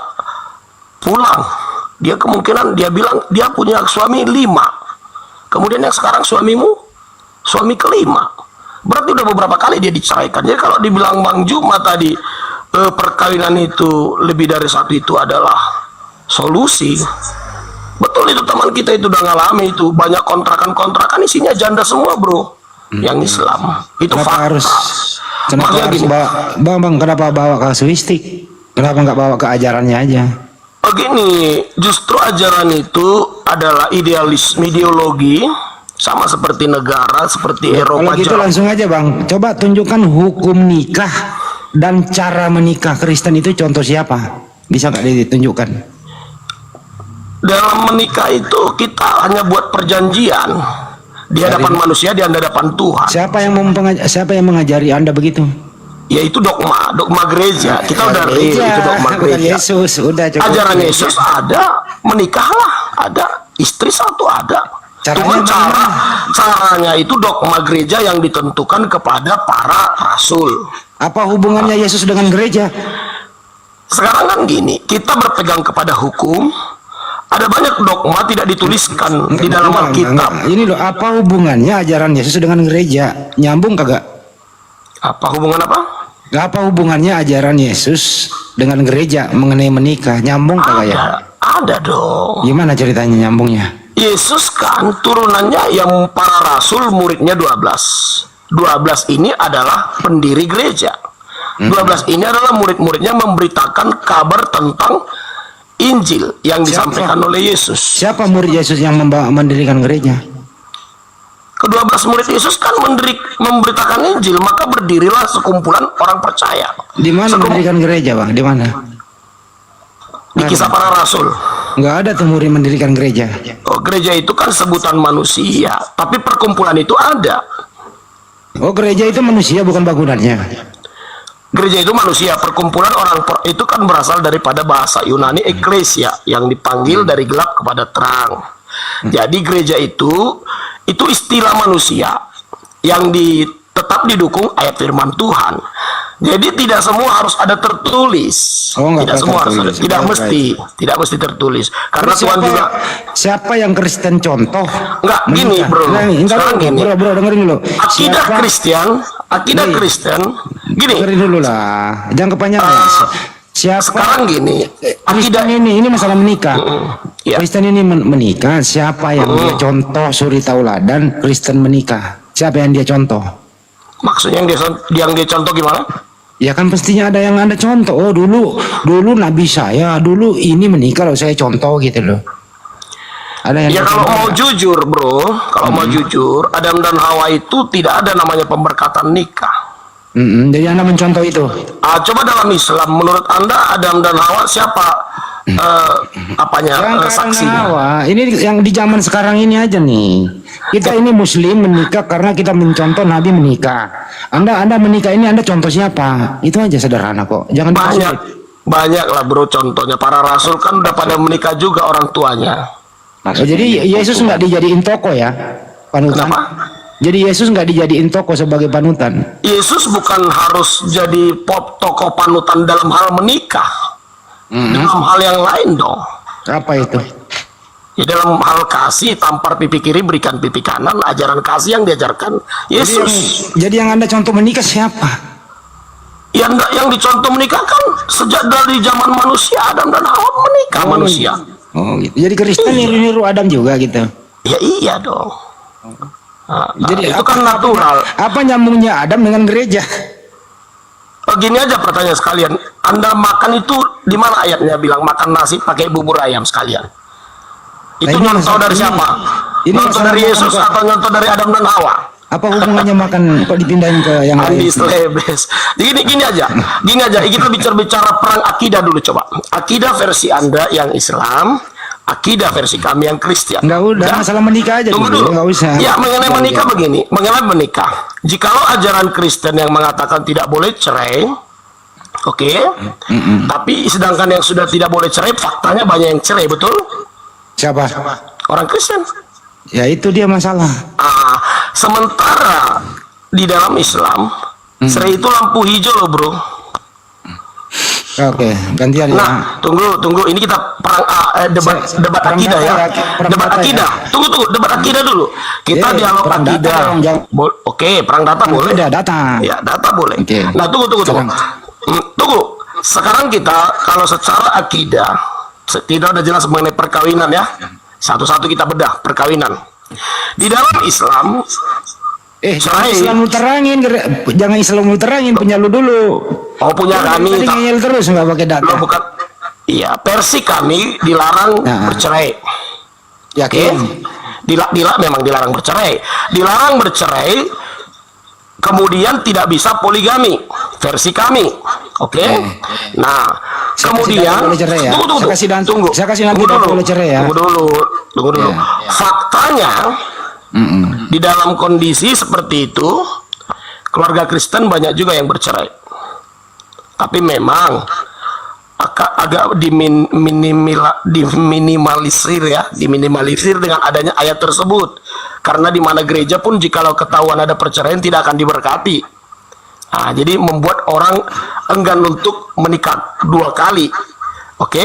pulang. Dia kemungkinan dia bilang dia punya suami 5, kemudian yang sekarang suami kelima, berarti udah beberapa kali dia diceraikan. Jadi kalau dibilang Bang Juma tadi perkawinan itu lebih dari satu itu adalah solusi, betul itu teman kita itu udah ngalami itu. Banyak kontrakan-kontrakan isinya janda semua bro, yang Islam itu Kenapa harus Makanya gini, Bang, kenapa bawa kasuistik? Kenapa nggak bawa ke ajarannya aja? begini, justru ajaran itu adalah ideologi, sama seperti negara, seperti Eropa. Kalau gitu langsung aja Bang, coba tunjukkan hukum nikah dan cara menikah Kristen itu contoh siapa? Bisa nggak ditunjukkan? dalam menikah itu kita hanya buat perjanjian di hadapan manusia, di hadapan Tuhan. Siapa yang mengajari Anda begitu? Yaitu dogma gereja. Kita udah itu dogma bukan gereja. Yesus, udah cukup. Ajaran Yesus ada, menikahlah ada, istri satu ada. Cuma caranya itu dogma gereja yang ditentukan kepada para rasul. Apa hubungannya Yesus dengan gereja? Sekarang kan gini, kita berpegang kepada hukum. Ada banyak dogma tidak dituliskan di dalam Alkitab. Ini loh, apa hubungannya ajaran Yesus dengan gereja? Nyambung kagak? Apa hubungan apa? Apa hubungannya ajaran Yesus dengan gereja mengenai menikah? Nyambung kagak ya? Ada dong. Gimana ceritanya nyambungnya? Yesus kan turunannya yang para rasul, muridnya 12. 12 ini adalah pendiri gereja. 12 ini adalah murid-muridnya memberitakan kabar tentang Injil yang disampaikan oleh Yesus. Siapa murid Yesus yang mendirikan gereja? Ke-12 murid Yesus kan memberitakan Injil, maka berdirilah sekumpulan orang percaya. Di mana mendirikan gereja, Bang? Di mana? Di Kisah Para Rasul. Nggak ada tuh murid mendirikan gereja. Oh, gereja itu kan sebutan manusia, tapi perkumpulan itu ada. Oh, gereja itu manusia bukan bangunannya. Gereja itu manusia, perkumpulan orang itu kan berasal daripada bahasa Yunani eklesia yang dipanggil dari gelap kepada terang. Jadi gereja itu istilah manusia yang tetap didukung ayat firman Tuhan. Jadi tidak semua harus ada tertulis. Tidak semua harus, tidak mesti tertulis. Karena Tuhan juga. Siapa yang Kristen contoh? Enggak, gini bro. Sekarang gini. Bro, dengerin dulu. Akidah Kristen. Gini. Dengerin dulu lah. Jangan kepanjangan. Siapa? Sekarang gini. Kristen ini masalah menikah. Kristen ini menikah. Siapa yang dia contoh suri tauladan Kristen menikah? Siapa yang dia contoh? Maksudnya yang dia contoh gimana? Ya kan pastinya ada yang Anda contoh. Oh dulu nabi saya dulu ini menikah loh, saya contoh gitu loh. Ada yang ya kalau mau jujur bro, kalau mau jujur, Adam dan Hawa itu tidak ada namanya pemberkatan nikah. Jadi Anda mencontoh itu. Coba dalam Islam, menurut Anda Adam dan Hawa siapa saksinya? Hawa, ini yang di zaman sekarang ini aja nih. Kita ini Muslim menikah karena kita mencontoh Nabi menikah. Anda menikah ini Anda contoh siapa? Itu aja sederhana kok. Jangan banyak lah bro contohnya. Para rasul kan udah pada menikah juga orang tuanya. Jadi Yesus nggak dijadiin toko ya, panutan. Kenapa? Jadi Yesus nggak dijadiin toko sebagai panutan. Yesus bukan harus jadi toko panutan dalam hal menikah. Dalam hal yang lain dong. Apa itu? Ya dalam hal kasih, tampar pipi kiri berikan pipi kanan, ajaran kasih yang diajarkan Yesus. Jadi yang Anda contoh menikah siapa? Yang dicontoh menikah kan sejak dari zaman manusia, Adam dan Hawa menikah manusia. Oh gitu. Jadi Kristen niru Adam juga gitu. Ya iya dong. Jadi itu kan natural. Apa nyambungnya Adam dengan gereja? Gini aja pertanyaan sekalian. Anda makan itu di mana ayatnya bilang makan nasi pakai bubur ayam sekalian? Itu nyontoh dari siapa? Nyontoh dari Yesus atau nyontoh dari Adam dan Hawa? Apa hubungannya makan kok dipindahin ke yang lain? Gini aja. Kita bicara perang akidah dulu coba. Akidah versi Anda yang Islam, akidah versi kami yang Kristen. Enggak udah, masalah menikah aja dulu. Enggak usah. Ya, mengenai menikah begini, mengenai menikah. Jikalau ajaran Kristen yang mengatakan tidak boleh cerai, oke. Tapi sedangkan yang sudah tidak boleh cerai, faktanya banyak yang cerai, betul? Siapa? Orang Kristen. Ya itu dia masalah. Sementara di dalam Islam, cerai itu lampu hijau loh bro. Oke, gantian ya. Nah, tunggu. Ini kita debat akidah ya. Debat akidah. Tunggu, debat akidah dulu. Kita dialog akidah. Oke, perang data boleh. Data. Ya, data boleh. Nah, tunggu. Tunggu. Sekarang kita kalau secara akidah, tidak ada jelas mengenai perkawinan ya. Satu-satu kita bedah perkawinan. Di dalam Islam, Islam lu terangin, jangan Islam lu terangin, punya lu dulu. Oh, punya kami. Ngeyel terus nggak pakai data. Lo bukan. Iya, versi kami dilarang bercerai. Yakin? Memang dilarang bercerai. Dilarang bercerai. Kemudian tidak bisa poligami. Versi kami. Oke. Nah, Kemudian, boleh cerai ya. tunggu. Saya kasih nanti Tunggu dulu. boleh cerai ya. Tunggu dulu. Ya. Faktanya, di dalam kondisi seperti itu, keluarga Kristen banyak juga yang bercerai. Tapi memang agak diminimalisir dengan adanya ayat tersebut. Karena di mana gereja pun jikalau ketahuan ada perceraian tidak akan diberkati. Nah, jadi membuat orang enggan untuk menikah 2 kali. Oke.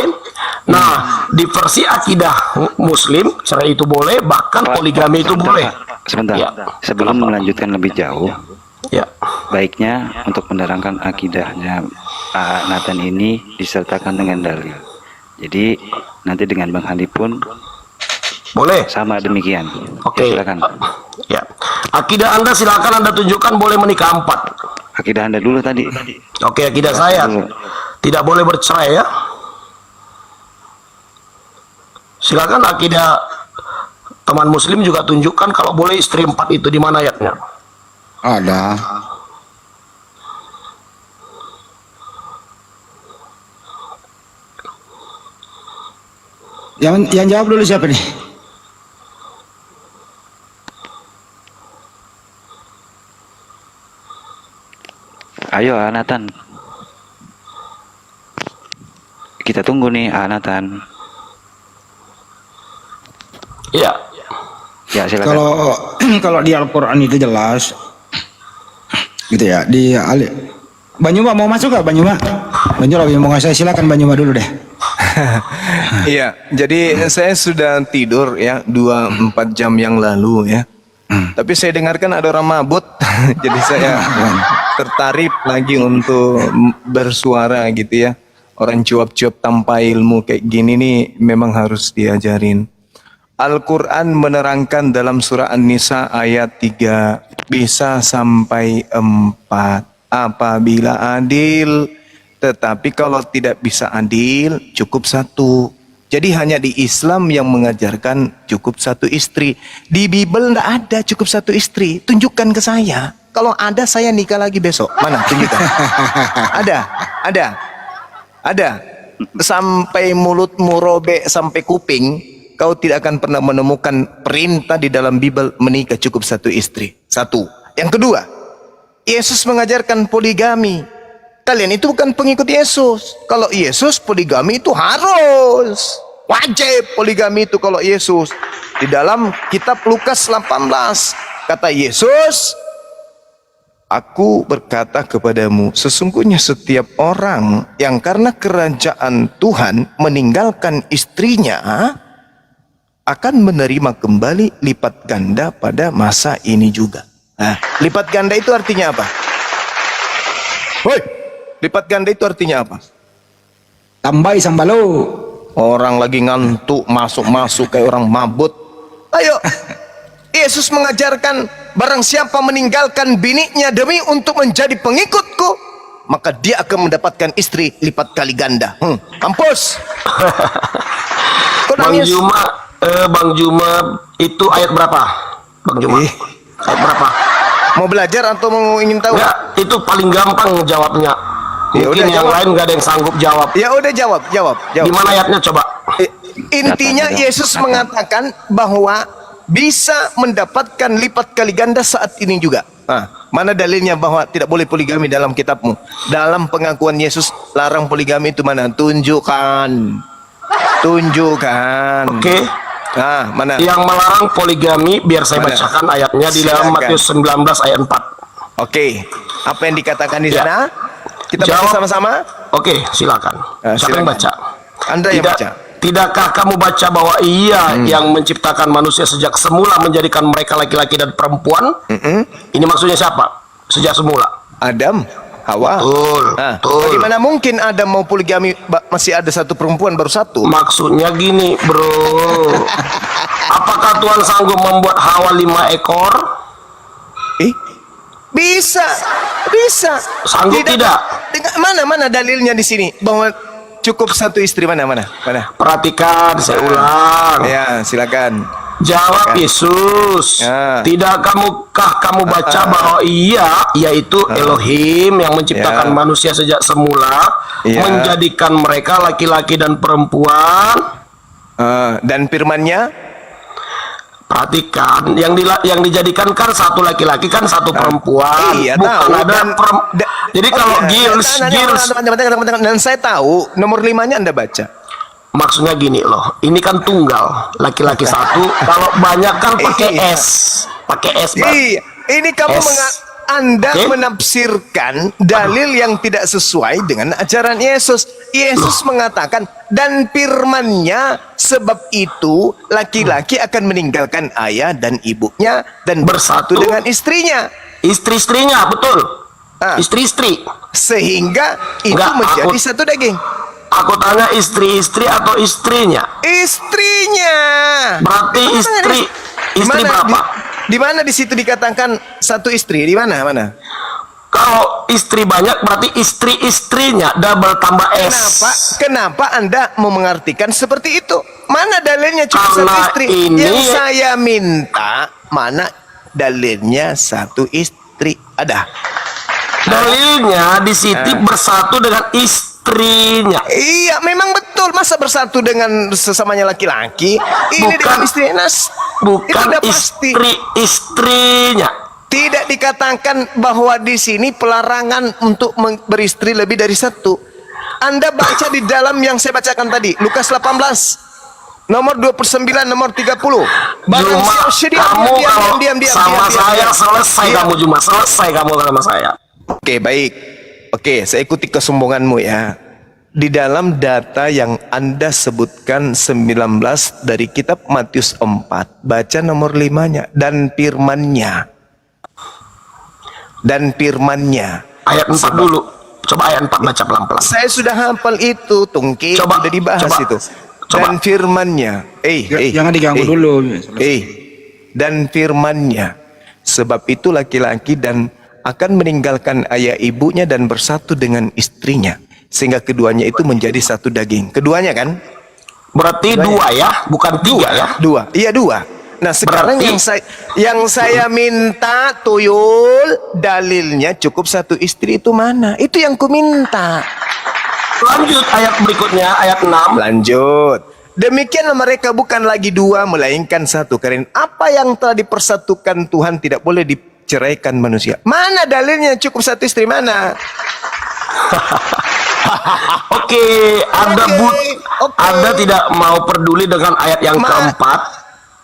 Nah, di versi akidah Muslim cerai itu boleh, bahkan poligami itu boleh. Sebentar, Ya. sebelum melanjutkan lebih jauh, Ya. baiknya untuk menerangkan akidahnya Pak Nathan ini disertakan dengan dalil. Jadi nanti dengan Bang Handi pun Boleh. sama demikian. Oke. Ya, silakan. Ya. Akidah Anda silakan Anda tunjukkan boleh menikah 4. Akidah Anda dulu tadi. Oke, akidah saya tidak boleh bercerai ya. Silakan akidah teman Muslim juga tunjukkan kalau boleh istri 4 itu di mana ayatnya. Ada. Yang jawab dulu siapa nih? Ayo Nathan. Kita tunggu nih Nathan. Iya. Ya silakan. Kalau di Al-Qur'an itu jelas gitu ya. Di Banyuma mau masuk gak Banyuma? Banyuma mau ngasih, silakan Banyuma dulu deh. Iya, jadi saya sudah tidur ya 2-4 jam yang lalu ya. Tapi saya dengarkan ada orang mabut, jadi saya tertarik lagi untuk bersuara gitu ya. Orang cuap-cuap tanpa ilmu kayak gini nih memang harus diajarin. Al-Quran menerangkan dalam surah An-Nisa ayat 3 bisa sampai 4. Apabila adil, tetapi kalau tidak bisa adil cukup 1. Jadi hanya di Islam yang mengajarkan cukup 1 istri. Di Bible tidak ada cukup 1 istri. Tunjukkan ke saya. Kalau ada saya nikah lagi besok. Mana? Tunjukkan. Ada. Sampai mulutmu robek sampai kuping, kau tidak akan pernah menemukan perintah di dalam Bible menikah cukup 1 istri. 1. Yang kedua, Yesus mengajarkan poligami. Kalian itu bukan pengikut Yesus. Kalau Yesus poligami itu harus. Wajib poligami itu kalau Yesus. Di dalam kitab Lukas 18 kata Yesus, aku berkata kepadamu, sesungguhnya setiap orang yang karena kerajaan Tuhan meninggalkan istrinya akan menerima kembali lipat ganda pada masa ini juga. Nah, lipat ganda itu artinya apa? Woi, lipat ganda itu artinya apa? Tambai sambalo. Orang lagi ngantuk masuk kayak orang mabut. Ayo, Yesus mengajarkan barang siapa meninggalkan biniknya demi untuk menjadi pengikutku, maka dia akan mendapatkan istri lipat kali ganda. Kampus. Bang Juma itu ayat berapa? Bang Juma. Ayat berapa? Mau belajar atau mau ingin tahu? Enggak, itu paling gampang jawabnya. Ya Mungkin udah, yang jawab. lain nggak ada yang sanggup jawab. Ya udah jawab. Di mana ayatnya coba? Intinya Yesus mengatakan bahwa bisa mendapatkan lipat kali ganda saat ini juga. Nah, mana dalilnya bahwa tidak boleh poligami dalam kitabmu? Dalam pengakuan Yesus larang poligami itu mana? Tunjukkan. Oke. Nah, mana? Yang melarang poligami biar saya Mana? bacakan ayatnya di dalam Silakan. Matius 19 ayat 4. Oke. Apa yang dikatakan di Ya. sana? Kita baca Jawab. sama-sama. Oke, silakan. Siapa yang silakan. baca? Anda yang baca. Tidakkah kamu baca bahwa Ia yang menciptakan manusia sejak semula menjadikan mereka laki-laki dan perempuan? Ini maksudnya siapa? Sejak semula. Adam, Hawa. Betul. Betul. Bagaimana mungkin Adam mau poligami masih ada 1 perempuan baru 1? Maksudnya gini, bro. Apakah Tuhan sanggup membuat Hawa 5 ekor? Bisa. Sanggup tidak? Mana dalilnya di sini bahwa cukup 1 istri? Mana? Perhatikan, saya ulang. Ya, silakan. Jawab Yesus. Tidakkah kamu baca bahwa ia, yaitu Elohim yang menciptakan manusia sejak semula, menjadikan mereka laki-laki dan perempuan, dan firman-Nya, perhatikan, yang dijadikan kan satu laki-laki kan satu perempuan, iya, bukan tahu. ada jadi kalau Gils dan saya tahu nomor 5-nya Anda baca. maksudnya gini loh, ini kan tunggal, laki-laki satu, kalau banyak kan pakai S, Bang. Iya, ini kamu Anda menafsirkan dalil yang tidak sesuai dengan ajaran Yesus. Yesus mengatakan, dan firman-Nya, sebab itu laki-laki akan meninggalkan ayah dan ibunya dan bersatu dengan istrinya. Istri-istrinya, betul. Istri-istri. Sehingga itu menjadi satu daging. Aku tanya istri-istri atau istrinya? Istrinya. Berarti istri berapa? Di mana di situ dikatakan satu istri? Di mana? Kalau istri banyak berarti istri-istrinya double tambah S. Kenapa Anda mau mengartikan seperti itu? Mana dalilnya cuma satu istri? Yang saya minta, mana dalilnya satu istri? Ada. Dalilnya di situ bersatu dengan istrinya. Iya, memang betul. Masa bersatu dengan sesamanya laki-laki? Ini dengan istrinya. Bukan istri-istrinya. Tidak dikatakan bahwa di sini pelarangan untuk beristri lebih dari satu. Anda baca di dalam yang saya bacakan tadi, Lukas 18, nomor 29, nomor 30. Diam. Kamu cuma selesai kamu sama saya. Oke, baik. Oke, saya ikuti kesombonganmu ya. Di dalam data yang Anda sebutkan 19 dari kitab Matius 4, baca nomor 5-nya, dan firman-Nya. Ayat 4 dulu. Coba ayat 4 baca pelan-pelan. Saya sudah hafal itu, Tungki. Coba sudah dibahas itu. Dan firman-Nya. Jangan diganggu dulu. Dan firman-Nya. Sebab itu laki-laki dan akan meninggalkan ayah ibunya dan bersatu dengan istrinya, sehingga keduanya itu menjadi satu daging. Keduanya kan? Berarti dua ya, bukan tiga ya? Dua. Iya, dua. Nah, sekarang berarti, yang saya minta, Tuyul, dalilnya cukup satu istri itu mana? Itu yang ku minta. Lanjut ayat berikutnya, ayat 6. Lanjut. Demikianlah mereka bukan lagi dua, melainkan satu. Karena apa yang telah dipersatukan Tuhan tidak boleh ceraikan manusia. Mana dalilnya cukup satu istri, mana? Oke, Anda tidak mau peduli dengan ayat yang keempat.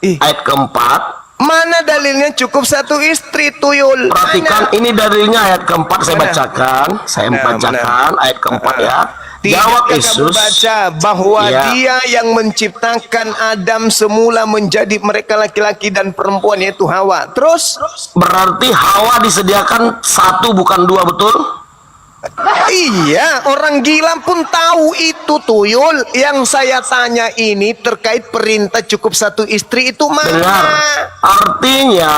Ayat keempat. Mana dalilnya cukup satu istri, Tuyul? Perhatikan, ini dalilnya ayat keempat saya bacakan. Saya bacakan ayat keempat ya. Jawab Yesus, baca bahwa Dia yang menciptakan Adam semula menjadi mereka laki-laki dan perempuan, yaitu Hawa. Terus berarti Hawa disediakan satu bukan dua, betul? Iya, orang gila pun tahu itu, Tuyul. Yang saya tanya ini terkait perintah cukup satu istri itu mana? Dengar, artinya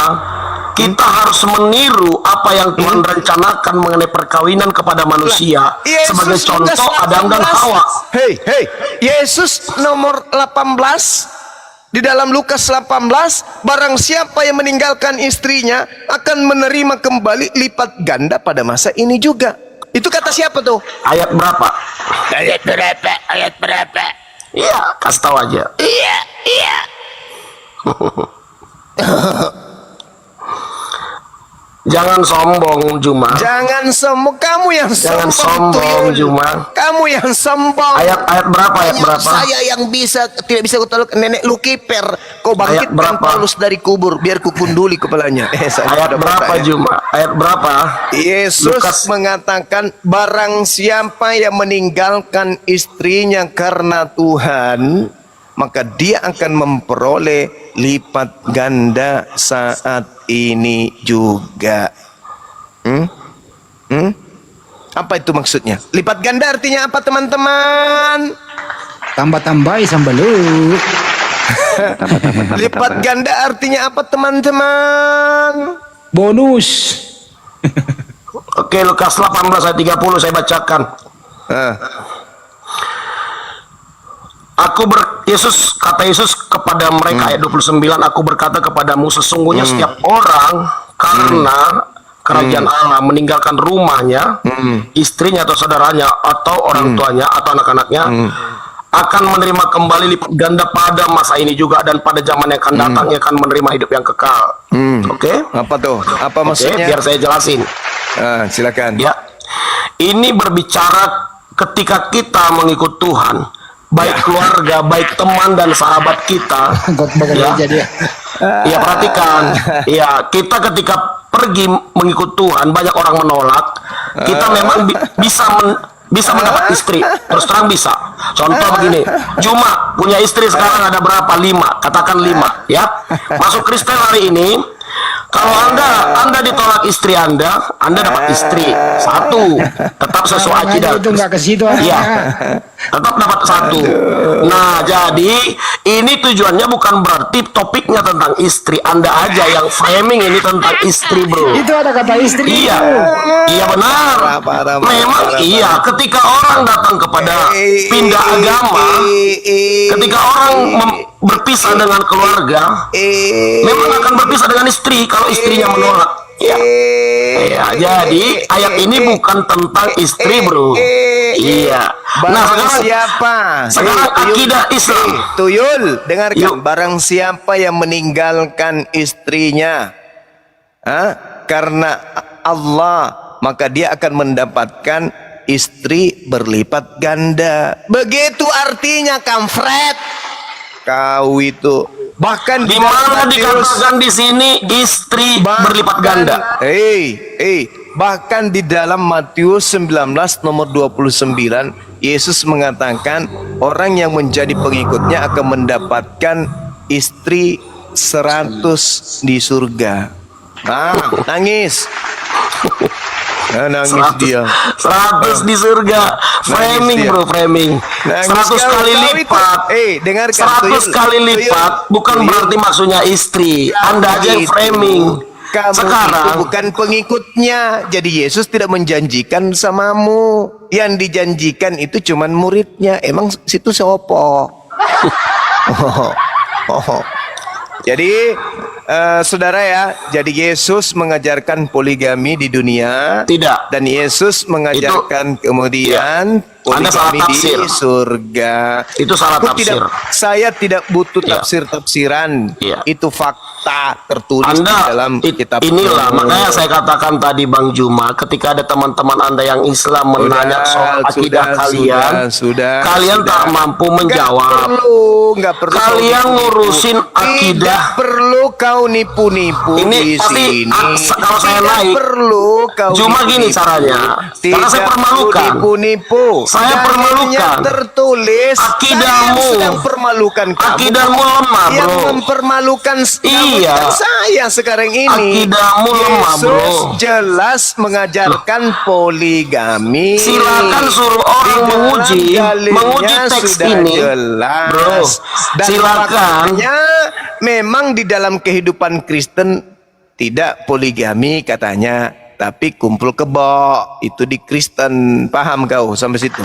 kita harus meniru apa yang Tuhan rencanakan mengenai perkawinan kepada manusia. Sebagai contoh Adam dan Hawa. Hei, Yesus nomor 18 di dalam Lukas 18, barang siapa yang meninggalkan istrinya akan menerima kembali lipat ganda pada masa ini juga. Itu kata siapa tuh? Ayat berapa? Ayat berapa? Iya, kasih tahu aja. Iya. Jangan sombong, Juma. Jangan sombong, kamu yang Jangan sombong, Juma. Kamu yang sombong. Ayat berapa? Ayat berapa? Saya yang tidak bisa kutolak nenek Lukiper. Kau bangkitkan Paulus dari kubur biar kukunduli kepalanya. Ayat berapa, Juma? Ayat berapa? Yesus mengatakan barang siapa yang meninggalkan istrinya karena Tuhan, maka dia akan memperoleh lipat ganda saat ini juga. Apa itu maksudnya? Lipat ganda artinya apa, teman-teman? Tambah-tambahi sambalut. Lipat ganda artinya apa, teman-teman? Bonus. Oke, Lukas 18 ayat 30 saya bacakan. Yesus, kata Yesus kepada mereka ayat 29, aku berkata kepadamu sesungguhnya setiap orang karena kerajaan Allah meninggalkan rumahnya, istrinya atau saudaranya atau orang tuanya atau anak-anaknya akan menerima kembali lipat ganda pada masa ini juga dan pada zaman yang akan datang ia akan menerima hidup yang kekal. Oke? Apa tuh? Apa Oke, maksudnya? biar saya jelasin. Silakan. Ya, ini berbicara ketika kita mengikut Tuhan, baik keluarga, baik teman dan sahabat kita. Ya, perhatikan. Ya, kita ketika pergi mengikut Tuhan, banyak orang menolak. Kita memang bisa mendapat istri. Terus terang bisa. Contoh begini, Juma punya istri sekarang ada berapa? 5. Katakan 5. Ya, masuk Kristen hari ini. Kalau anda ditolak istri anda dapat istri 1, tetap sesuai akidah. Itu nggak ke situ. Iya, tetap dapat 1. Nah, jadi ini tujuannya bukan berarti topiknya tentang istri. Anda aja yang framing ini tentang istri, bro. Itu ada kata istri. Iya, iya benar. Memang iya. Ketika orang datang kepada pindah agama, ketika orang berpisah dengan keluarga, memang akan berpisah dengan istri kalau istrinya menolak. Ya. Ya, jadi ayat ini bukan tentang istri, bro. Iya. Nah, sekarang akidah Islam. Tuyul, dengarkan. Barang siapa yang meninggalkan istrinya karena Allah, maka dia akan mendapatkan istri berlipat ganda. Begitu artinya, kampret. Kau itu bahkan di mana dikatakan di sini istri berlipat ganda? Bahkan di dalam Matius 19 nomor 29, Yesus mengatakan orang yang menjadi pengikutnya akan mendapatkan istri 100 di surga. Nangis. Nangis 100, dia. 100 di surga. Framing, bro, framing. 100 kali lipat. Dengarkan. 100 kali lipat bukan berarti maksudnya istri. Anda aja yang framing. Sekarang itu bukan pengikutnya. Jadi Yesus tidak menjanjikan samamu. Yang dijanjikan itu cuman muridnya. Emang situ seopo. Jadi saudara ya, jadi Yesus mengajarkan poligami di dunia. Tidak. Dan Yesus mengajarkan kemudian poligami di surga. Itu salah tafsir. Saya tidak butuh tafsir-tafsiran. Itu fakta tertulis di dalam kitab. Inilah makanya saya katakan tadi, Bang Juma, ketika ada teman-teman Anda yang Islam menanya soal akidah kalian, kalian tak mampu menjawab. Nggak perlu. Kalian ngurusin akidah. Tidak perlu kau nipu-nipu ini di pasti sini. Kalau saya naik perlu kau cuma gini caranya. Karena saya permalukan. Nipu-nipu. Saya permalukan. Tertulis akidahmu. Sedang permalukan kamu. Akidahmu lemah, bro. Yang mempermalukan saya sekarang ini. Akidahmu lemah, bro. Yesus jelas mengajarkan poligami. Silakan suruh orang menguji teks ini, jelas. Bro. Dan silakan. Memang di dalam kehidupan Kristen tidak poligami katanya, tapi kumpul kebo itu di Kristen. Paham kau sampai situ?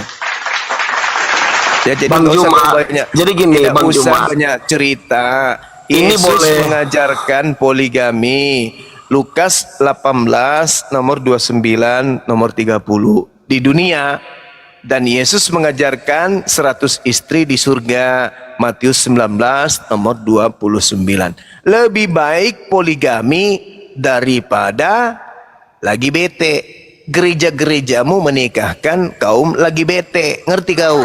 Ya, jadi Bang Juma, jadi gini, tidak Bang usah Juma, banyak cerita. Ini Yesus boleh mengajarkan poligami. Lukas 18 nomor 29 nomor 30 di dunia. Dan Yesus mengajarkan 100 istri di surga. Matius 19 nomor 29. Lebih baik poligami daripada lagi bete. Gereja-gerejamu menikahkan kaum lagi bete. Ngerti kau?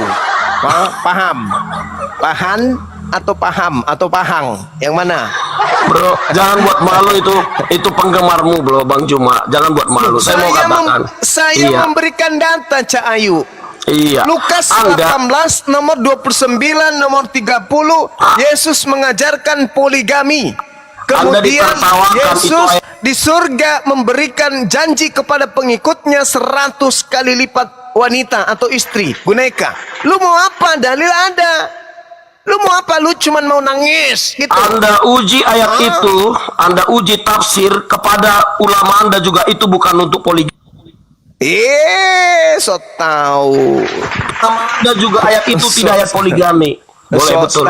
Paham? Pahan atau paham atau pahang? Yang mana? Bro, jangan buat malu itu penggemarmu, bro, Bang Juma. Jangan buat malu. Saya mau katakan. Saya memberikan data, Cak Ayu. Iya. Lukas 18 nomor 29 nomor 30 Yesus mengajarkan poligami. Kemudian Yesus di surga memberikan janji kepada pengikutnya 100 kali lipat wanita atau istri. Guneka, lu mau apa? Dalil ada. Lu mau apa? Lu cuman mau nangis gitu. Anda uji ayat itu, Anda uji tafsir kepada ulama Anda juga, itu bukan untuk poligami. So tahu. Anda juga ayat itu tidak ayat poligami. Boleh, betul.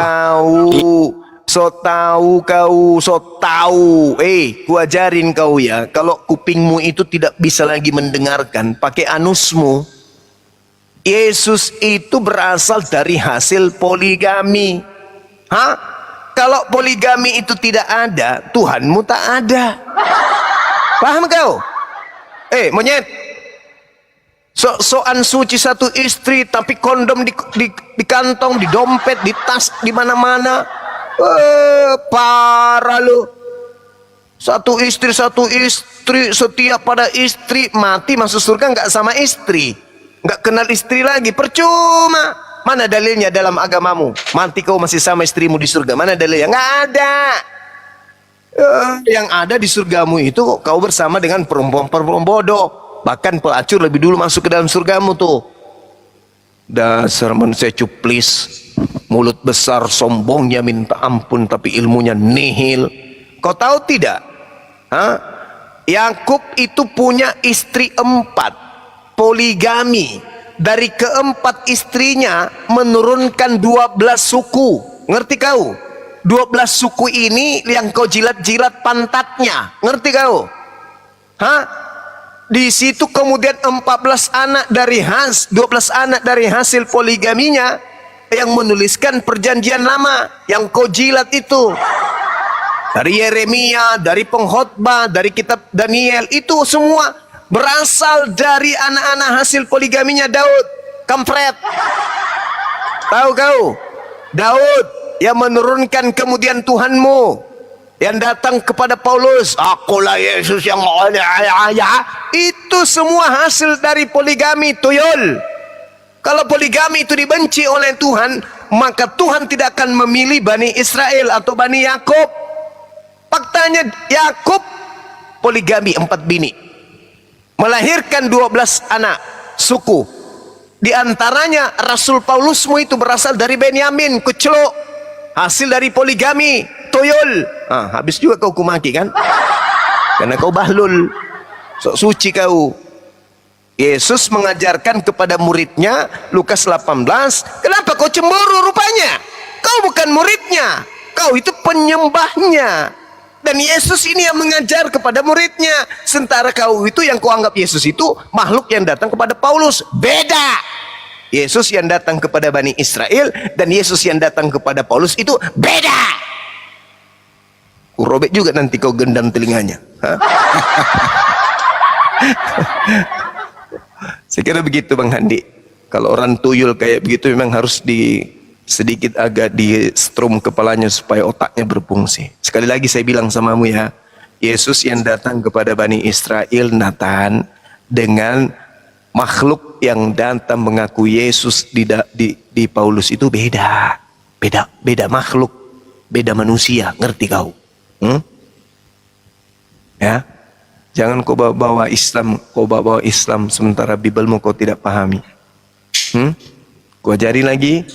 Sok tahu. Ku ajarin kau ya, kalau kupingmu itu tidak bisa lagi mendengarkan, pakai anusmu. Yesus itu berasal dari hasil poligami. Kalau poligami itu tidak ada, Tuhanmu tak ada. Paham kau? Monyet. Soan suci satu istri, tapi kondom di kantong, di dompet, di tas, di mana-mana. Parah lu. Satu istri, setia pada istri, mati masuk surga nggak sama istri, nggak kenal istri lagi, percuma. Mana dalilnya dalam agamamu? Mati kau masih sama istrimu di surga, mana dalilnya? Nggak ada. Yang ada di surgamu itu kau bersama dengan perempuan bodoh, bahkan pelacur lebih dulu masuk ke dalam surgamu tuh. Dasar manusia cuplis, mulut besar, sombongnya minta ampun, tapi ilmunya nihil. Kau tahu tidak? Yakub itu punya istri 4, poligami. Dari keempat istrinya menurunkan 12 suku. Ngerti kau? 12 suku ini yang kau jilat-jilat pantatnya. Ngerti kau? Di situ kemudian 12 anak dari hasil poligaminya yang menuliskan perjanjian lama yang kau jilat itu. Dari Yeremia, dari pengkhotbah, dari kitab Daniel, itu semua berasal dari anak-anak hasil poligaminya Daud. Kampret. Tahu kau? Daud yang menurunkan kemudian Tuhanmu, yang datang kepada Paulus, akulah Yesus yang itu semua hasil dari poligami, tuyul. Kalau poligami itu dibenci oleh Tuhan, maka Tuhan tidak akan memilih Bani Israel atau Bani Yakub. Faktanya Yakub poligami 4 bini, melahirkan 12 anak suku. Di antaranya Rasul Paulusmu itu berasal dari Benyamin, kuceluk, hasil dari poligami, tuyul. Habis juga kau kumaki kan? Karena kau bahlul, sok suci kau. Yesus mengajarkan kepada muridnya, Lukas 18, kenapa kau cemburu rupanya? Kau bukan muridnya, kau itu penyembahnya. Dan Yesus ini yang mengajar kepada muridnya. Sementara kau itu yang kau anggap Yesus itu makhluk yang datang kepada Paulus. Beda. Yesus yang datang kepada Bani Israel dan Yesus yang datang kepada Paulus itu beda. Robek juga nanti kau gendam telinganya. Saya kira begitu Bang Handi. Kalau orang tuyul kayak begitu memang harus sedikit agak di strum kepalanya supaya otaknya berfungsi. Sekali lagi saya bilang samamu ya, Yesus yang datang kepada Bani Israel, Nathan, dengan makhluk yang datang mengaku Yesus di Paulus itu beda makhluk, beda manusia. Ngerti kau? Ya, jangan kau bawa Islam sementara Bibelmu kau tidak pahami. Kau ajari lagi.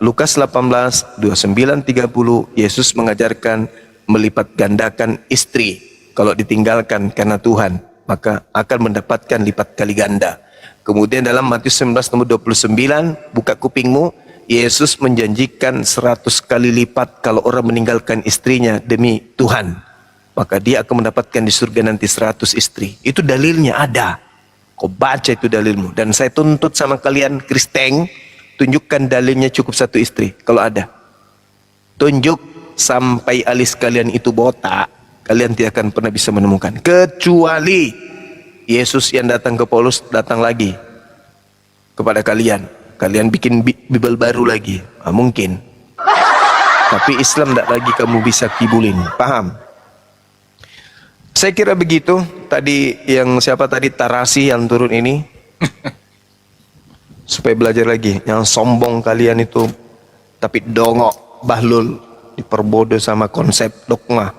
Lukas 18, 29, 30, Yesus mengajarkan melipat gandakan istri. Kalau ditinggalkan karena Tuhan, maka akan mendapatkan lipat kali ganda. Kemudian dalam Matius 19, nomor 29, buka kupingmu, Yesus menjanjikan 100 kali lipat kalau orang meninggalkan istrinya demi Tuhan. Maka dia akan mendapatkan di surga nanti 100 istri. Itu dalilnya ada. Kau baca itu dalilmu. Dan saya tuntut sama kalian Kristen, tunjukkan dalilnya cukup 1 istri kalau ada. Tunjuk sampai alis kalian itu botak, kalian tidak akan pernah bisa menemukan. Kecuali Yesus yang datang ke Paulus datang lagi kepada kalian. Kalian bikin Bible baru lagi. Mungkin. Tapi Islam tidak lagi kamu bisa kibulin. Paham? Saya kira begitu. Tadi yang siapa tadi Tarasi yang turun ini. Supaya belajar lagi. Yang sombong kalian itu, tapi dongok, bahlul, diperbodoh sama konsep dogma.